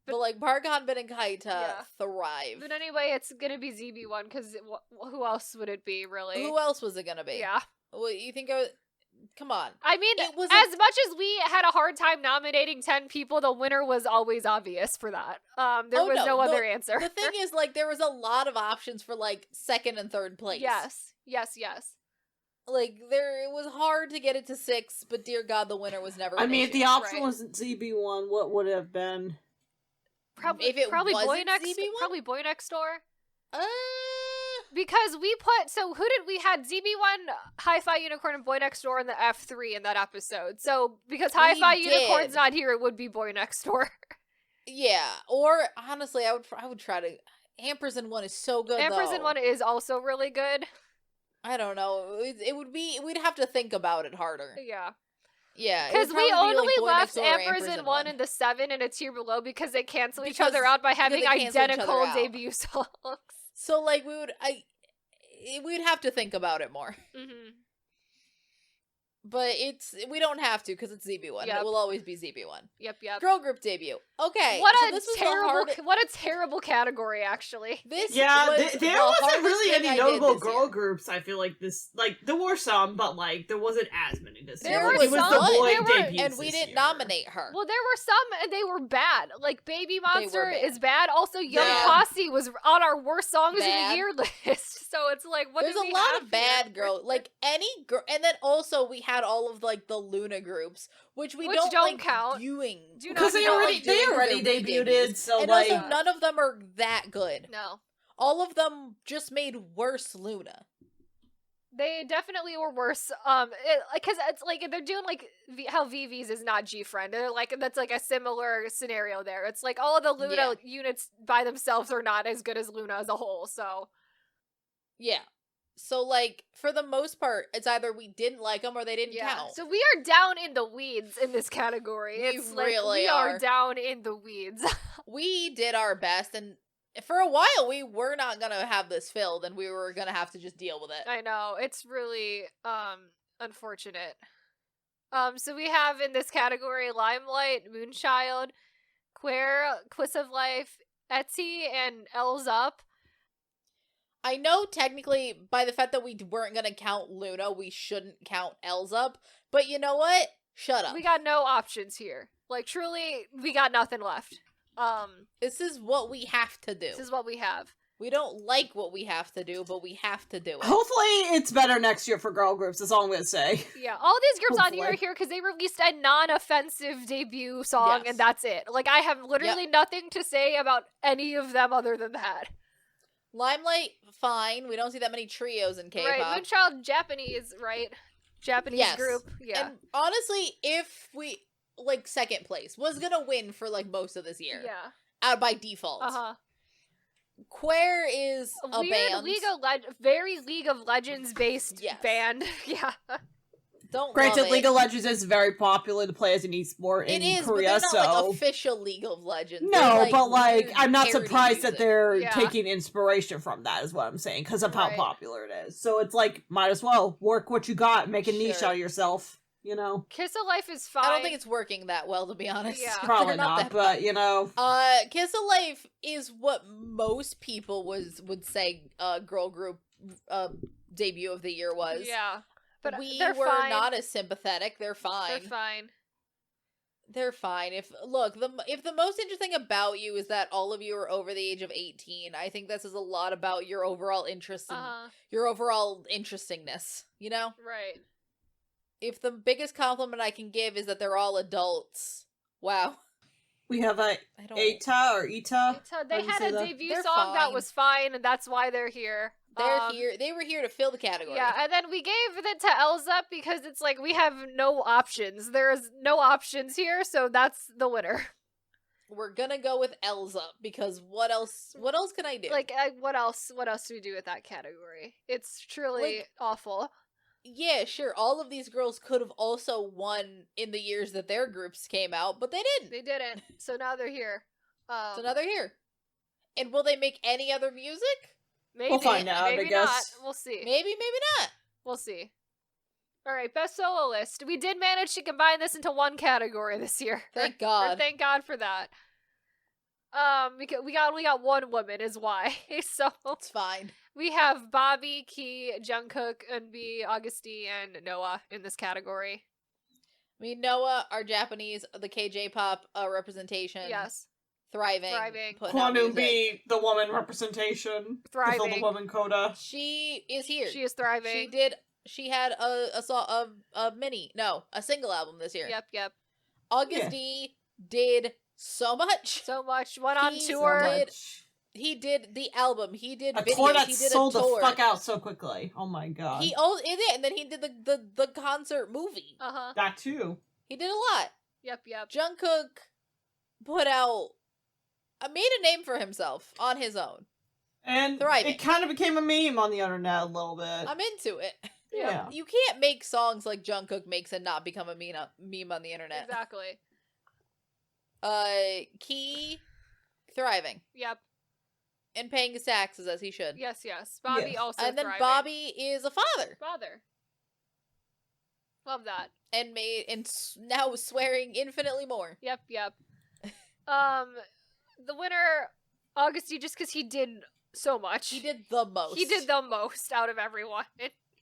But like Pargonbin and Kaita
Yeah.
thrive.
But anyway, it's gonna be ZB1 because who else would it be, really?
Who else was it gonna be?
Yeah.
Well, you think come on.
I mean,
It was
as much as we had a hard time nominating 10 people, the winner was always obvious for that. There
Oh,
was
no,
no
the-
other answer.
The thing is, like, there was a lot of options for like 2nd and 3rd place.
Yes.
Like it was hard to get it to 6, but dear God, the winner was never.
I
an
mean, if
issue.
the option
Right.
wasn't ZB1, what would it have been?
Probably,
if it
probably
wasn't
Boy Next,
ZB1?
probably Boy Next Door.
Uh,
Because we put, so who did we had ZB1, Hi-Fi Unicorn, and Boy Next Door in the F3 in that episode. So because Hi-Fi Unicorn's
did.
not here, it would be Boy Next Door.
yeah. Or honestly, I would try to. Ampersand one is so good.
Ampersand
though.
one is also really good.
I don't know. It would be. We'd have to think about it harder.
Yeah.
Yeah,
Because we only
Boy
left
Next Door or
Ampersand 1 in the 7 and a tier below because they cancel each
Because-
other out by having
they cancel each
identical
other out.
debut songs.
So like we'd have to think about it more.
Mm-hmm.
But we don't have to because it's ZB1.
Yep.
It will always be ZB1.
Yep.
Girl group debut. Okay.
What
so
a
this was
terrible, what a terrible category, actually.
This
Yeah,
was
there
the
wasn't
hardest
really
thing I
any
did
notable
this
girl
year.
groups. I feel like this, like there were some, but like there wasn't as many this
There
year.
were
It was
some,
the
there
boy
were-
debuts
And we
this
didn't
year.
nominate her.
Well, there were some, and they were bad. Like, Baby Monster
bad.
is bad. Also, Young
Yeah.
Posse was on our worst songs of
Bad.
the year list. So it's like, what
There's
do we
a lot
have
of bad
here?
girl, like any girl, and then also we had all of like the Luna groups, which
Which
don't
don't
like
count.
viewing
Do not
Because they
count.
already debuted, so
and
like
also none of them are that good.
No.
All of them just made worse Luna.
They definitely were worse. Because it's like they're doing like how VV's is not G-Friend. They're like that's like a similar scenario there. It's like all of the Luna
Yeah.
units by themselves are not as good as Luna as a whole. So
Yeah. So like for the most part, it's either we didn't like them or they didn't
yeah,
count.
so we are down in the weeds in this category.
We
It's like
really
we are
are.
down in the weeds.
We did our best, and for a while we were not gonna have this filled, and we were gonna have to just deal with it.
I know it's really unfortunate. So we have in this category Limelight, Moonchild, Queer, Quiz of Life, Etsy, and L's Up.
I know technically by the fact that we weren't gonna count Luna, we shouldn't count Els up, but you know what? Shut up.
We got no options here. Like truly, we got nothing left.
This is what we have to do.
This is what we have.
We don't like what we have to do, but we have to do it.
hopefully it's better next year for girl groups. That's all I'm gonna say.
Yeah, all these groups on here are
Hopefully.
here because they released a non-offensive debut song,
Yes.
and that's it. Like I have literally nothing to say about any of them other than that.
Limelight, fine. We don't see that many trios in K-pop.
Right, Moonchild, Japanese, right? Japanese
Yes.
group. Yeah.
And honestly, if we like second place was gonna win for like most of this year,
Yeah.
out by default.
Uh-huh.
Queer is a
Weird
band.
very League of Legends based
Yes.
band. Yeah.
Don't
Granted,
love
League
it.
of Legends is very popular to play as an esport
It
in
is,
Korea,
but they're not
so
like official League of Legends.
no,
They're,
but like
weird
I'm not
parody
surprised that
music.
they're
Yeah.
taking inspiration from that. Is what I'm saying because of how
Right.
popular it is. So it's like might as well work what you got, make a niche
Sure.
out of yourself. You know,
Kiss of Life is fine.
I don't think it's working that well, to be honest.
Yeah.
probably
They're
not,
that
but you know,
Kiss of Life is what most people would say girl group debut of the year was.
Yeah. But
we
they're
were
fine.
not as sympathetic. They're fine.
They're fine.
They're fine. If the most interesting about you is that all of you are over the age of 18, I think this is a lot about your overall interest and your overall interestingness, you know?
Right.
If the biggest compliment I can give is that they're all adults. Wow.
we have a
I don't
Eita or Ita.
They
How do you
had
say
a
that?
debut
They're
song that
fine.
was fine, and that's why they're here.
They're here. They were here to fill the category.
Yeah, and then we gave it to Elza because it's like we have no options. There's no options here, so that's the winner.
We're gonna go with Elza because what else can I do?
Like, what else? What else do we do with that category? It's truly
Like-
awful.
yeah, sure, all of these girls could have also won in the years that their groups came out, but they didn't.
They didn't, so now they're here.
So now they're here. And will they make any other music?
Maybe
We'll find out, I
maybe
guess.
not. We'll see.
Maybe not.
We'll see. All right, best soloist. We did manage to combine this into one category this year.
Thank God.
Thank God for that. Because we got one woman is why. So
It's fine.
we have Bobby, Key, Jungkook, Eunbi, Auguste, and Noah in this category.
I mean, Noah, our Japanese, the KJ-pop representation.
Yes,
Thriving.
Thriving.
Putting out
Kwanu
music.
be the woman representation. To fill the
Thriving.
woman quota.
She is here.
She is thriving.
She had a single album this year.
Yep.
Auguste did so much.
So much. Went on
He
tour.
did- He did the album. He did
A
videos.
tour that
he did
sold
a
the
tour.
fuck out so quickly. Oh my god.
He oh, and then he did the concert movie.
Uh-huh.
That too.
He did a lot.
Yep.
Jungkook put out, made a name for himself on his own.
And
Thriving.
it kind of became a meme on the internet a little bit.
I'm into it.
Yeah.
You can't make songs like Jungkook makes and not become a meme on the internet.
Exactly.
Key thriving
Yep.
and paying his taxes as he should.
Yes. Bobby
Yes.
also
And then
thriving.
Bobby is a father
Father. Love that.
and now swearing infinitely more.
Yep. The winner, Augusty, just because he did so much.
He did the most.
He did the most out of everyone.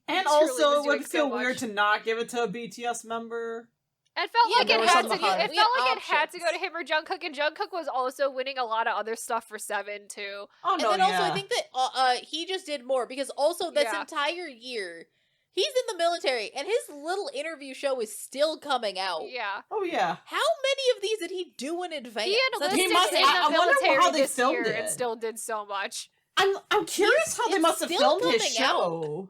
And
truly
also,
was
it would
doing so
feel
much.
weird to not give it to a BTS member.
It felt
Yeah,
like
there
it
was
had
something
to.
behind
It
it.
felt
We
like
had
it had to go to
options.
him or Jungkook, and Jungkook was also winning a lot of other stuff for Seven too.
Oh
And
no,
then
yeah.
also I think that he just did more because also this
Yeah.
entire year he's in the military and his little interview show is still coming out.
Yeah,
Oh yeah.
How many of these did he do in advance?
he
That's
enlisted
He must-
in
insane.
I
the
wonder
military
how they
this
filmed
year
it.
and still did so much.
I'm curious how they
it's
must have
still
filmed his
coming out.
show.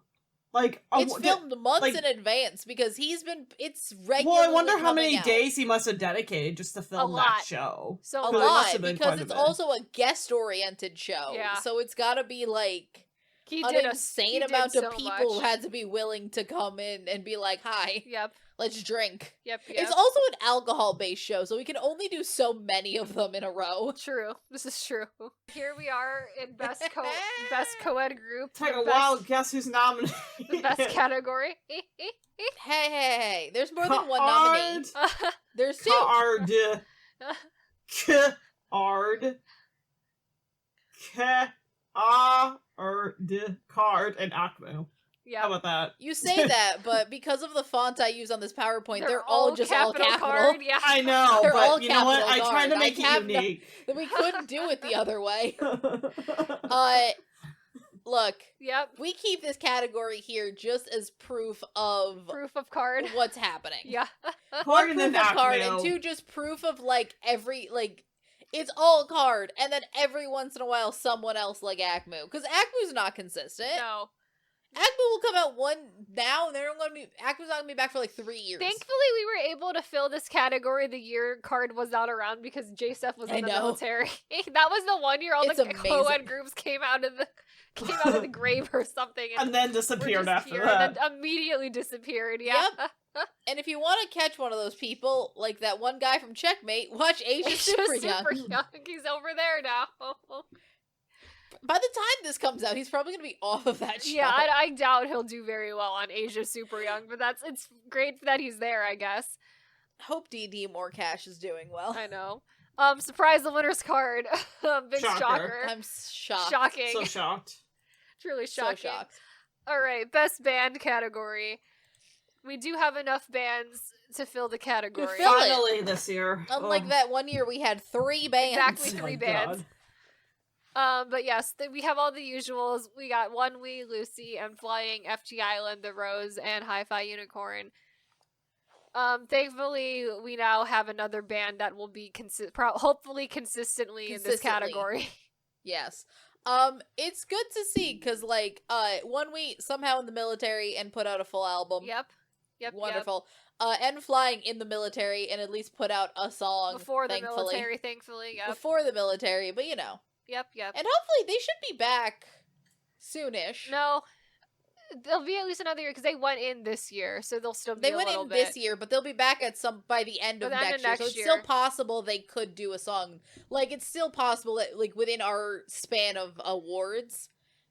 Like,
It's filmed months
like-
in advance because it's regularly.
well, I wonder how many
out.
days he must have dedicated just to film
lot.
that show.
So
A
Because it
much.
must
lot
have been
because
quite a
it's
bit.
also a guest-oriented show.
Yeah.
So it's got to be like
He
an
did
insane
he did
amount
so
of people
much.
had to be willing to come in and be like, "Hi,
Yep.
let's drink."
Yep.
It's also an alcohol-based show, so we can only do so many of them in a row.
True. This is true. Here we are in best co-ed group.
Take
the
a
best-
wild guess who's nominated.
The best category.
Hey, there's more than one nominee. There's two.
Card. Card. Card and Akmu. How
Yeah.
about that?
You say that, but because of the font I use on this PowerPoint, they're all just all
capital
capital.
card. Yeah.
I know,
They're all
but you know what?
capital
I tried to
card.
make
I
it
have no-
unique.
We couldn't do it the other way. Look,
Yep.
we keep this category here just as proof of
Proof of card.
what's happening.
Yeah.
One,
Card
proof
and
of
then
card,
Akmu.
and two, just proof of it's all card, and then every once in a while someone else like Akmu, because Akmu's not consistent.
No.
Akmu will come out one now, and Akmu's not gonna be back for like 3 years.
Thankfully, we were able to fill this category the year card was not around because J-Steph was
I
in the
know.
military. That was the one year all
It's
the
amazing.
co-ed groups came out of the grave or something,
And then
were
disappeared
just
after
here
that.
and then immediately disappeared. Yeah.
And if you want to catch one of those people, like that one guy from Checkmate, watch Asia
He's
Super
just
Young.
super young. He's over there now.
By the time this comes out, he's probably gonna be off of that show.
Yeah, I doubt he'll do very well on Asia Super Young, but it's great that he's there, I guess.
Hope DD More Cash is doing well.
I know. Surprise the winner's card. Big
Shocker.
shocker.
I'm shocked.
Shocking.
So shocked.
Truly
So
shocking.
shocked.
Alright, best band category. We do have enough bands to fill the category.
fill it.
Finally this year.
Unlike
Oh.
that one year we had 3 bands.
Exactly.
Oh
3
my
bands.
God.
But yes, we have all the usuals. We got One We, Lucy, and Flying, FT Island, The Rose, and Hi-Fi Unicorn. Thankfully, we now have another band that will be hopefully consistently in this
Consistently.
category.
Yes. It's good to see because One We somehow in the military and put out a full album.
Yep.
Wonderful. And Flying in the military and at least put out a song
Before the
thankfully.
military, thankfully. Yep.
Before the military, but you know.
Yep.
And hopefully they should be back soonish.
No, they'll be at least another year because they went in this year, so they'll still be
They
a
went
little
in
bit.
this year, but they'll be back at by the end
By
of
the end
next
of
year. So
next
it's still
year.
possible they could do a song. Like it's still possible that within our span of awards,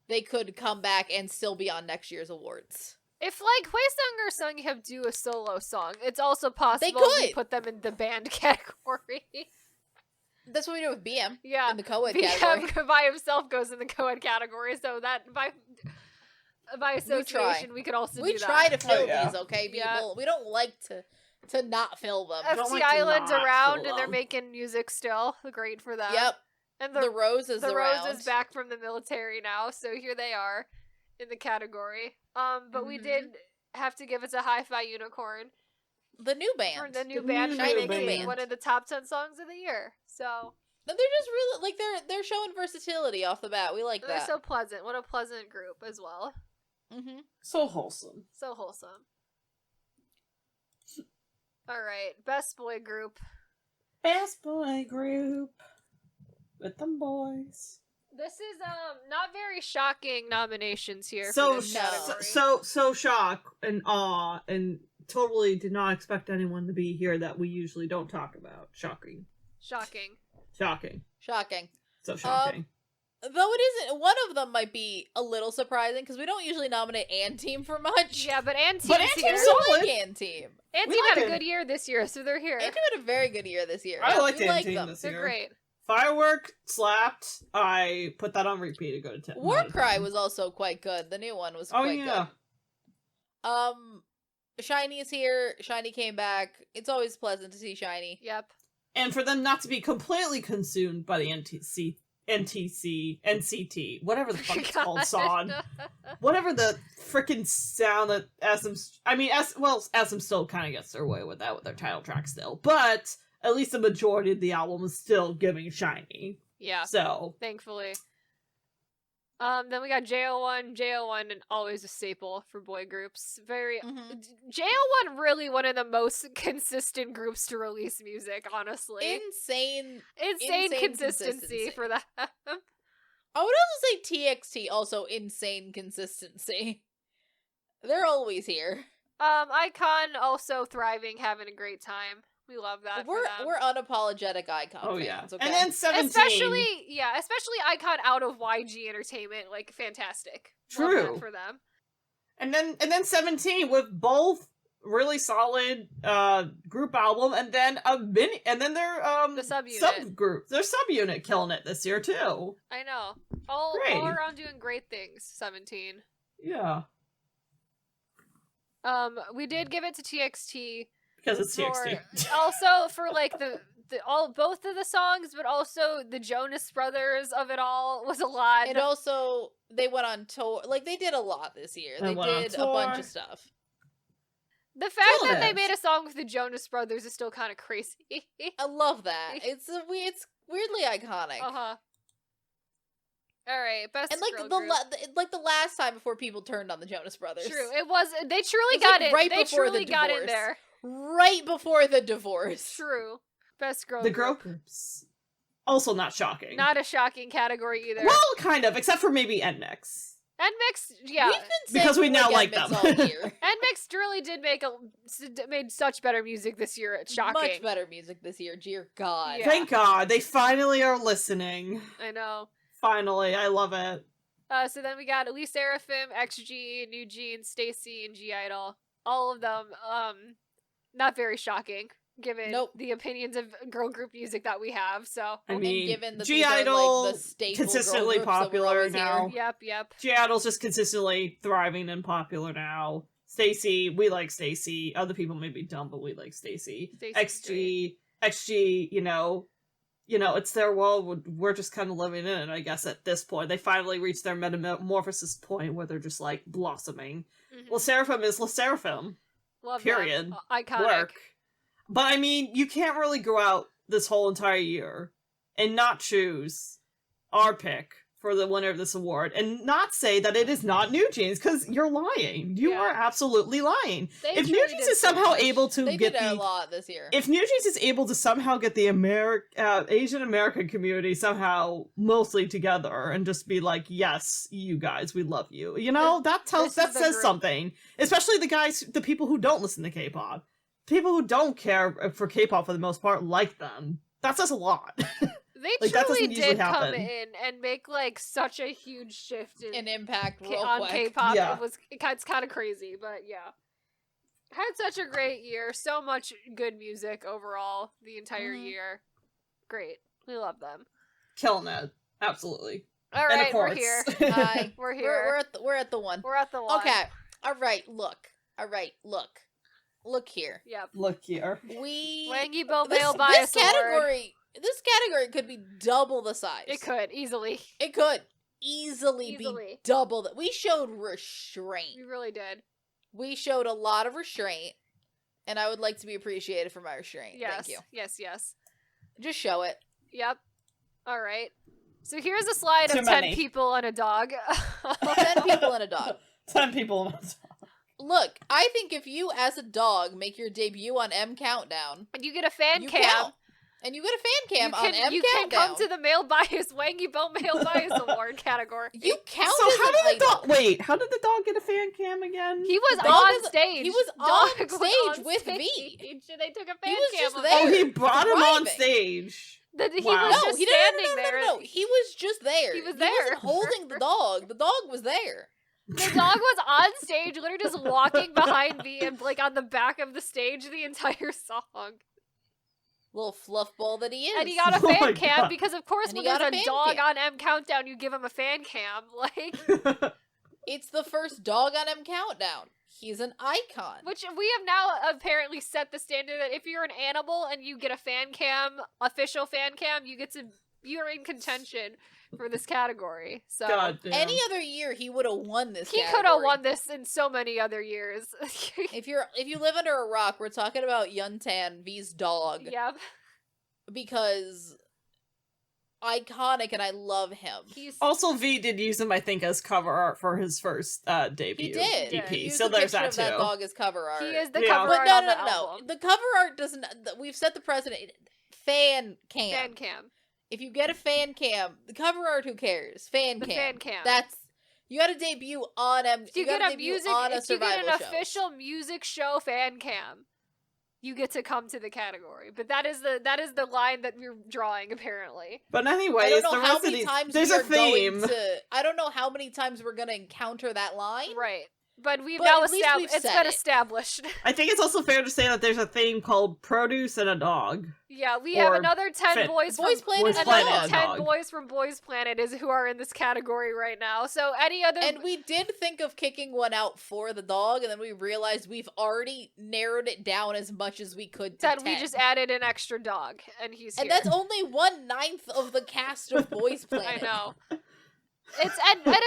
they could come back and still be on next year's awards.
If Hwaesung or Sunghyun do a solo song, it's also possible we
could.
put them in the band category.
That's what we do with BM
Yeah,
in the co-ed
BM
category.
by himself goes in the co-ed category, so that by association we could also
We
do
try
that.
to fill
yeah.
these, okay, people?
Yeah.
We don't like to not fill them.
don't
FT
like to
Island's
not
around
fill
and they're
them.
making music still. Great for them.
Yep.
And
The Rose is
the
around.
Rose is back from the military now, so here they are in the category. But we
Mhm.
did have to give it to Hi-Fi Unicorn.
The new band.
For the new
The
band
new
for
Shiny
making
band.
one of the top 10 songs of the year. So
But they're just really like they're showing versatility off the bat. We like
they're
that.
so pleasant. What a pleasant group as well.
Mm-hmm.
So wholesome.
So wholesome. All right, best boy group.
Best boy group with them boys.
This is not very shocking nominations here
So
for this
no.
category.
so shock and awe and totally did not expect anyone to be here that we usually don't talk about. Shocking.
Shocking.
Shocking.
Shocking.
So shocking.
Though it isn't, one of them might be a little surprising because we don't usually nominate Ann Team for much.
Yeah, but Ann
But
Team's
Ann
here.
Team's
We
solid.
like Ann Team.
Ann
We
Team
like
had a
it.
good year this year, so they're here.
Ann Team had a very good year this year.
I liked
we
Ann
like
Team
them.
this
They're
year.
great.
Firework slapped. I put that on repeat to go to 10.
War Cry was also quite good. The new one was
Oh
quite
yeah.
good. Shiny is here. Shiny came back. It's always pleasant to see Shiny.
Yep.
And for them not to be completely consumed by the NCT, whatever the fuck it's called, song. Whatever the freaking sound that SM still kind of gets their way with that with their title track still, but at least the majority of the album is still giving Shiny.
Yeah,
So
thankfully. Then we got JO1, and always a staple for boy groups. Very
Mhm.
JO1 really one of the most consistent groups to release music, honestly.
Insane
Insane consistency
consistency.
for that.
I would also say TXT also insane consistency. They're always here.
Icon also thriving, having a great time. We love that.
We're
for them.
we're unapologetic Icon
oh
fans.
yeah.
Okay?
And then 17.
especially Icon out of YG Entertainment, like fantastic. Love
True.
that for them.
And then 17 with both really solid group album and then their
The subunit.
subgroup, their subunit killing it this year too.
I know. All
Great.
around doing great things. 17.
Yeah.
We did give it to TXT
Because it's
for
TXT.
also for like both of the songs, but also the Jonas Brothers of it all was a lot.
And also they went on tour. Like they did a lot this year.
They
They
went on
did a bunch
tour.
of stuff.
The fact
Killing
that they
it.
made a song with the Jonas Brothers is still kind of crazy.
I love that. It's weirdly iconic.
Uh-huh. All right, best
And like
girl
the
group.
last time before people turned on the Jonas Brothers.
True, it was. They truly
It was,
got
like,
it.
right
They
before the
truly got in
divorce.
there.
Right before the divorce.
True. Best girl.
The
group.
girl groups. Also not shocking.
Not a shocking category either.
Well, kind of, except for maybe NMIX.
And mixed, yeah.
We've been saying
Because we now like
NMIX
them.
all year.
And mixed really did made such better music this year. It's shocking.
Much better music this year. Dear God.
Yeah.
Thank God, they finally are listening.
I know.
Finally, I love it.
So then we got Elise Seraphim, XG, New Jeans, Stacy, and G Idol. All of them, not very shocking given
Nope.
the opinions of girl group music that we have. So,
I
And
mean,
given that
G
these are,
Idol
like, the staple
consistently
girl groups that will
popular
always
now.
hear.
yep.
G Idol's just consistently thriving and popular now. Stacy, we like Stacy. Other people may be dumb, but we like Stacy.
Stacy's
XG, you know, it's their world. We're just kind of living in it, I guess, at this point. They finally reached their metamorphosis point where they're just, like, blossoming.
Mhm.
La Seraphim is La Seraphim.
Love
period.
them. Iconic.
Work. But, I mean, you can't really go out this whole entire year and not choose our pick for the winner of this award and not say that it is not New Jeans, because you're lying. You
Yeah.
are absolutely lying.
They
If New
truly
Jeans
did
is
so
somehow
much.
able to
They
get
did a
the
lot this year.
if New Jeans is able to somehow get the Asian American community somehow mostly together and just be like, yes, you guys, we love you. You know, that
this is the
says
group.
something. Especially the people who don't listen to K-pop. People who don't care for K-pop for the most part like them. That says a lot.
They
Like, that
truly
doesn't usually
did come
happen.
in and make like such a huge shift
An impact real
on
quick.
K-pop.
Yeah.
It's kind of crazy, but yeah. Had such a great year. So much good music overall the entire
Mhm.
year. Great. We love them.
Killing it. Absolutely.
All
And of
right, we're
course.
here.
Hi.
We're here.
We're at the one.
We're at the one.
Okay. All right. Look here.
Yep.
Look here.
We
Wangy Bo
this,
Male Bias
this
Award.
category. This category could be double the size.
It could easily.
It could easily be
Easily.
double that. We showed restraint.
We really did.
We showed a lot of restraint. And I would like to be appreciated for my restraint.
Yes.
Thank you.
Yes.
Just show it.
Yep. All right. So here's a slide
Too
of 10
many.
people and a dog.
10 people and a dog.
10 people in a dog.
Look, I think if you, as a dog, make your debut on M Countdown,
And you get a fan
you
cam.
count. And you get a fan cam on M
You
Countdown.
can come to the Male Bias Wangy Bone Male Bias Award category.
You count
So
as
how
an
did the
idol.
dog? Wait, how did the dog get a fan cam again?
He was
Dog
on
was-
stage.
he was
Dog
on
was
stage
on
with
stage.
V.
They took a fan
was
cam
just
of
there.
Oh,
him.
he brought him on
thriving.
stage.
He
Wow.
was
No,
just
he
standing there.
no. He was just there.
He was
He
there.
wasn't holding the dog. The dog was there.
The dog was on stage, literally just walking behind me and like on the back of the stage the entire song.
Little fluff ball that he is.
And he got a
Oh my
fan cam
God.
because, of course,
And
when
he got
there's
a
a
fan
dog
cam.
on M Countdown, you give him a fan cam. Like,
It's the first dog on M Countdown. He's an icon.
which we have now apparently set the standard that if you're an animal and you get a fan cam, official fan cam, you're in contention for this category. So
God damn.
Any other year, he would have won this.
he could have
category.
won this in so many other years.
If you live under a rock, we're talking about Yuntan V's dog
Yep.
because iconic, and I love him.
He's
Also, V did use him, I think, as cover art for his first debut
He did.
EP.
He used
So
a
there's
picture
that
of
too.
that dog as cover art.
he is the
Yeah.
cover
But
art
no,
on
no,
the
no, no.
album.
The cover art doesn't. We've set the precedent. Fan cam.
Fan cam.
If you get a fan cam, the cover art, who cares? Fan
The
cam.
fan cam.
That's you got to debut on M.
If you
gotta
get a
debut
music,
on a
if you get
survival
an
show.
official music show fan cam, you get to come to the category. But that is the line that we're drawing apparently.
But
I
anyways,
don't know
the
how
rest of
many
these,
times
there's
we
a
are going
theme.
to. I don't know how many times we're gonna encounter that line.
Right. But we've
But
now
at least we've
established. It's
said
been
it.
established.
I think it's also fair to say that there's a theme called produce and a dog.
Yeah, we have
Or
another 10
fit-
boys from
Boys Planet
Boys
and
Planet
another
and
10
dog.
boys from Boys Planet is who are in this category right now. So any other
And we did think of kicking one out for the dog, and then we realized we've already narrowed it down as much as we could to
that
10.
we just added an extra dog and he's
And
here.
that's only 1/9 of the cast of Boys
I
Planet.
know. And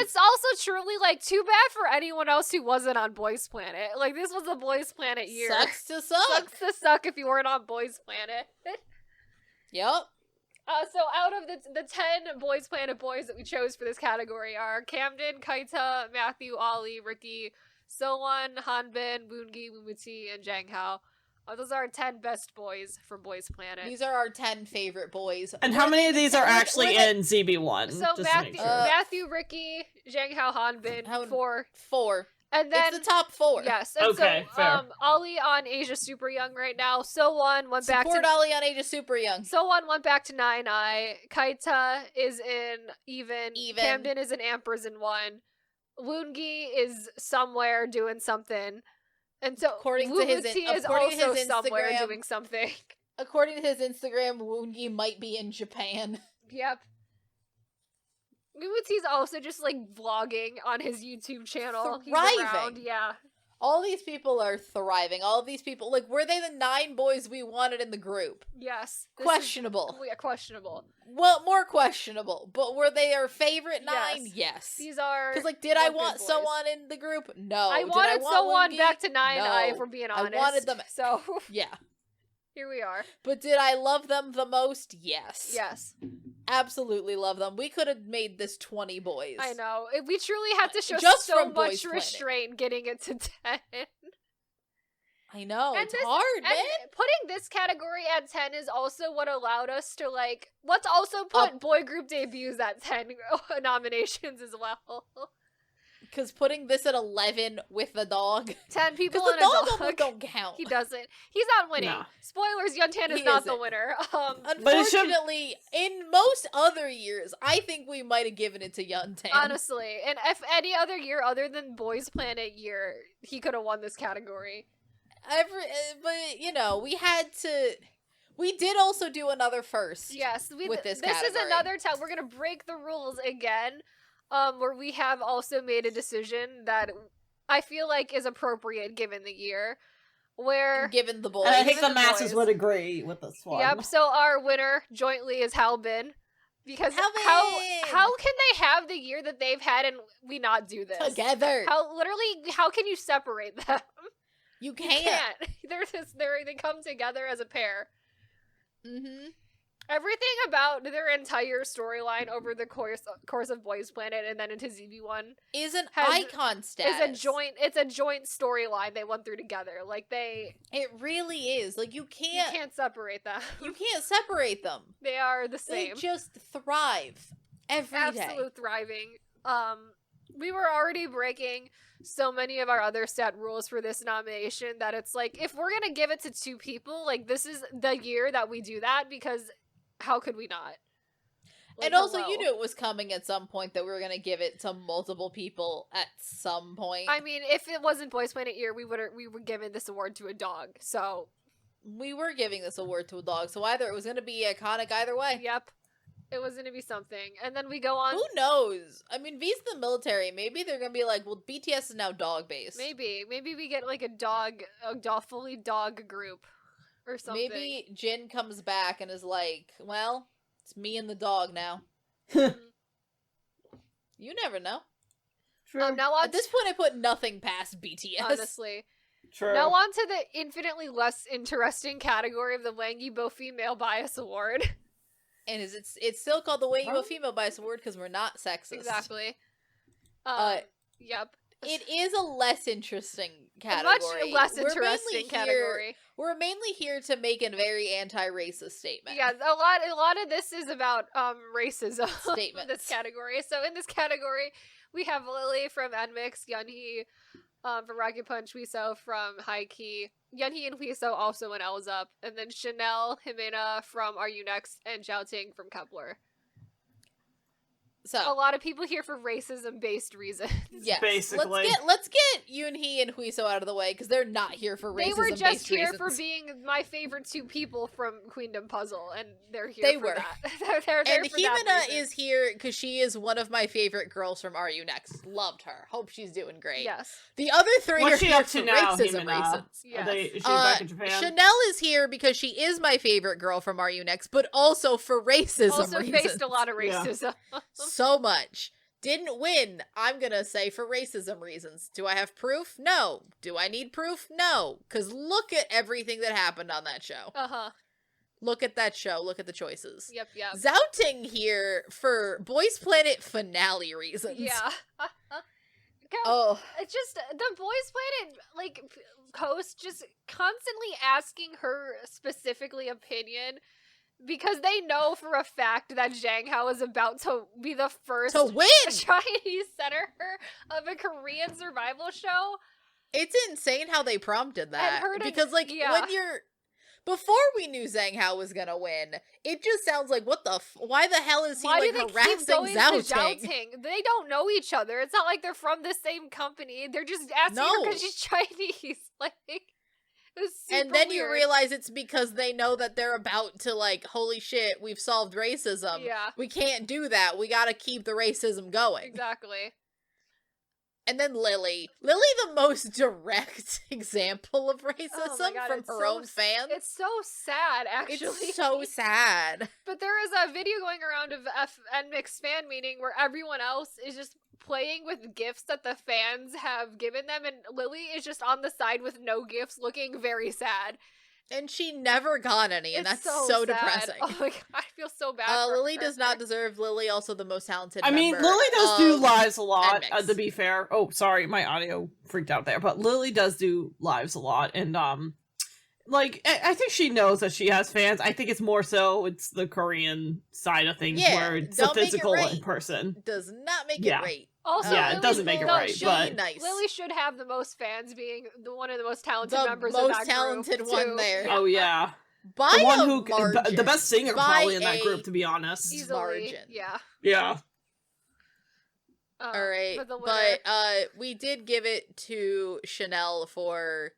it's also truly like too bad for anyone else who wasn't on Boys Planet. Like this was a Boys Planet year.
Sucks to suck.
Sucks to suck if you weren't on Boys Planet.
Yep.
So out of the 10 Boys Planet boys that we chose for this category are Camden, Kaita, Matthew, Ollie, Ricky, Sowon, Hanbin, Woongi, Mumuti, and Jang Hao. Those are our 10 best boys from Boys Planet.
These are our 10 favorite boys.
And how many of these are actually
were they-
in ZB1?
So
just to
Matthew,
make sure.
Matthew, Ricky, Jang Hao, Hanbin,
How-
4.
4.
And then
It's the top 4.
yes, and
Okay,
so
fair.
Ollie on Asia Super Young right now. Sowon went back
Support
to
Ollie on Age of Super Young.
Sowon went back to 9i. Kaita is in Even.
Even.
Camden is in Ampers in 1. Woongi is somewhere doing something. And so
According to his
Wumuti is
according to
also
his
somewhere
Instagram-
doing something.
According to his Instagram, Woongi might be in Japan.
Yep. Wumuti's also just like vlogging on his YouTube channel. He's
Thriving.
around, yeah.
All these people are thriving. All of these people, like, were they the 9 boys we wanted in the group?
Yes. This is-
Questionable.
yeah, questionable.
Well, more questionable. But were they our favorite 9?
Yes.
Yes.
These are
Because, like, did I
good
want
boys.
someone in the group? No.
I
Did
wanted
want
someone
Woongi?
back to 9i,
No.
if we're being
I
honest.
wanted them-
So,
Yeah.
here we are.
But did I love them the most? Yes.
Yes.
Absolutely love them. We could have made this 20 boys.
I know. We truly had to show
Just
so
from Boys
much
Planet.
restraint getting it to 10.
I know.
And
It's
this-
hard, man.
And putting this category at 10 is also what allowed us to, like, let's also put boy group debuts at 10 nominations as well.
Because putting this at 11 with the dog.
10 people
Because
and
the
a
dog
dog.
almost don't count.
He doesn't. He's not winning.
Nah.
Spoilers, Yuntan is
He
not the
isn't.
winner.
But it should-
Unfortunately, in most other years, I think we might have given it to Yuntan.
Honestly. And if any other year other than Boys Planet year, he could have won this category.
But, you know, we had to... We did also do another first.
Yes,
with this
is
category.
another time we're gonna break the rules again, where we have also made a decision that I feel like is appropriate given the year, where
Given the boys.
And I think
even
the
the
masses
boys.
would agree with this one.
yep. So our winner jointly is Halbin, because
Halbin!
how can they have the year that they've had and we not do this
Together.
How can you separate them?
You
You
can't.
can't. They come together as a pair.
Mm-hmm.
Everything about their entire storyline over the course of Boys Planet and then into ZV1
Is an
has-
icon status.
it's a joint storyline they went through together. Like
It really is. Like you
you
can't
can't separate them.
you can't separate them.
They are the
They
same.
just thrive every day.
Absolute thriving. We were already breaking so many of our other set rules for this nomination that it's like, if we're gonna give it to two people, like this is the year that we do that, because how could we not? Like,
And also,
hello.
you knew it was coming at some point that we were going to give it to multiple people at some point.
I mean, if it wasn't Boys Planet year, we would give this award to a dog. So,
we were giving this award to a dog, so either it was going to be iconic either way.
yep, it was gonna be something. And then we go on.
Who knows? I mean, V's the military. Maybe they're going to be like, well, BTS is now dog-based.
Maybe we get like a fully dog group or something.
Maybe Jin comes back and is like, well, it's me and the dog now.
Mhm.
You never know.
True.
Now on
At this point, I put nothing past BTS.
honestly.
True.
Now on to the infinitely less interesting category of the Wangy Bo Female Bias Award.
And it's still called the Way You
Huh?
a Female Bias Award because we're not sexist.
Exactly. Yep.
It is a less interesting
A
category.
much less
We're mainly
interesting
here-
category.
We're mainly here to make a very anti-racist statement.
Yeah, a lot of this is about racism.
Statements.
This category. So in this category, we have Lily from NMIX, Yeonhee from Rocket Punch, Huiso from High Key, Yeonhee and Huiso also in L's Up, and then Chanel, Jimena from Are You Next, and Zhaoting from Kepler.
So
A lot of people here for racism-based reasons.
yes,
Basically.
let's get Yoonhee and Huiso out of the way because they're not here for racism.
They were just here
reasons.
for being my favorite two people from Queendom Puzzle, and they're here
They
for
were.
that. they're there
And
for that
Himena
reason.
is here because she is one of my favorite girls from Are You Next. Loved her. Hope she's doing great.
Yes.
The other three
What's
are
she
here
up to
for
now,
racism
Himena?
reasons.
Yes.
Is she back in Japan?
Chanel is here because she is my favorite girl from Are You Next, but also for racism
Also
reasons.
faced a lot of
Yeah.
racism.
So much. Didn't win, I'm gonna say for racism reasons. Do I have proof? No. Do I need proof? No. Because look at everything that happened on that show.
Uh-huh.
Look at that show. Look at the choices.
Yep.
Zouting here for Boys Planet finale reasons.
Yeah.
Oh.
It's just the Boys Planet host just constantly asking her specifically opinion because they know for a fact that Zhang Hao is about to be the first
To win!
Chinese center of a Korean survival show.
It's insane how they prompted that.
her to-
Because, like,
yeah.
when you're... Before we knew Zhang Hao was gonna win, it just sounds like, what the why the hell is he,
Why do
like,
they keep
harassing
going to
Zouting?
Zhaoting? They don't know each other. It's not like they're from the same company. They're just asking her
No.
because she's Chinese. Like, it was super
And then you
weird.
realize it's because they know that they're about to, like, holy shit, we've solved racism.
Yeah,
We can't do that. We gotta keep the racism going.
exactly.
And then Lily. Lily, the most direct example of racism
Oh my God,
from
it's
her
so
own fans.
It's so sad, actually.
It's so sad.
But there is a video going around of NMIX fan meeting where everyone else is just playing with gifts that the fans have given them, and Lily is just on the side with no gifts, looking very sad.
And she never got any, and
It's
that's so
sad.
depressing.
Oh my God, I feel so bad. For
Lily
her.
does not deserve Lily, also the most talented
I mean,
member
Lily does do
of
lives a lot,
NMIX.
to be fair. Oh, sorry, my audio freaked out there. But Lily does do lives a lot, and, I think she knows that she has fans. I think it's more so, it's the Korean side of things,
Yeah,
where it's the
don't make it
physical
right.
in person.
Does not make
Yeah.
it right.
Also,
Yeah, it
Lily,
doesn't make it
no,
right,
she-
but-
nice.
Lily should have the most fans, being one of the most talented
The
members
most
of that
talented
group,
one
too.
there.
Oh, yeah.
By
The one
a
who,
margin.
the best singer
By
probably in that
a
group, to be honest.
Easily,
margin.
yeah.
Yeah.
All right,
But the
but
winner,
we did give it to Chanel for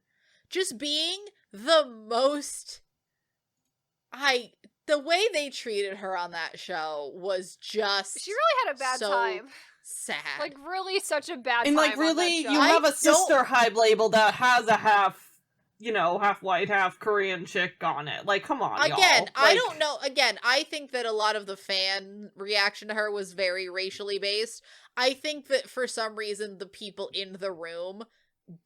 just being the most. The way they treated her on that show was just
she really had a bad
so
time.
sad.
Like, really, such a bad
And,
time.
like, really,
on that
you
show.
have
I
a sister hype label that has a half white, half Korean chick on it. Like, come on,
Again,
y'all.
I
Like,
don't know. Again, I think that a lot of the fan reaction to her was very racially based. I think that for some reason the people in the room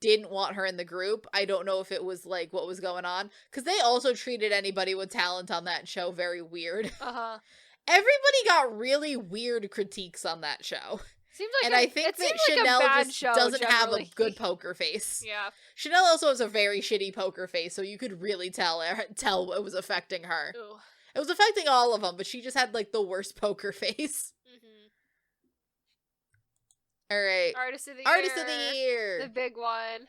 didn't want her in the group. I don't know if it was like what was going on, because they also treated anybody with talent on that show very weird. Everybody got really weird critiques on that show.
Seems like
and I think that Chanel just doesn't have a good poker face.
Yeah.
Chanel also has a very shitty poker face, so you could really tell it was affecting her.
Ooh.
It was affecting all of them, but she just had like the worst poker face. All right.
Artist of the
Year.
The big one.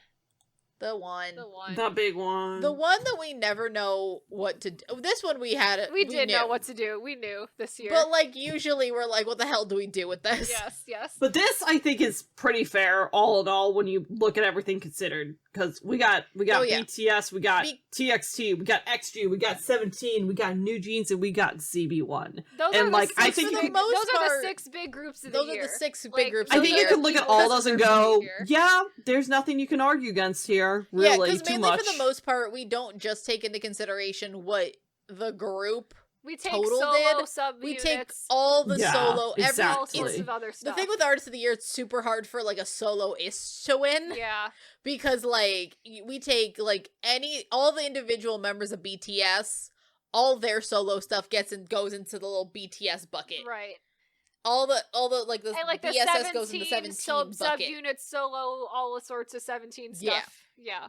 The one.
The big one.
The one that we never know what to do. This one we had it.
We did know what to do. We knew this year.
But like usually we're like, what the hell do we do with this?
Yes.
But this I think is pretty fair all in all when you look at everything considered. Because we got BTS, we got TXT, we got XG, we got 17, we got New Jeans, and we got ZB1.
Those are the 6 big groups of the year.
Those are the 6 big groups.
I think you can look at all those and go, yeah, there's nothing you can argue against here. Really,
because mainly for the most part, we don't just take into consideration what the group
we take
total
solo
did.
Sub-units.
We take all the solo,
exactly.
all sorts of other stuff.
The thing with Artist of the Year, it's super hard for like a soloist to win.
Yeah,
because like we take like all the individual members of BTS, all their solo stuff goes into the little BTS bucket.
Right.
All the like the BSS goes into 17 bucket.
Sub-units, solo, all the sorts of 17 stuff. Yeah.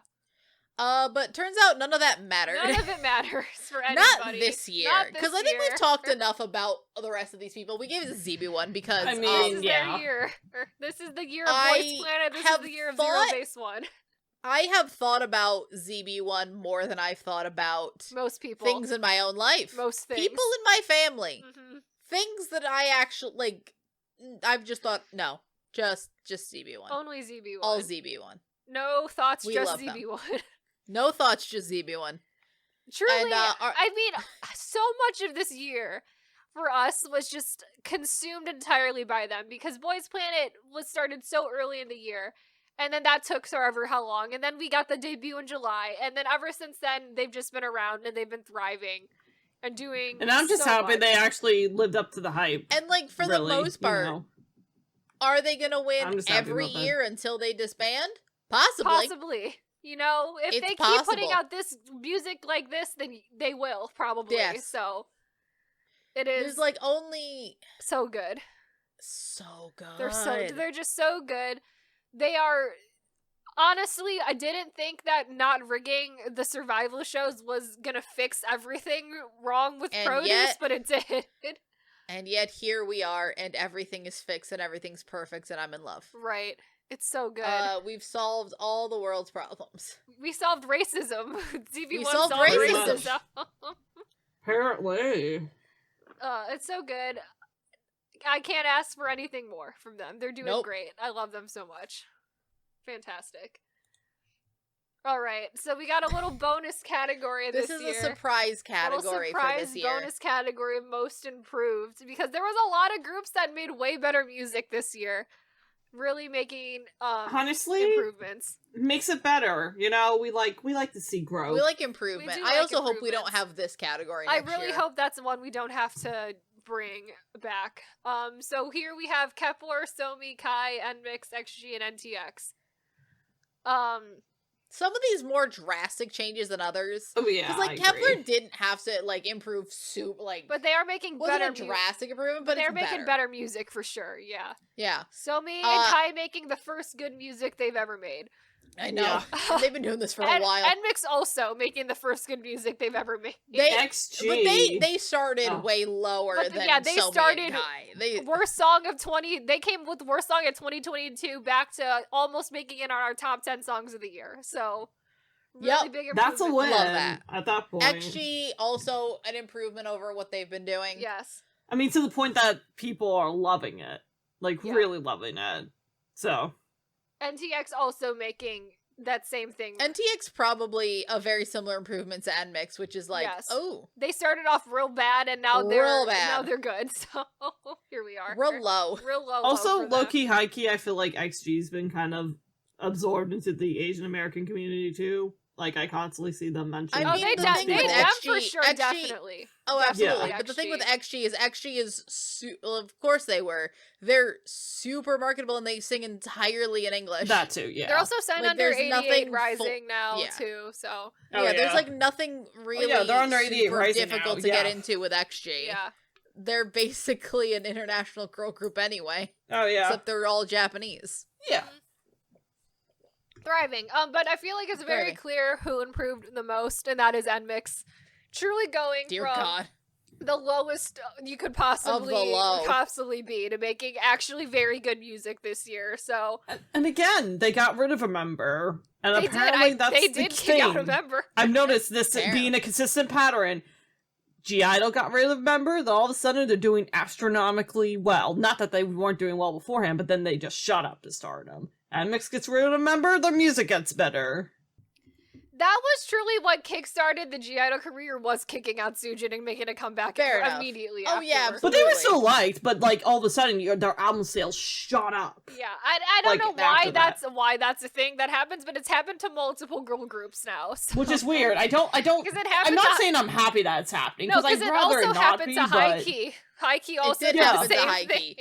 But turns out none of that mattered.
None of it matters for anybody.
Not this year. Because I think we've talked enough about the rest of these people. We gave it a ZB one because
this is their year. This is the year of Boys Planet. This is the year of Zero Base One.
I have thought about ZB1 more than I've thought about
most people.
Things in my own life.
Most things.
People in my family. Things that I actually like. I've just thought no, just ZB1.
Only ZB1.
All ZB1.
No thoughts,
We
just
love them.
ZB1.
No thoughts, just ZB1.
Truly, I mean, so much of this year for us was just consumed entirely by them because Boys Planet was started so early in the year, and then that took forever how long, and then we got the debut in July, and then ever since then they've just been around and they've been thriving and doing.
And I'm just happy they actually lived up to the hype.
And like for the most part, are they gonna win every year until they disband? Possibly.
You know, if they keep putting out this music like this, then they will, probably. Yes. So, it is...
There's, like, only...
So good.
So good.
They're just so good. They are... Honestly, I didn't think that not rigging the survival shows was gonna fix everything wrong with produce, but it did.
And yet, here we are, and everything is fixed, and everything's perfect, and I'm in love.
Right. It's so good.
We've solved all the world's problems.
We solved racism.
We solved racism.
Apparently.
It's so good. I can't ask for anything more from them. They're doing great. I love them so much. Fantastic. All right, so we got a little bonus category this year.
This is a surprise category for this year.
Bonus category, most improved, because there was a lot of groups that made way better music this year. Really making
honestly
improvements.
Makes it better. You know, we like to see growth.
We like improvement. I also hope we don't have this category next
I really
year.
hope that's one we don't have to bring back. So here we have Kepler, Sammi, Kai, NMIX, XG, and NTX.
Some of these more drastic changes than others.
Oh yeah,
because like Kepler didn't have to like improve
but they are making better
drastic improvement. But
they're making better music for sure. Yeah,
yeah.
Sammi and Kai making the first good music they've ever made.
I know. Yeah. They've been doing this for a while.
NMIX also making the first good music they've ever made.
XG.
But they started way lower than
they
Sammi
started
and Kai.
Worst song of 20. They came with worst song of 2022 back to almost making it on our top 10 songs of the year. So really big improvement.
That's a win.
Love that.
At that point.
XG also an improvement over what they've been doing.
Yes.
I mean, to the point that people are loving it. Like, really loving it. So.
NTX also making that same thing.
NTX probably a very similar improvement to NMIX, which is like,
they started off real bad and now they're good. So here we are.
Real low.
Also, low key, high key. I feel like XG's been kind of absorbed into the Asian American community too. Like, I constantly see them mentioned.
I mean,
they
the
them
thing with
for
XG
sure, definitely.
Oh, absolutely.
Yeah.
But the thing with XG is well, of course they were. They're super marketable and they sing entirely in English.
That too, yeah.
They're also signed
Like,
under
there's
88
nothing
Rising now, too, so.
Oh,
yeah, there's like nothing really
they're under 88
super
Rising
difficult
now,
to get into with XG.
Yeah.
They're basically an international girl group anyway.
Oh, yeah.
Except they're all Japanese.
Yeah.
Thriving. But I feel like it's very clear who improved the most, and that is NMIX. Truly going
Dear
from
God.
the lowest you could possibly be to making actually very good music this year. So,
and again, they got rid of a member, and
they
apparently that's
they
the
did
thing.
kick out a member.
I've noticed this being a consistent pattern. G-Idol got rid of a member, then all of a sudden they're doing astronomically well. Not that they weren't doing well beforehand, but then they just shot up to stardom. And Mix gets rid of a member, their music gets better.
That was truly what kickstarted the G-Idol career, was kicking out Soojin and making a comeback immediately afterwards.
Yeah,
but they were still liked, but like all of a sudden their album sales shot up.
Yeah, I don't know why that's a thing that happens, but it's happened to multiple girl groups now. So.
Which is weird. I don't. I'm not saying I'm happy that it's happening, because I'd rather it not be.
To Haikey. Haikey also did the same thing.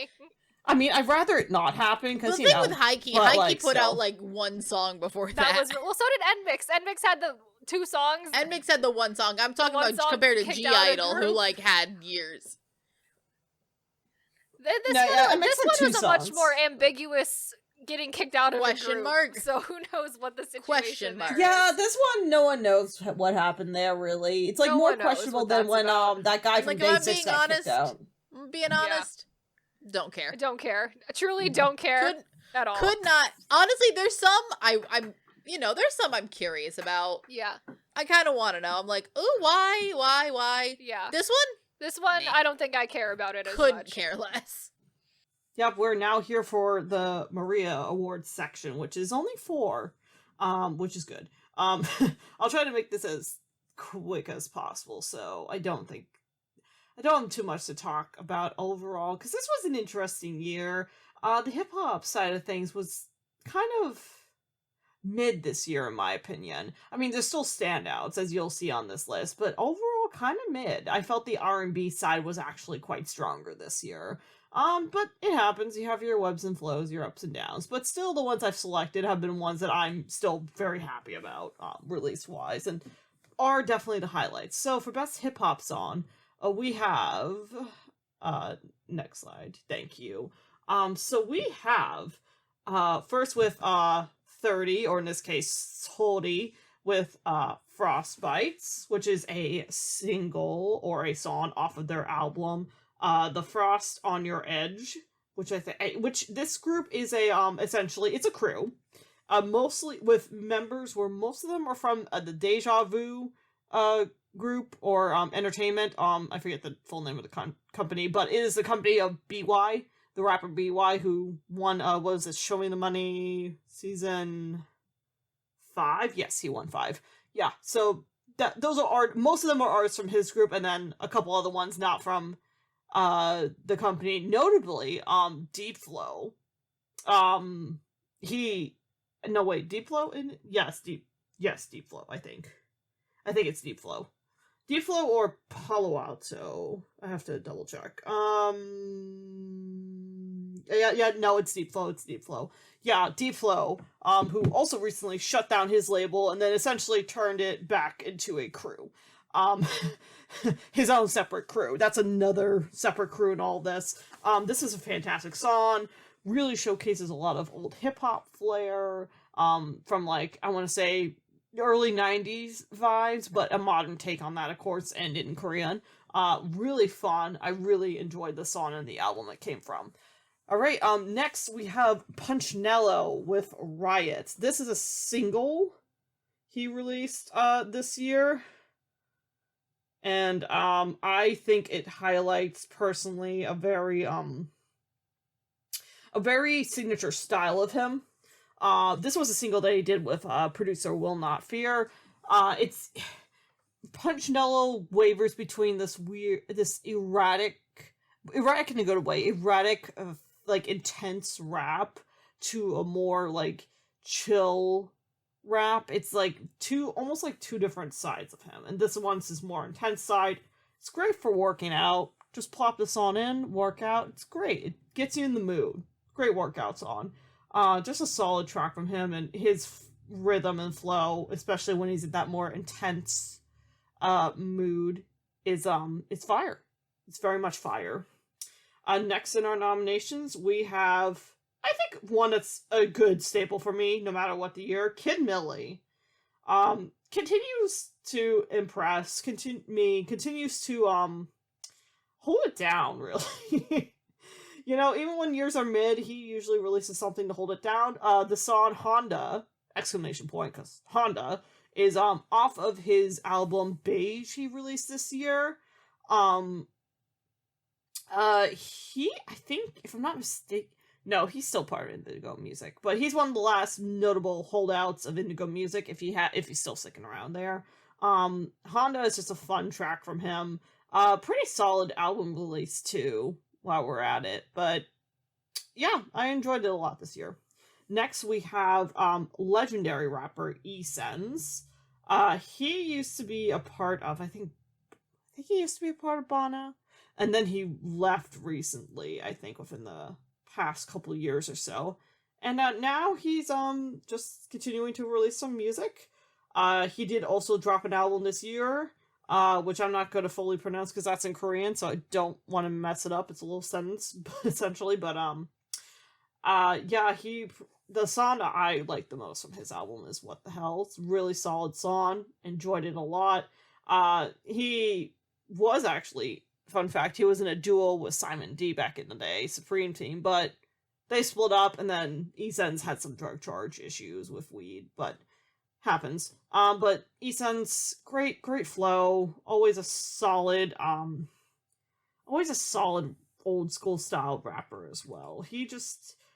I mean, I'd rather it not happen, because
the thing with Haikey put out like one song before that.
So did NMIX. NMIX had the 2 songs.
NMIX had the one song. I'm talking about compared to G-Idol, who like had years.
This one was a much more ambiguous getting kicked out of
question
a group,
mark.
so who knows what the situation is.
Yeah, this one, no one knows what happened there, really. It's like more questionable than when that guy from Day 6 got kicked out.
Being honest, don't care.
Don't care. Truly don't care at all.
Could not. Honestly, there's some I'm there's some I'm curious about.
Yeah.
I kind of want to know. I'm like, ooh, why?
Yeah.
This one,
I don't think I care about it as much.
Couldn't care less.
Yep, we're now here for the Maria Awards section, which is only 4, which is good. I'll try to make this as quick as possible, so I don't have too much to talk about overall, because this was an interesting year. The hip-hop side of things was kind of mid this year, in my opinion. I mean, there's still standouts, as you'll see on this list, but overall kind of mid. I felt the R&B side was actually quite stronger this year. But it happens. You have your webs and flows, your ups and downs, but still the ones I've selected have been ones that I'm still very happy about, release-wise, and are definitely the highlights. So for Best Hip-Hop Song, we have, next slide, thank you. So we have, first with, 30, or in this case, 30, with, Frostbites, which is a single or a song off of their album, The Frost on Your Edge, which this group is a, essentially, it's a crew, mostly with members where most of them are from, the Deja Vu, group or entertainment. I forget the full name of the company, but it is the company of BY, the rapper BY, who won was it Show Me the Money season 5? Yes, he won 5. Yeah, so those are most of them are artists from his group, and then a couple other ones not from the company. Notably, Deep Flow. Deep Flow Deep Flow. I think it's Deep Flow. Deep Flow or Palo Alto. I have to double check. It's Deep Flow. It's Deep Flow. Yeah, Deep Flow, who also recently shut down his label and then essentially turned it back into a crew. His own separate crew. That's another separate crew in all this. This is a fantastic song. Really showcases a lot of old hip-hop flair, from like, I want to say, early 90s vibes, but a modern take on that, of course, and in Korean. Really fun. I really enjoyed the song and the album it came from. Alright, next we have Punchnello with Riot. This is a single he released this year. And I think it highlights personally a very signature style of him. This was a single that he did with producer Will Not Fear. It's Punchnello wavers between this erratic in a good way, like intense rap to a more like chill rap. It's like almost like two different sides of him. And this one's his more intense side. It's great for working out. Just plop this on in, work out. It's great. It gets you in the mood. Great workout song. Just a solid track from him, and his rhythm and flow, especially when he's in that more intense mood, is it's fire. It's very much fire. Next in our nominations, we have, I think, one that's a good staple for me, no matter what the year, Kid Millie. Continues to impress, continues to hold it down, really. You know, even when years are mid, he usually releases something to hold it down. The song Honda, exclamation point, because Honda, is off of his album Beige he released this year. He, I think, if I'm not mistaken, no, he's still part of Indigo Music, but he's one of the last notable holdouts of Indigo Music, if he's still sticking around there. Honda is just a fun track from him. Pretty solid album release too, while we're at it, but yeah, I enjoyed it a lot this year. Next we have legendary rapper E-Sense. He used to be a part of, I think he used to be a part of Bana, and then he left recently, I think within the past couple years or so. And now he's just continuing to release some music. He did also drop an album this year, which I'm not going to fully pronounce because that's in Korean, so I don't want to mess it up. It's a little sentence, essentially, but yeah, the song that I like the most from his album is What the Hell. It's a really solid song. Enjoyed it a lot. He was actually, fun fact, he was in a duo with Simon D back in the day, Supreme Team, but they split up, and then E-Sense had some drug charge issues with weed, but happens. But E-Sense, great flow, always a solid old school style rapper as well.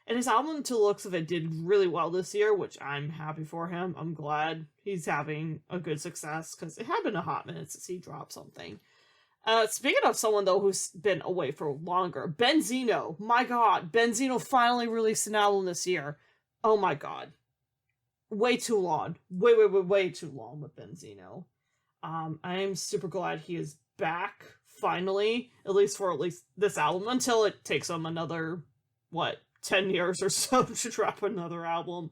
And his album, to the looks of it, did really well this year, which I'm happy for him. I'm glad he's having a good success, because it had been a hot minute since he dropped something. Speaking of someone, though, who's been away for longer, Benzino. My god, Benzino finally released an album this year. Oh my god. Way too long. Way too long with Benzino. I am super glad he is back, finally, at least for this album, until it takes him another, 10 years or so to drop another album.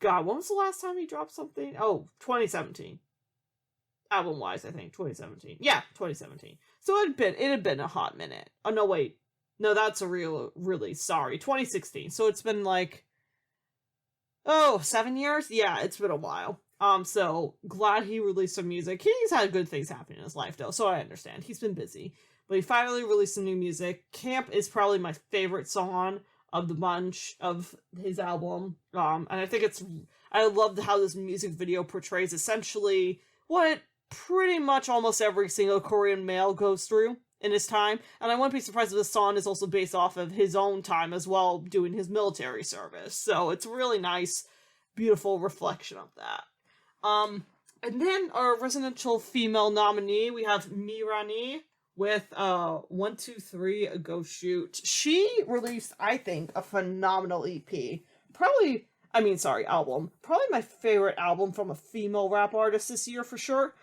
God, when was the last time he dropped something? Oh, 2017. Album-wise, I think, 2017. Yeah, 2017. So it had been a hot minute. Oh, no, wait. No, that's a really sorry. 2016. So it's been 7 years? Yeah, it's been a while. So glad he released some music. He's had good things happen in his life, though, so I understand. He's been busy. But he finally released some new music. Camp is probably my favorite song of the bunch of his album. And I think I love how this music video portrays essentially what pretty much almost every single Korean male goes through in his time. And I wouldn't be surprised if this song is also based off of his own time as well, doing his military service. So it's a really nice, beautiful reflection of that. And then our residential female nominee, we have Mirani with 123 A Go Shoot. She released, I think, a phenomenal EP. Album. Probably my favorite album from a female rap artist this year for sure.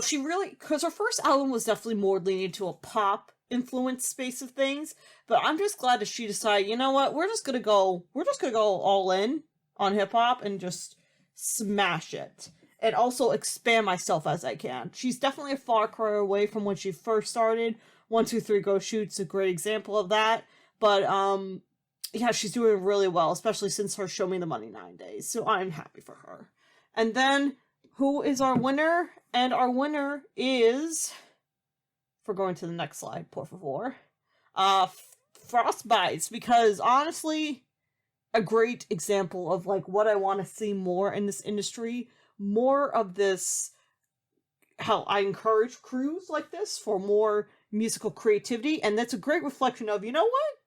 She really, because her first album was definitely more leaning to a pop influence space of things, but I'm just glad that she decided, you know what, we're just gonna go all in on hip-hop and just smash it. And also expand myself as I can. She's definitely a far cry away from when she first started. 123 Go Shoot's a great example of that. But, yeah, she's doing really well, especially since her Show Me the Money 9 Days. So I'm happy for her. And then, who is our winner? And our winner is, if we're going to the next slide, por favor, Frostbites. Because, honestly, a great example of, what I want to see more in this industry. More of this, hell, I encourage crews like this for more musical creativity, and that's a great reflection of, you know what?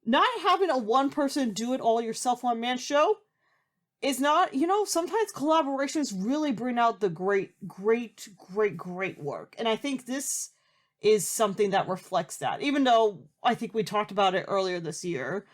Not having a one-person do-it-all-yourself one-man show is not, sometimes collaborations really bring out the great work, and I think this is something that reflects that, even though I think we talked about it earlier this year.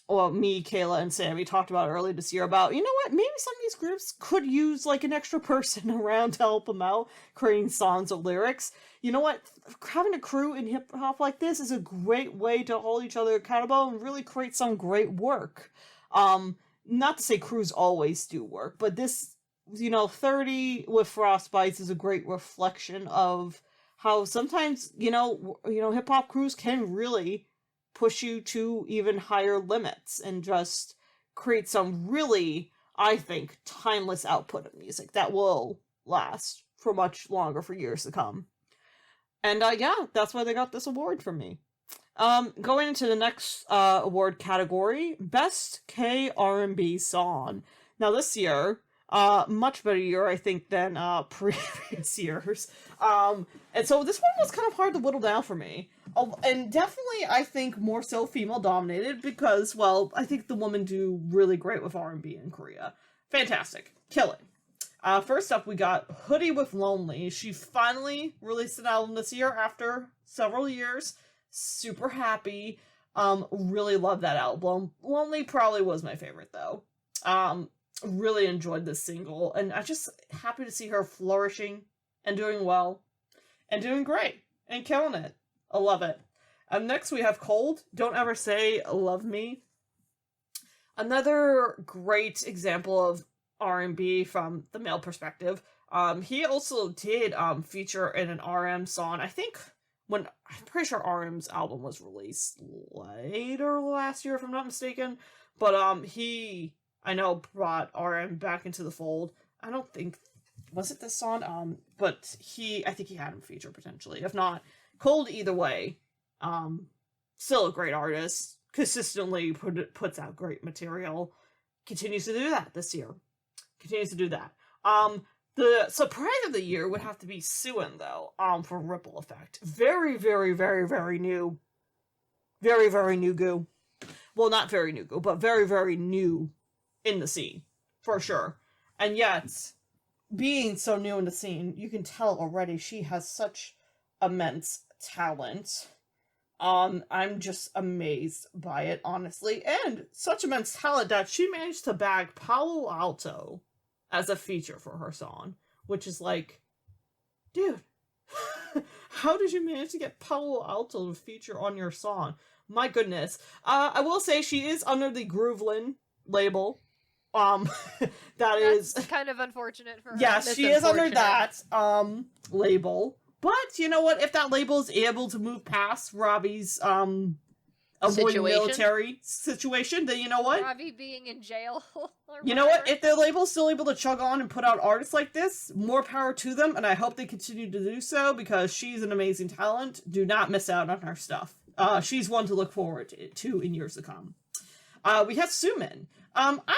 well, me, Kayla, and Sammi talked about earlier this year about, you know what, maybe some of these groups could use like an extra person around to help them out creating songs or lyrics. You know what, having a crew in hip hop like this is a great way to hold each other accountable and really create some great work. Not to say crews always do work, but this, 30 with Frostbites is a great reflection of how sometimes, hip hop crews can really push you to even higher limits and just create some really, I think, timeless output of music that will last for much longer, for years to come. And yeah, that's why they got this award from me. Going into the next award category, Best kR&B Song. Now this year, much better year, I think, than previous years. And so this one was kind of hard to whittle down for me. And definitely, I think, more so female-dominated because, well, I think the women do really great with R&B in Korea. Fantastic. Killing. First up, we got Hoodie with Lonely. She finally released an album this year after several years. Super happy. Really love that album. Lonely probably was my favorite, though. Really enjoyed this single, and I'm just happy to see her flourishing and doing well and doing great and killing it. I love it. Next we have Cold, Don't Ever Say Love Me. Another great example of R&B from the male perspective. He also did feature in an RM song. I'm pretty sure RM's album was released later last year, if I'm not mistaken. But he, I know, brought RM back into the fold. I don't think, was it this song? But I think he had him feature potentially. If not, Cold either way. Still a great artist. Consistently puts out great material. Continues to do that this year. Continues to do that. The surprise of the year would have to be Suin, though, for Ripple Effect. Very, very, very, very new. Very, very new goo. Well, not very new goo, but very, very new in the scene. For sure. And yet, being so new in the scene, you can tell already she has such immense talent. I'm just amazed by it, honestly. And such immense talent that she managed to bag Palo Alto as a feature for her song, which is like, dude, how did you manage to get Palo Alto to feature on your song? My goodness. I will say she is under the Groovelin label. That's
kind of unfortunate for her.
Yes, she is under that label. But you know what? If that label is able to move past Robbie's avoiding military situation, then you know what?
Robbie being in jail.
You know what? If their label's still able to chug on and put out artists like this, more power to them, and I hope they continue to do so because she's an amazing talent. Do not miss out on her stuff. She's one to look forward to in years to come. We have Sumin. I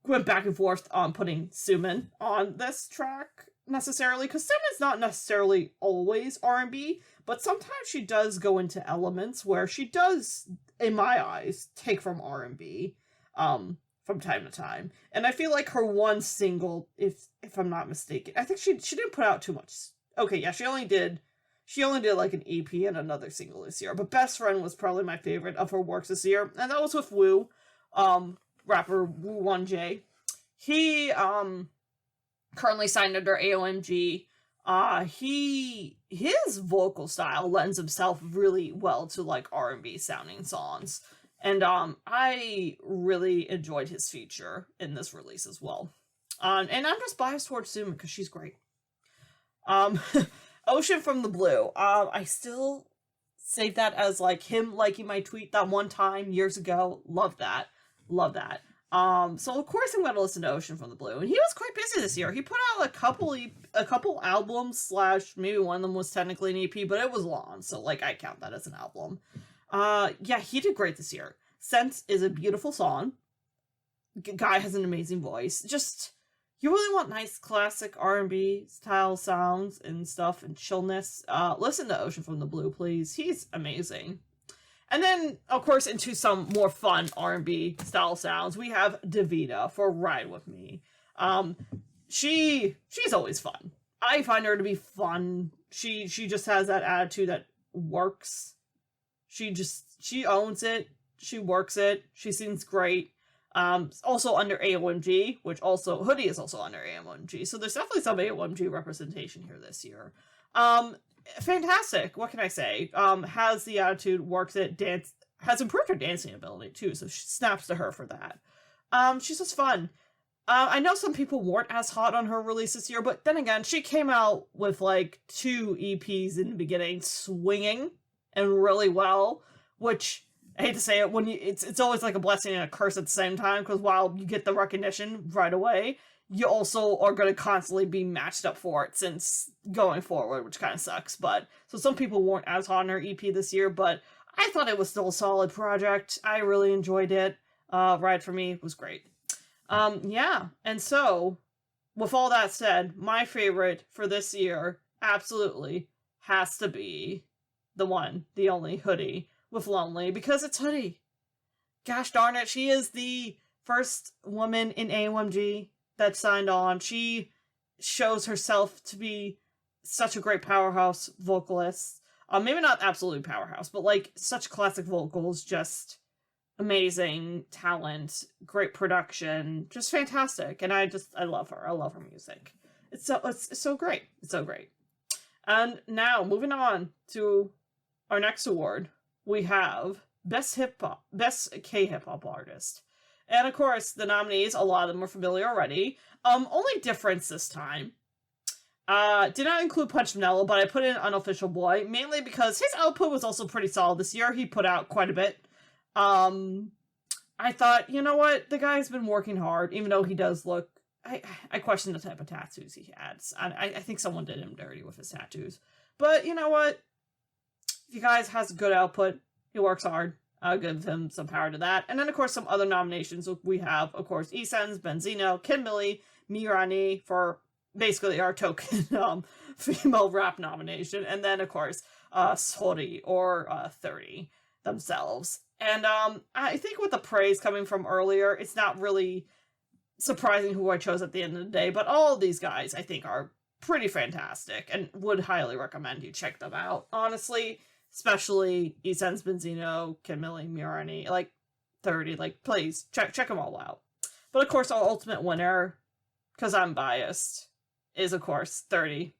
went back and forth on putting Sumin on this track necessarily, because Sumin's not necessarily always R&B, but sometimes she does go into elements where she does, in my eyes, take from R&B from time to time. And I feel like her one single, if I'm not mistaken, I think she didn't put out too much. Okay, yeah, she only did like an EP and another single this year, but Best Friend was probably my favorite of her works this year, and that was with Wu, rapper Wu1J. He currently signed under AOMG. His vocal style lends himself really well to like R&B sounding songs, and I really enjoyed his feature in this release as well. And I'm just biased towards Sumin because she's great. Ocean from the Blue. I still save that as like him liking my tweet that one time years ago. Love that. So of course I'm gonna listen to Ocean from the Blue, and he was quite busy this year. He put out a couple albums / maybe one of them was technically an EP, but it was long, so like I count that as an album. Yeah, he did great this year. Sense is a beautiful song. Guy has an amazing voice. Just, you really want nice classic R&B style sounds and stuff and chillness. Listen to Ocean from the Blue, please. He's amazing. And then, of course, into some more fun R&B style sounds, we have Davida for Ride With Me. She's always fun. I find her to be fun. She just has that attitude that works. She owns it. She works it. She sings great. Also under AOMG, which also Hoodie is also under AOMG. So there's definitely some AOMG representation here this year. Fantastic. What can I say? Has the attitude, works it, has improved her dancing ability too. So she snaps to her for that. She's just fun. I know some people weren't as hot on her release this year, but then again, she came out with like 2 EPs in the beginning, swinging and really well, which I hate to say it, when it's always like a blessing and a curse at the same time, because while you get the recognition right away, you also are going to constantly be matched up for it since going forward, which kind of sucks. But so some people weren't as hot on her EP this year, but I thought it was still a solid project. I really enjoyed it. Ride for Me was great. Yeah, and so, with all that said, my favorite for this year, absolutely, has to be the one, the only Hoodie with Lonely, because it's Hoodie. Gosh darn it, she is the first woman in AOMG that signed on. She shows herself to be such a great powerhouse vocalist. Maybe not absolutely powerhouse, but like such classic vocals, just amazing talent, great production, just fantastic. And I love her. I love her music. It's so great. It's so great. And now moving on to our next award, we have Best K-hip-hop artist. And of course, the nominees, a lot of them are familiar already. Only difference this time. Did not include Punch Vanilla, but I put in Unofficial Boy, mainly because his output was also pretty solid this year. He put out quite a bit. I thought, you know what? The guy's been working hard, even though he does look... I question the type of tattoos he has. I think someone did him dirty with his tattoos. But you know what? If you guys has a good output, he works hard. I'll give him some power to that. And then, of course, some other nominations we have, of course, Essence, Benzino, Kid Millie, Mirani for basically our token female rap nomination. And then, of course, Sori or 30 themselves. And I think with the praise coming from earlier, it's not really surprising who I chose at the end of the day. But all of these guys, I think, are pretty fantastic and would highly recommend you check them out, honestly. Especially Essence, Benzino, Camille, Mirani, like 30, like please check them all out. But of course, our ultimate winner, because I'm biased, is of course 30.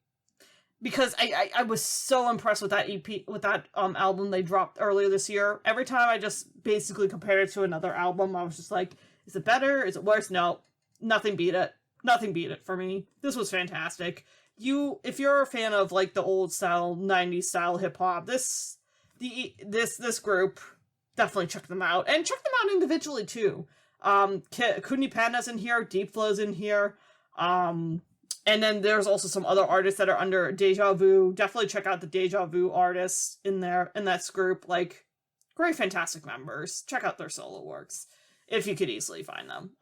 Because I was so impressed with that EP, with that album they dropped earlier this year. Every time I just basically compared it to another album, I was just like, is it better? Is it worse? No, nothing beat it. Nothing beat it for me. This was fantastic. If you're a fan of like the old style 90s style hip hop, this group, definitely check them out, and check them out individually too. Kuni Panda's in here, Deep Flow's in here, and then there's also some other artists that are under Deja Vu. Definitely check out the Deja Vu artists in that group. Like, great, fantastic members. Check out their solo works if you could easily find them.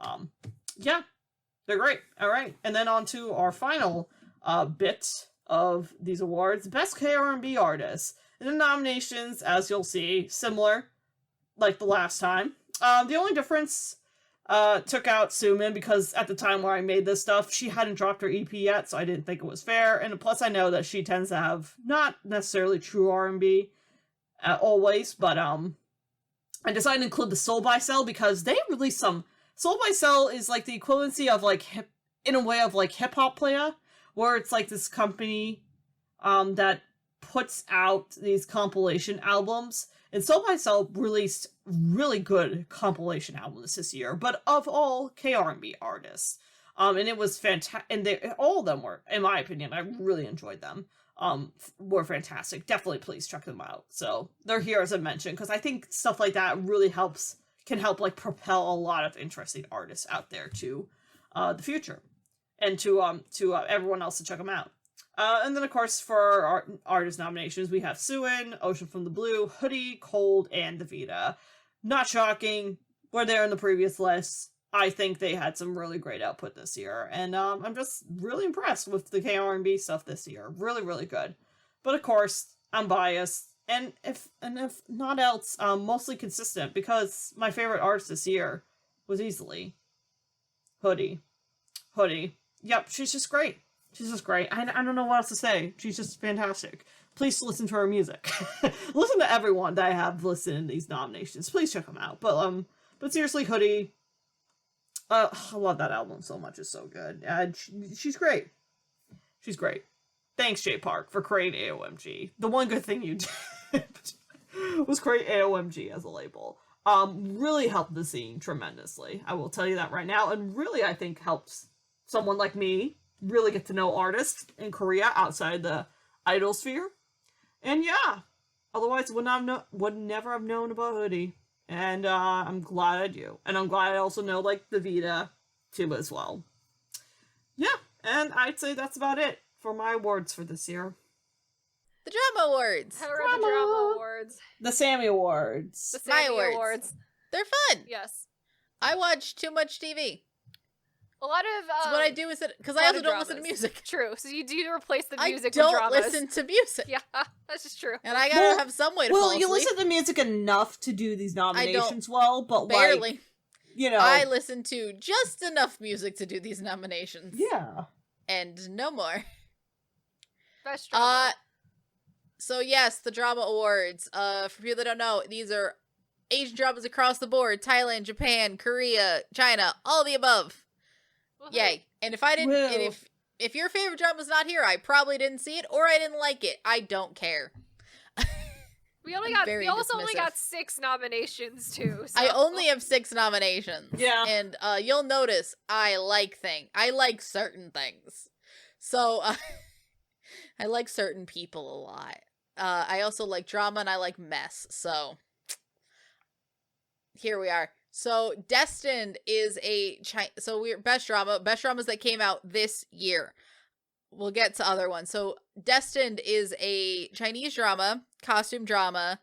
Yeah, they're great. All right, and then on to our final bit of these awards, Best kR&B Artist. And the nominations, as you'll see, similar like the last time. The only difference, took out Sumin because at the time where I made this stuff, she hadn't dropped her EP yet, so I didn't think it was fair. And plus I know that she tends to have not necessarily true R&B always, but I decided to include the Soul by Cell because they released some... Soul by Cell is like the equivalency of like hip-hop playa, where it's like this company that puts out these compilation albums. And Soul by Cell released really good compilation albums this year, but of all kR&B artists. And it was fantastic. And all of them were, in my opinion, I really enjoyed them. Were fantastic. Definitely please check them out. So they're here as I mentioned, because I think stuff like that really can help like propel a lot of interesting artists out there to the future. And to everyone else to check them out. And then, of course, for our artist nominations, we have Suin, Ocean from the Blue, Hoodie, Cold, and Davida. Not shocking. We're there in the previous list. I think they had some really great output this year. And I'm just really impressed with the kR&B stuff this year. Really, really good. But, of course, I'm biased. And if not else, mostly consistent. Because my favorite artist this year was easily Hoodie. Yep, she's just great. She's just great. I don't know what else to say. She's just fantastic. please listen to her music. Listen to everyone that I have listed in these nominations. Please check them out. But seriously, Hoodie, I love that album so much. It's so good. She's great. She's great. Thanks, J Park, for creating AOMG. The one good thing you did was create AOMG as a label. Really helped the scene tremendously. I will tell you that right now. And really, I think helps someone like me really get to know artists in Korea outside the idol sphere. And yeah, otherwise would never have known about Hoodie. And I'm glad I do. And I'm glad I also know like the Vita too as well. Yeah, and I'd say that's about it for my awards for this year.
The Drama Awards.
How are the drama awards?
The Sammi Awards.
The
My
Sammy
awards.
awards.
They're fun.
Yes.
I watch too much TV.
A lot of
So what I do is because I
lot
also
of
don't listen to
dramas.
music.
True. So you do replace the
I
music
don't
with dramas.
listen to music.
Yeah, that's just true.
And I gotta have some way to fall
Well,
asleep.
you listen to music enough to do these nominations well, but
Barely.
like, you know.
I listen to just enough music to do these nominations.
Yeah.
And no more.
Best drama.
So yes, the Drama Awards. For people that don't know, these are Asian dramas across the board. Thailand, Japan, Korea, China, all the above.
Woohoo.
Yay. And if I didn't,
Woo.
and if your favorite drama's not here, I probably didn't see it or I didn't like it. I don't care.
We only
I'm
got.
very
We also only
dismissive.
got 6 nominations too. So.
I only have 6 nominations.
Yeah.
And you'll notice I like certain things. So I like certain people a lot. I also like drama and I like mess. So here we are. So Destined is so we're best dramas that came out this year. We'll get to other ones. So Destined is a Chinese drama, costume drama.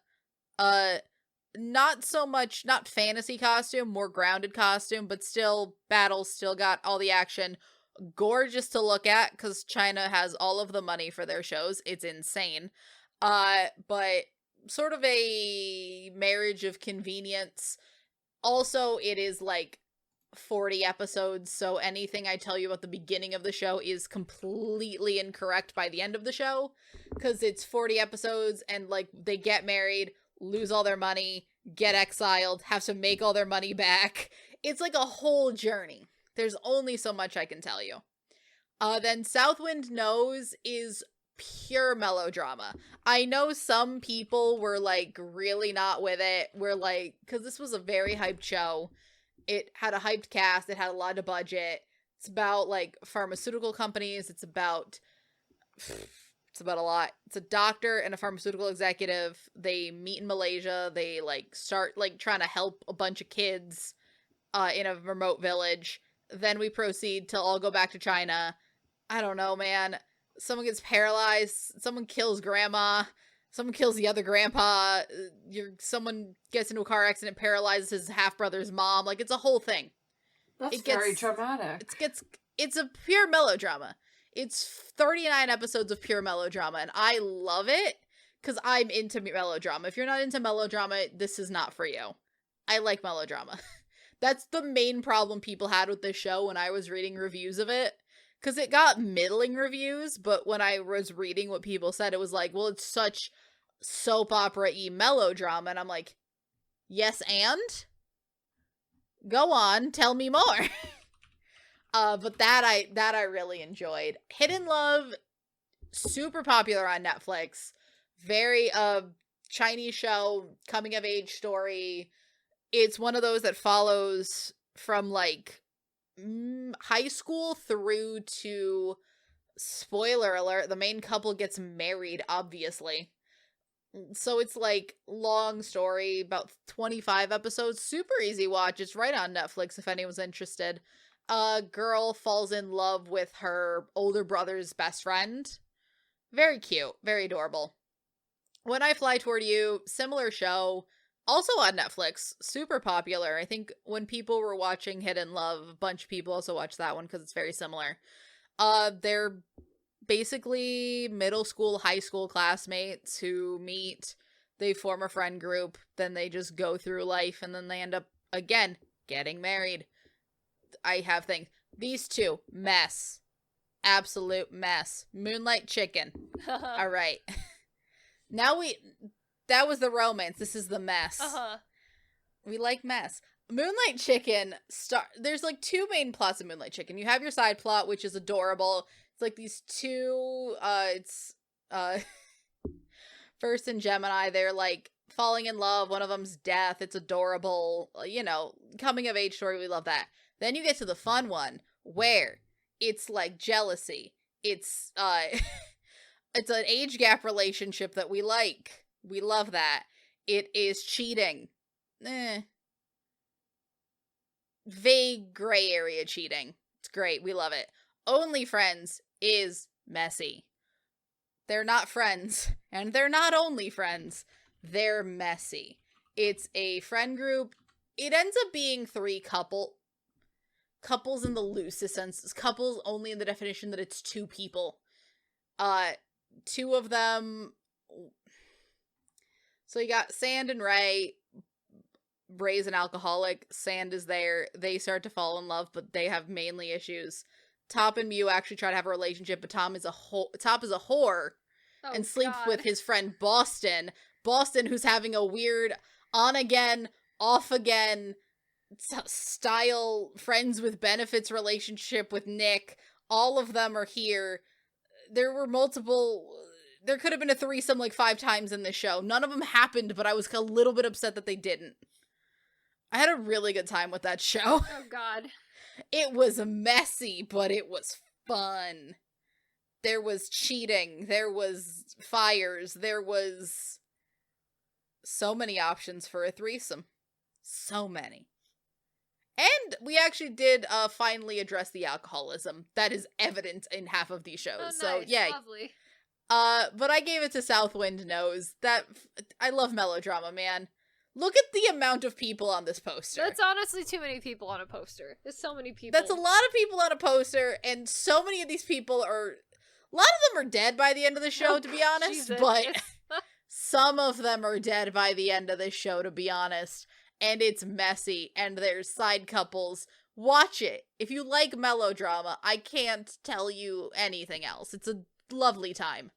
Not so much, not fantasy costume, more grounded costume, but still battles, still got all the action. Gorgeous to look at because China has all of the money for their shows. It's insane. But sort of a marriage of convenience. Also, it is like 40 episodes, so anything I tell you about the beginning of the show is completely incorrect by the end of the show, because it's 40 episodes, and like they get married, lose all their money, get exiled, have to make all their money back. It's like a whole journey. There's only so much I can tell you. Then Southwind Knows is pure melodrama. I know some people were like really not with it. We're like, because this was a very hyped show. It had a hyped cast. It had a lot of budget. It's about like pharmaceutical companies. It's about a lot. It's a doctor and a pharmaceutical executive. They meet in Malaysia. They like start like trying to help a bunch of kids in a remote village. Then we proceed to all go back to China. I don't know, man. Someone gets paralyzed. Someone kills grandma. Someone kills the other grandpa. Someone gets into a car accident, paralyzes his half-brother's mom. Like, it's a whole thing.
That's
It gets-
very traumatic.
It's a pure melodrama. It's 39 episodes of pure melodrama, and I love it because I'm into melodrama. If you're not into melodrama, this is not for you. I like melodrama. That's the main problem people had with this show when I was reading reviews of it. Because it got middling reviews, but when I was reading what people said, it was like, well, it's such soap opera-y melodrama. And I'm like, yes, and? Go on, tell me more. But that I really enjoyed. Hidden Love, super popular on Netflix. Very Chinese show, coming of age story. It's one of those that follows from like high school through to, spoiler alert, the main couple gets married, obviously. So it's like long story, about 25 episodes, super easy watch. It's right on Netflix if anyone's interested. A girl falls in love with her older brother's best friend. Very cute, very adorable. When I Fly Toward You, similar show, also on Netflix, super popular. I think when people were watching Hidden Love, a bunch of people also watched that one because it's very similar. They're basically middle school, high school classmates who meet, they form a friend group, then they just go through life, and then they end up, again, getting married. I have things. These two, mess. Absolute mess. Moonlight Chicken. All right. That was the romance. This is the mess. We like mess. Moonlight Chicken, there's like two main plots of Moonlight Chicken. You have your side plot, which is adorable. It's like these two, First and Gemini, they're like falling in love. One of them's death. It's adorable. Coming of age story. We love that. Then you get to the fun one where it's like jealousy. It's, it's an age gap relationship that we like. We love that. It is cheating. Vague gray area cheating. It's great. We love it. Only Friends is messy. They're not friends, and they're not only friends. They're messy. It's a friend group. It ends up being three couples in the loosest sense. Couples only in the definition that it's two people. Two of them. So you got Sand and Ray. Ray's an alcoholic. Sand is there. They start to fall in love, but they have mainly issues. Top and Mew actually try to have a relationship, but Top is a whore and sleeps with his friend Boston. Boston, who's having a weird on-again, off-again style friends with benefits relationship with Nick. All of them are here. There could have been a threesome like 5 times in this show. None of them happened, but I was a little bit upset that they didn't. I had a really good time with that show.
Oh, God.
It was messy, but it was fun. There was cheating. There was fires. There was so many options for a threesome. So many. And we actually did finally address the alcoholism. That is evident in half of these shows.
Oh, nice.
So, yeah.
Lovely.
But I gave it to Southwind Knows. I love melodrama, man. Look at the amount of people on this poster.
That's honestly too many people on a poster. There's so many people.
That's a lot of people on a poster, and so many of these people are... A lot of them are dead by the end of the show, to be honest,
Jesus.
but some of them are dead by the end of the show, to be honest, and it's messy, and there's side couples. Watch it. If you like melodrama, I can't tell you anything else. It's a lovely time.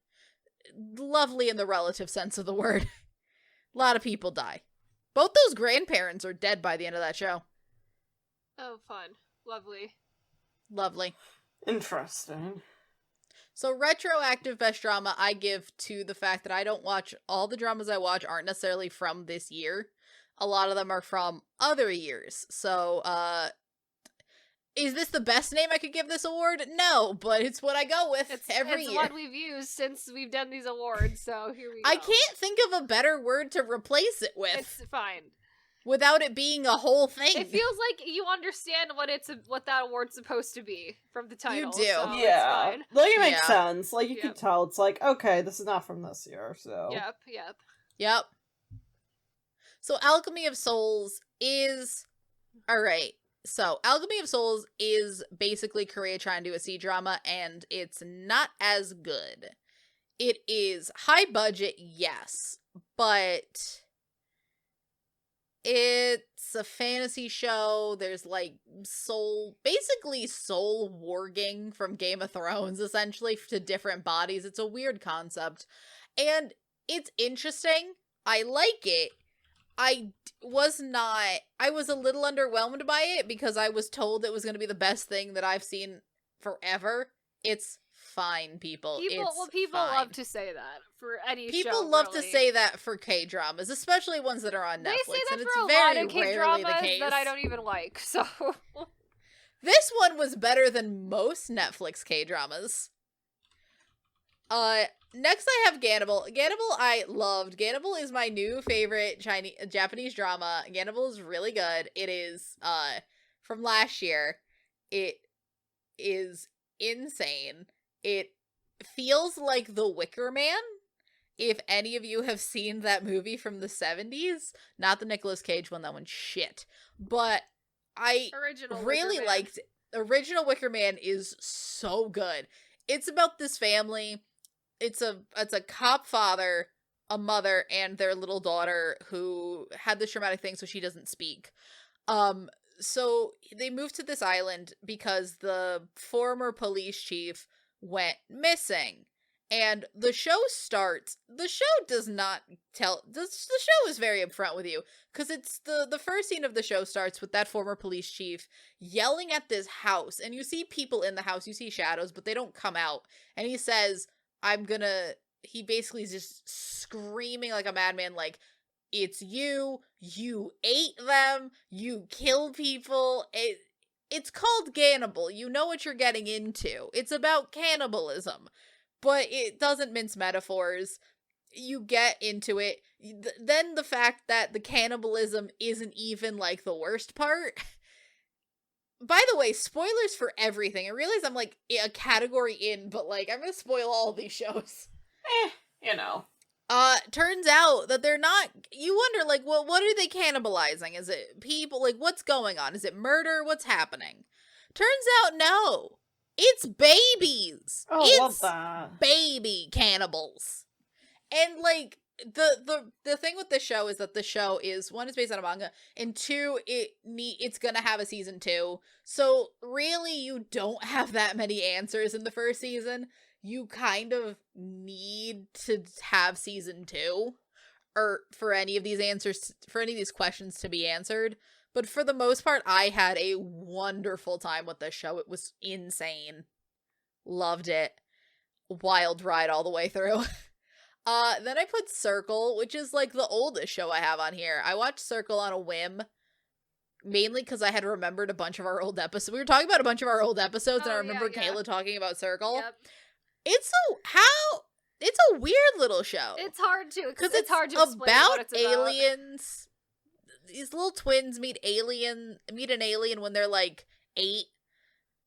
Lovely in the relative sense of the word. A lot of people die. Both those grandparents are dead by the end of that show.
Oh, fun. Lovely.
Lovely.
Interesting.
So retroactive best drama I give to the fact that I don't watch, all the dramas I watch aren't necessarily from this year. A lot of them are from other years. So, is this the best name I could give this award? No, but it's what I go with every year.
It's what we've used since we've done these awards, so here we go.
I can't think of a better word to replace it with.
It's fine.
Without it being a whole thing.
It feels like you understand what that award's supposed to be from the title.
You do.
So
Yeah.
it's fine.
Like, it makes sense. Like, you
Yep.
can tell. It's like, okay, this is not from this year, so...
Yep.
So Alchemy of Souls is... Alright. So, Alchemy of Souls is basically Korea trying to do a C-drama, and it's not as good. It is high budget, yes, but... It's a fantasy show. There's like basically soul warging from Game of Thrones, essentially, to different bodies. It's a weird concept. And it's interesting. I like it. I was a little underwhelmed by it because I was told it was going to be the best thing that I've seen forever. It's fine, people.
People
fine.
love to say that for any show.
People love
really.
to say that for K-dramas, especially ones that are on Netflix.
They say that
and
for
it's
a lot
very
of
rarely
K-dramas
the case.
that I don't even like, so...
This one was better than most Netflix K-dramas. Next I have Gannibal. Gannibal I loved. Gannibal is my new favorite Japanese drama. Gannibal is really good. It is, from last year. It is insane. It feels like The Wicker Man. If any of you have seen that movie from the 70s. Not the Nicolas Cage one, that one's shit. But I really liked it. Original Wicker Man is so good. It's about this family. It's a cop father, a mother, and their little daughter who had this traumatic thing, so she doesn't speak. So they moved to this island because the former police chief went missing. And the show starts. The show does not tell. The show is very upfront with you because it's the first scene of the show starts with that former police chief yelling at this house, and you see people in the house. You see shadows, but they don't come out. And he says, "I'm gonna." He basically is just screaming like a madman, like, "It's you. You ate them. You killed people. It's called cannibal. You know what you're getting into. It's about cannibalism." But it doesn't mince metaphors. You get into it. Then the fact that the cannibalism isn't even, like, the worst part. By the way, spoilers for everything. I realize I'm, like, a category in, but, like, I'm gonna spoil all these shows.
You know.
Turns out that they're not. You wonder, like, well, what are they cannibalizing? Is it people? Like, what's going on? Is it murder? What's happening? Turns out, no. It's babies.
Oh,
it's
love that.
baby cannibals. And, like, the thing with this show is that the show is, one, it's based on a manga, and two, it's gonna have a season 2. So really, you don't have that many answers in the first season. You kind of need to have season 2, or for any of these questions to be answered. But for the most part, I had a wonderful time with this show. It was insane. Loved it. Wild ride all the way through. Then I put Circle, which is, like, the oldest show I have on here. I watched Circle on a whim, mainly because I had remembered a bunch of our old episodes. We were talking about a bunch of our old episodes, and I remember Kayla talking about Circle.
Yep.
It's a weird little show.
It's hard to,
because
it's hard to explain
about
what it's about.
aliens. These little twins meet an alien when they're, like, 8.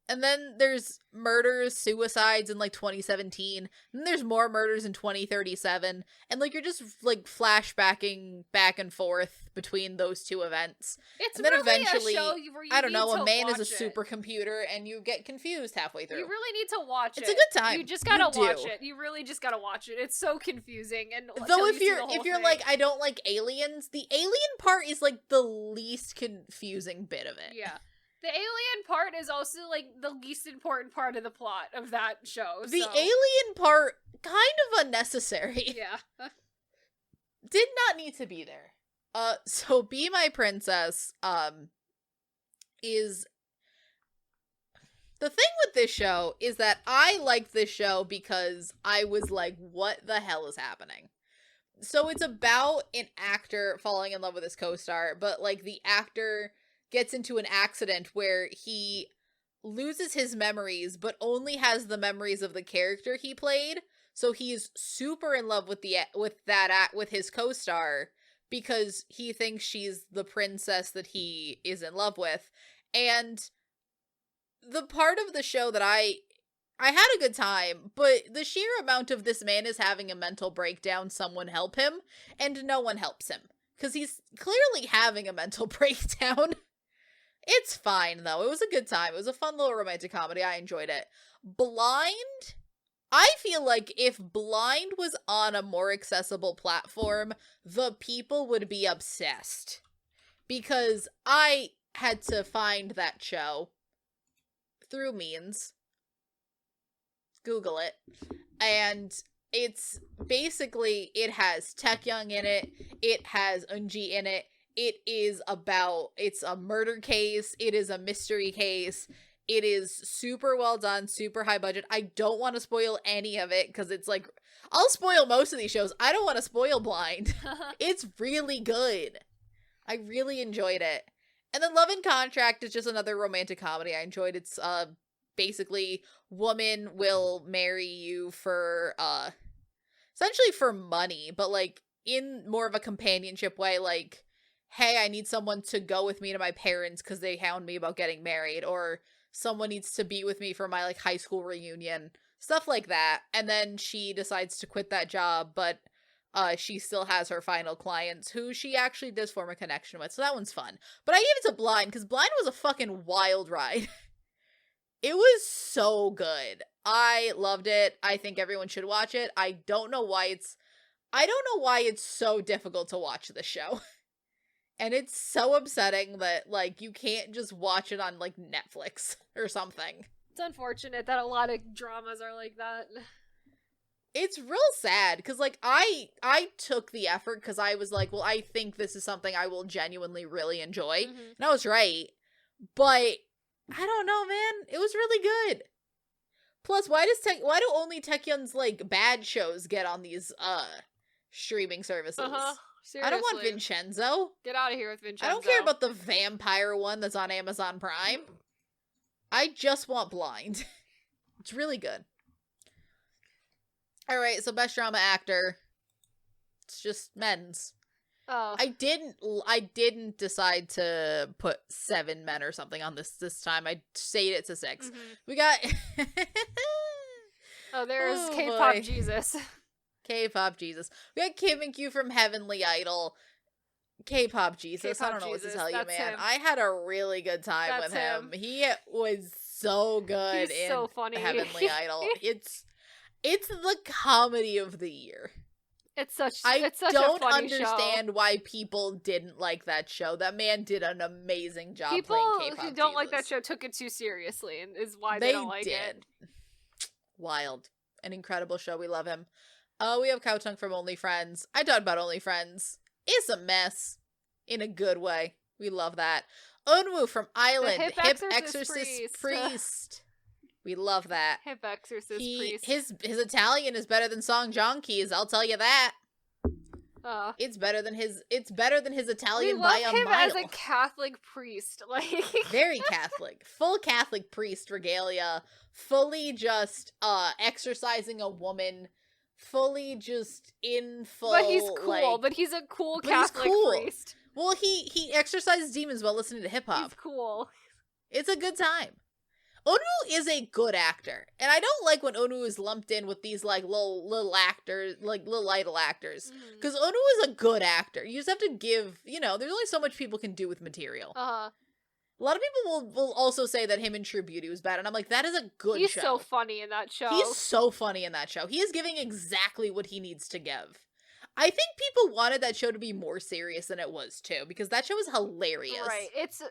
And then there's murders, suicides in, like, 2017. And then there's more murders in 2037. And, like, you're just, like, flashbacking back and forth between those two events.
It's
and then
really
eventually,
a show where you
I don't
need
know,
to
a man is
watch
a
it.
supercomputer and you get confused halfway through.
You really need to watch it.
It's a good time.
You just gotta
You
watch
do.
it. You really just gotta watch it. It's so confusing. And
Though
if you're
like, I don't like aliens, the alien part is, like, the least confusing bit of it.
Yeah. The alien part is also, like, the least important part of the plot of that show.
The
so.
alien part, kind of unnecessary.
Yeah.
Did not need to be there. So Be My Princess, is... The thing with this show is that I liked this show because I was like, what the hell is happening? So it's about an actor falling in love with his co-star, but, like, the actor gets into an accident where he loses his memories, but only has the memories of the character he played. So he's super in love with with his co-star because he thinks she's the princess that he is in love with. And the part of the show that I had a good time, but the sheer amount of this man is having a mental breakdown, someone help him, and no one helps him. Because he's clearly having a mental breakdown. It's fine, though. It was a good time. It was a fun little romantic comedy. I enjoyed it. Blind? I feel like if Blind was on a more accessible platform, the people would be obsessed. Because I had to find that show through means. Google it. And it's basically, it has Taekyung in it. It has Eunji in it. It's a murder case. It is a mystery case. It is super well done, super high budget. I don't want to spoil any of it because it's like, I'll spoil most of these shows. I don't want to spoil Blind. It's really good. I really enjoyed it. And then Love and Contract is just another romantic comedy I enjoyed. It's basically woman will marry you for essentially for money, but, like, in more of a companionship way, like, hey, I need someone to go with me to my parents because they hound me about getting married, or someone needs to be with me for my, like, high school reunion, stuff like that. And then she decides to quit that job, but she still has her final clients who she actually does form a connection with, so that one's fun. But I gave it to Blind because Blind was a fucking wild ride. It was so good. I loved it. I think everyone should watch it. I don't know why it's so difficult to watch this show. And it's so upsetting that, like, you can't just watch it on, like, Netflix or something.
It's unfortunate that a lot of dramas are like that.
It's real sad because like I took the effort because I was like, well, I think this is something I will genuinely really enjoy, and I was right. But I don't know, man. It was really good. Plus, why do only Taecyeon's like bad shows get on these streaming services?
Seriously.
I don't want Vincenzo.
Get out of here with Vincenzo.
I don't care about the vampire one that's on Amazon Prime. I just want Blind. It's really good. All right, so best drama actor. It's just men's.
Oh.
I didn't decide to put 7 men or something on this time. I stayed it to 6. We got
there's
Oh,
K-pop
boy.
Jesus.
K-pop Jesus. We got Kim and Q from Heavenly Idol. K-pop Jesus. I
K-pop
don't know what to
Jesus,
tell you,
that's
man.
him.
I had a really good time
That's
with him.
him.
He was so good
He's
in
so funny.
Heavenly Idol. It's the comedy of the year.
It's such
I
a
don't
funny
understand why people didn't like that show. That man did an amazing job
People
playing K-pop
who don't like
Jesus.
that show took it too seriously, and is why they don't like it.
Wild. An incredible show. We love him. We have Kowtung from Only Friends. I talked about Only Friends. It's a mess. In a good way. We love that. Eunwoo from Island.
Hip Exorcist
Priest. We love that.
Hip Exorcist Priest.
His Italian is better than Song Joong-ki's, I'll tell you that.
Uh,
It's better than his Italian
we
by
love
a
him
mile.
as a Catholic priest. Like
Very Catholic. Full Catholic priest regalia. Fully just exercising a woman. Fully just in full.
But he's cool.
like-
But he's a cool
But he's
Catholic
cool.
priest.
Well, he exercises demons while listening to hip
He's
hop.
cool.
It's a good time. Onu is a good actor, and I don't like when Onu is lumped in with these like little actors, like little idol actors, because Onu is a good actor. You just have to give, there's only so much people can do with material.
Uh-huh.
A lot of people will also say that him in True Beauty was bad, and I'm like, that is a good
He's
show.
so funny in that show.
He's so funny in that show. He is giving exactly what he needs to give. I think people wanted that show to be more serious than it was too, because that show was hilarious.
Right. It's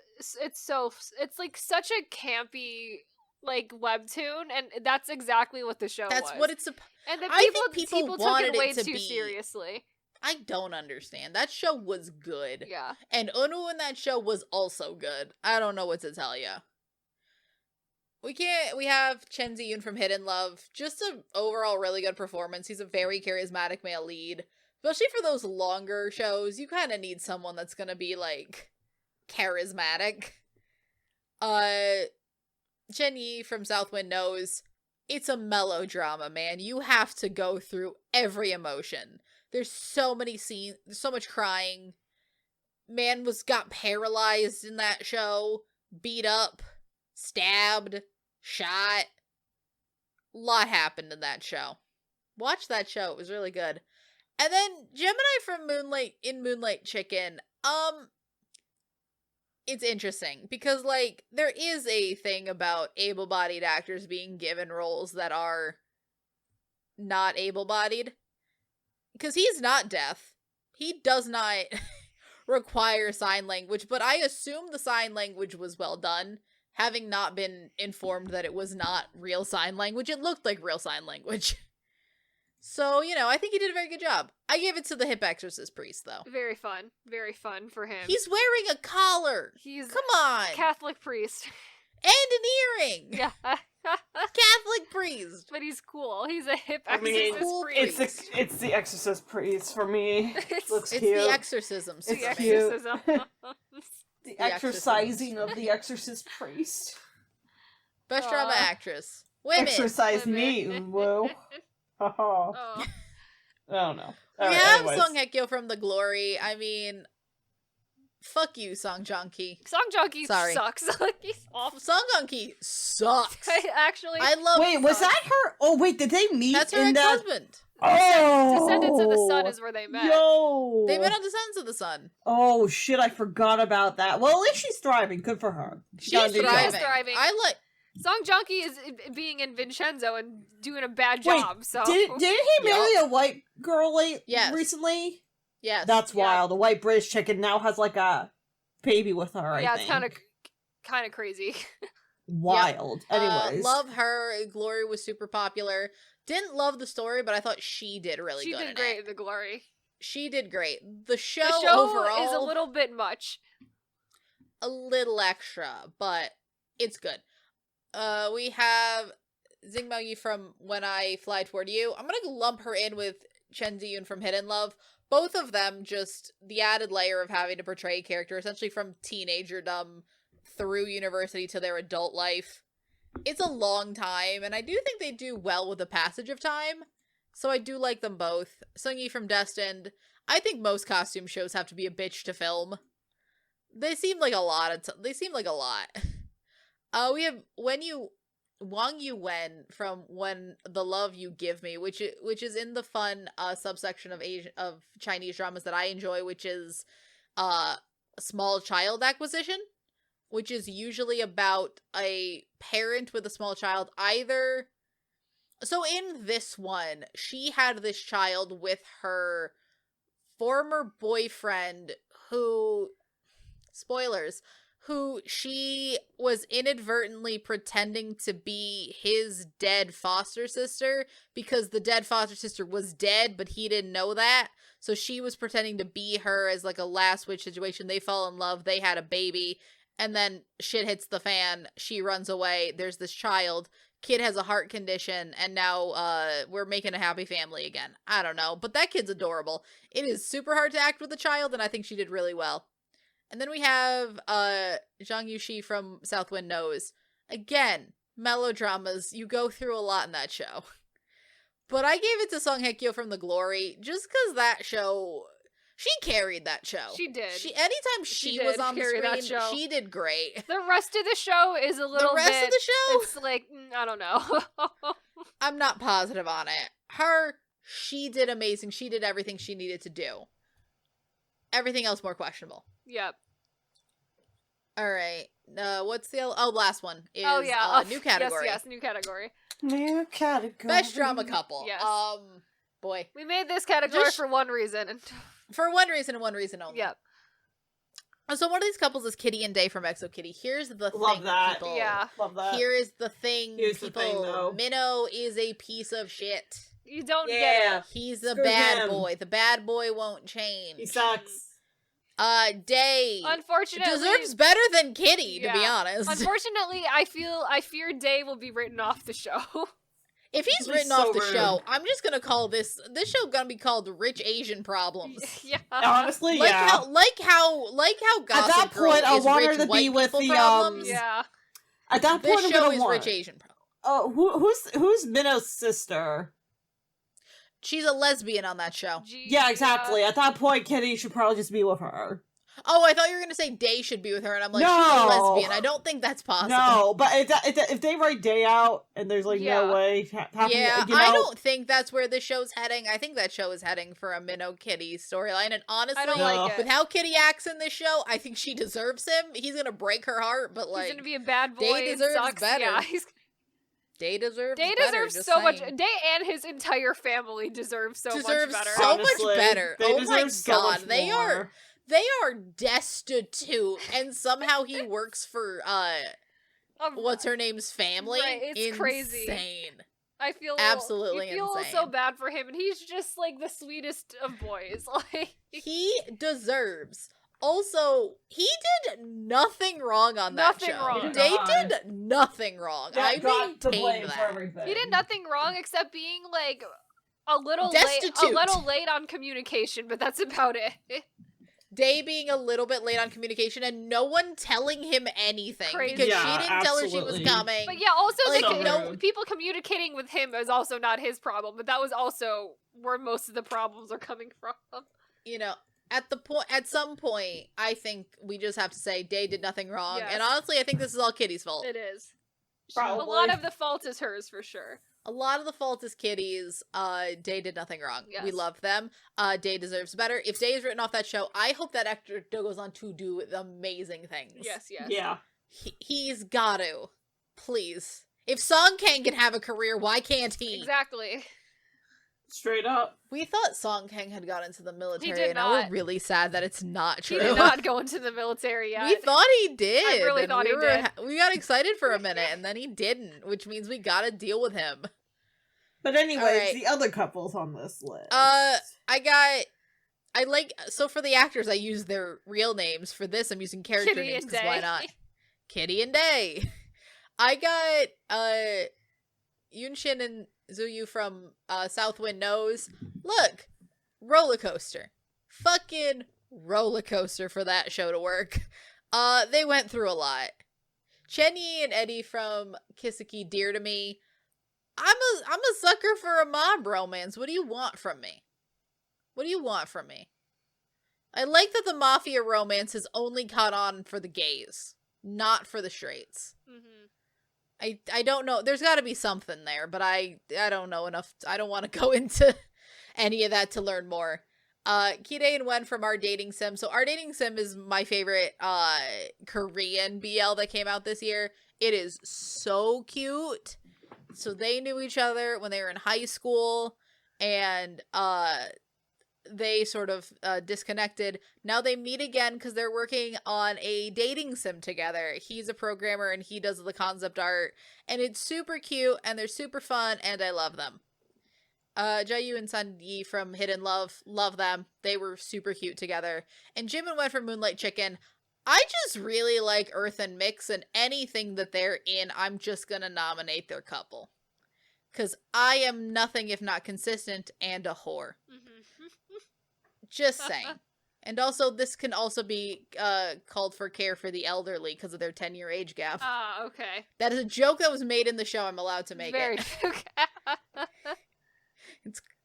like such a campy like webtoon, and that's exactly what the show
That's
was.
what it's.
And the
I think people
took
wanted
it way
it to
too
be-
seriously.
I don't understand. That show was good.
Yeah.
And Onu in that show was also good. I don't know what to tell you. We have Chen Ziyun from Hidden Love. Just an overall really good performance. He's a very charismatic male lead. Especially for those longer shows, you kind of need someone that's gonna be, like, charismatic. Chen Yi from Southwind knows it's a melodrama, man. You have to go through every emotion. There's so many scenes, there's so much crying. Man got paralyzed in that show, beat up, stabbed, shot. A lot happened in that show. Watch that show, it was really good. And then Gemini from Moonlight Chicken, it's interesting because, like, there is a thing about able-bodied actors being given roles that are not able-bodied. Because he's not deaf. He does not require sign language, but I assume the sign language was well done, having not been informed that it was not real sign language. It looked like real sign language. So, I think he did a very good job. I give it to the Hip Exorcist Priest, though.
Very fun for him.
He's wearing a collar.
He's
Come on.
Catholic priest.
And an earring.
Yeah.
Catholic priest.
But he's cool. He's a hip
I mean,
exorcist
cool
priest.
It's the Exorcist priest for me. Looks
It's
cute.
the exorcism.
It's
the
Superman.
cute.
exorcism.
The exorcising of the Exorcist priest.
Best drama actress. Women.
Exorcise
Women.
me, whoa. Oh,
Oh.
I don't know.
We
Alright,
have
anyways.
Song Hye Kyo from The Glory. I mean, fuck you, Song Joong-ki.
Song Joong-ki
Sorry.
sucks. Like, he's awful.
Song Joong-ki sucks.
Actually,
I love.
Wait, was that her? Oh, wait, did they meet
That's her
in that?
ex-husband.
Oh,
Descendants of the Sun is where they met.
Yo,
They met on Descendants of the Sun.
Oh shit, I forgot about that. Well, at least she's thriving. Good for her.
She's
Gotta do
thriving.
that.
thriving.
I like.
Song Joong-ki is being in Vincenzo and doing a bad
Wait,
job. So
Didn't he marry a white girl
Yes.
recently?
Yes.
That's
Yeah.
wild. A white British chicken now has like a baby with her. I
yeah,
think.
it's kind of crazy.
wild. Anyways,
love her. Glory was super popular. Didn't love the story, but I thought she did really
She
good
did
in
great
it.
in The Glory.
She did great. The show
The show
overall
is a little bit much.
a little extra, but it's good. We have Xing Mao Yi from When I Fly Toward You. I'm gonna lump her in with Chen Ziyun from Hidden Love. Both of them just the added layer of having to portray a character essentially from teenagerdom through university to their adult life. It's a long time, and I do think they do well with the passage of time. So I do like them both. Sung Yi from Destined. I think most costume shows have to be a bitch to film. They seem like a lot. They seem like a lot. We have Wang Yu Wen from When the Love You Give Me, which is in the fun subsection of Chinese dramas that I enjoy, which is small child acquisition, which is usually about a parent with a small child. So in this one, she had this child with her former boyfriend who, spoilers, who she was inadvertently pretending to be his dead foster sister because the dead foster sister was dead, but he didn't know that. So she was pretending to be her as like a last wish situation. They fell in love. They had a baby. And then shit hits the fan. She runs away. There's this child. Kid has a heart condition. And now we're making a happy family again. I don't know. But that kid's adorable. It is super hard to act with a child. And I think she did really well. And then we have Zhang Yuxi from Southwind Knows. Again, melodramas. You go through a lot in that show. But I gave it to Song Hye-kyo from The Glory just because that show, she carried that show.
She did.
Anytime she was on the
that
screen,
show.
she did great.
The rest of the show is a little bit...
The rest of the show?
It's like, I don't know.
I'm not positive on it. She did amazing. She did everything she needed to do. Everything else more questionable.
Yep.
All right. What's the last one is new category.
Yes, new category.
New category.
Best drama couple.
Yes.
Boy.
We made this category for one reason.
For one reason and one reason only.
Yep.
So one of these couples is Kitty and Day from Exo Kitty. Here's the
Love
thing,
that.
people.
Yeah.
Love that.
Here is the thing,
Here's
people.
the thing, though.
Minnow is a piece of shit.
You don't get it.
He's a
Screw
bad
him.
boy. The bad boy won't change.
He sucks.
Day
Unfortunately,
deserves better than Kitty, to be
Yeah.
honest.
Unfortunately, I fear Day will be written off the show.
If he's
This is
written
so
off the
rude.
show, I'm just gonna call this show gonna be called Rich Asian Problems.
Yeah.
Honestly,
Like
yeah.
how Gossip
At that
Girl
point, I
is
want her
rich
to
white
be with
people
the,
problems.
Yeah.
At that point,
This
I'm
show
gonna
is
want.
Rich Asian Problems.
Who's Minnow's sister?
She's a lesbian on that show.
Yeah, exactly. At that point, Kitty should probably just be with her.
Oh, I thought you were gonna say Day should be with her, and I'm like, she's
No.
a lesbian. I don't think that's possible.
No, but if they write Day out and there's like
Yeah.
no way happening,
Yeah,
you know,
I don't think that's where the show's heading. I think that show is heading for a Minnow Kitty storyline, and honestly,
I don't
No.
like it.
with how Kitty acts in this show, I think she deserves him. He's gonna break her heart, but like,
He's gonna be a bad boy.
Day
and
deserves
sucks.
better.
Yeah,
Day deserves
Day
better,
deserves
just
so much.
saying.
Day and his entire family deserve so
Deserves
much better.
so
Honestly,
much better.
they
Oh my
deserve so
god,
much
they
more.
are destitute, and somehow he works for what's her name's family.
Right, it's crazy.
Insane.
I feel
Absolutely
you feel so
insane.
bad for him, and he's just like the sweetest of boys. Like
He deserves. Also, he did nothing wrong on that
Nothing
show.
wrong.
They
God.
did nothing wrong. I
got to blame
maintain
for
that.
everything.
he did nothing wrong except being like a little
Destitute.
late on communication, but that's about it.
Day being a little bit late on communication and no one telling him anything
Crazy.
because
Yeah,
she didn't tell her she was
absolutely.
coming.
But yeah, also
Like,
the,
so
no, people communicating with him is also not his problem, but that was also where most of the problems are coming from.
You know, at some point, I think we just have to say Day did nothing wrong.
Yes.
And honestly, I think this is all Kitty's fault.
It is.
Probably.
A lot of the fault is hers for sure.
A lot of the fault is Kitty's. Day did nothing wrong.
Yes.
We love them. Day deserves better. If Day is written off that show, I hope that actor goes on to do amazing things.
Yes, yes.
Yeah.
He's got to. Please. If Song Kang can have a career, why can't he?
Exactly.
Straight up.
We thought Song Kang had got into the military,
did
and now we're
not.
really sad that it's not true.
He did not go into the military yet.
We thought he did.
I really
and
thought
we
he
were
did.
We got excited for a minute, and then he didn't, which means we gotta deal with him.
But anyways,
Alright.
the other couples on this list.
So for the actors, I use their real names. For this, I'm using character
Kitty
names
and
because why
Day.
not? Kitty and Day. I got Yunshin and Zuyu from Southwind Knows. Look, roller coaster, fucking roller coaster for that show to work. They went through a lot. Chenyi and Eddie from Kiseki, Dear to Me. I'm a sucker for a mob romance. What do you want from me? What do you want from me? I like that the mafia romance has only caught on for the gays, not for the straights.
Mm-hmm.
I don't know. There's got to be something there, but I don't know enough. I don't want to go into any of that to learn more. Kide and Wen from Our Dating Sim. So Our Dating Sim is my favorite Korean BL that came out this year. It is so cute. So they knew each other when they were in high school, and they sort of disconnected. Now they meet again because they're working on a dating sim together. He's a programmer and he does the concept art, and it's super cute and they're super fun and I love them. Jaeyu and Sun Yi from Hidden Love them. They were super cute together. And Jim and Wen from Moonlight Chicken. I just really like Earth and Mix, and anything that they're in, I'm just gonna nominate their couple. Because I am nothing if not consistent and a whore. Just saying. And also, this can also be called for Care for the Elderly because of their 10-year age gap.
Okay.
That is a joke that was made in the show. I'm allowed to make
Very
it.
okay.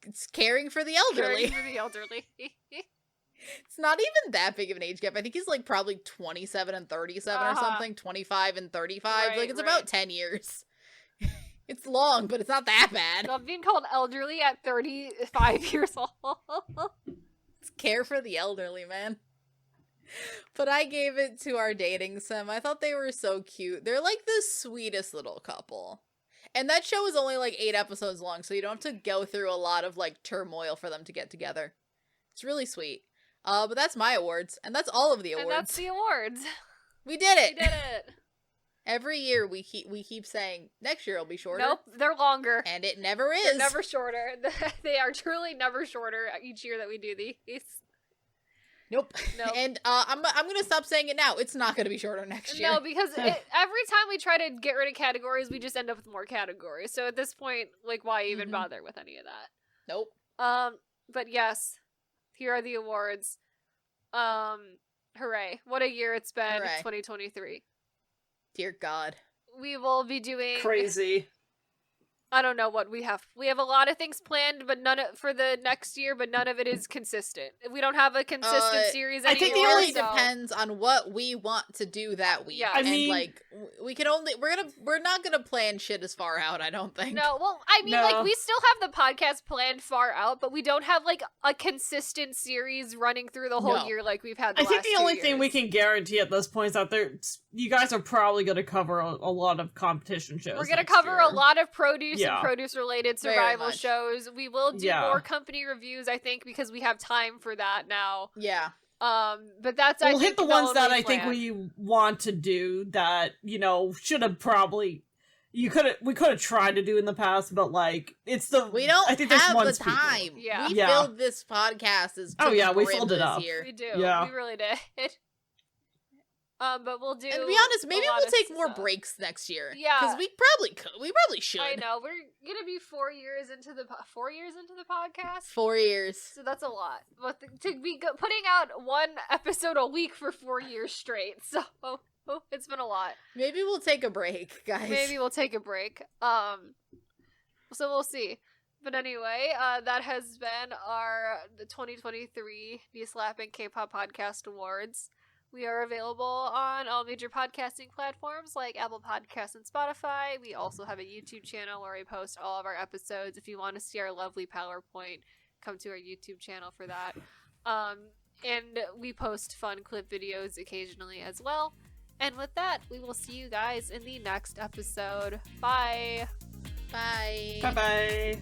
It's caring for the elderly.
Caring for the elderly.
It's not even that big of an age gap. I think he's like probably 27 and 37 or something. 25 and 35.
Right,
like, it's
right.
about 10 years. It's long, but it's not that bad.
I'm being called elderly at 35 years old.
It's care for the elderly, man. But I gave it to Our Dating Sim. I thought they were so cute. They're like the sweetest little couple. And that show is only like 8 episodes long, so you don't have to go through a lot of like turmoil for them to get together. It's really sweet. But that's my awards, and that's all of the awards.
And that's the awards.
We did it.
We did it.
Every year we keep saying next year will be shorter.
Nope, they're longer.
And it never is.
They're never shorter. They are truly never shorter each year that we do these.
Nope.
Nope.
And I'm gonna stop saying it now. It's not gonna be shorter next year.
No, because every time we try to get rid of categories, we just end up with more categories. So at this point, like, why even bother with any of that?
Nope.
But yes, here are the awards. Hooray! What a year it's been.
Hooray.
2023.
Dear God.
We will be doing
Crazy.
I don't know what we have. We have a lot of things planned, but for the next year, but none of it is consistent. We don't have a consistent series anymore.
I think
It
the
really
only
depends on what we want to do that week.
Yeah.
I
and
mean-
like we're not gonna plan shit as far out, I don't think.
No, well, I mean,
No.
like, we still have the podcast planned far out, but we don't have, like, a consistent series running through the whole
No.
year like we've had the
I think
last
the
2
only thing we
years.
can guarantee at this point is that you guys are probably going to cover a lot of competition shows.
We're going to
next
cover
year.
a lot of produce
Yeah.
and produce-related
Very
survival
much.
shows. We will do
Yeah.
more company reviews, I think, because we have time for that now.
Yeah.
But that's, I
We'll
think,
hit the ones
only
that I think
plan.
we want to do that, should have probably we could have tried to do in the past, but like it's the
We don't
I think there's
have
one
the
speaker.
time.
Yeah.
We
Yeah.
filled this podcast as
Oh, yeah, we
brim
filled it
this
up.
year.
We do.
Yeah.
We really did. But we'll do.
And to be honest, maybe
a lot
we'll
of
take more
stuff.
breaks next year.
Yeah.
Because we probably could. We probably should.
I know, we're gonna be 4 years into the 4 years into the podcast,
4 years.
so that's a lot. But to be putting out one episode a week for 4 years straight, so it's been a lot.
Maybe we'll take a break, guys.
Maybe we'll take a break. So we'll see. But anyway, that has been the 2023 The Slappin Kpop Podcast Awards. We are available on all major podcasting platforms like Apple Podcasts and Spotify. We also have a YouTube channel where we post all of our episodes. If you want to see our lovely PowerPoint, come to our YouTube channel for that. And we post fun clip videos occasionally as well. And with that, we will see you guys in the next episode. Bye!
Bye.
Bye bye.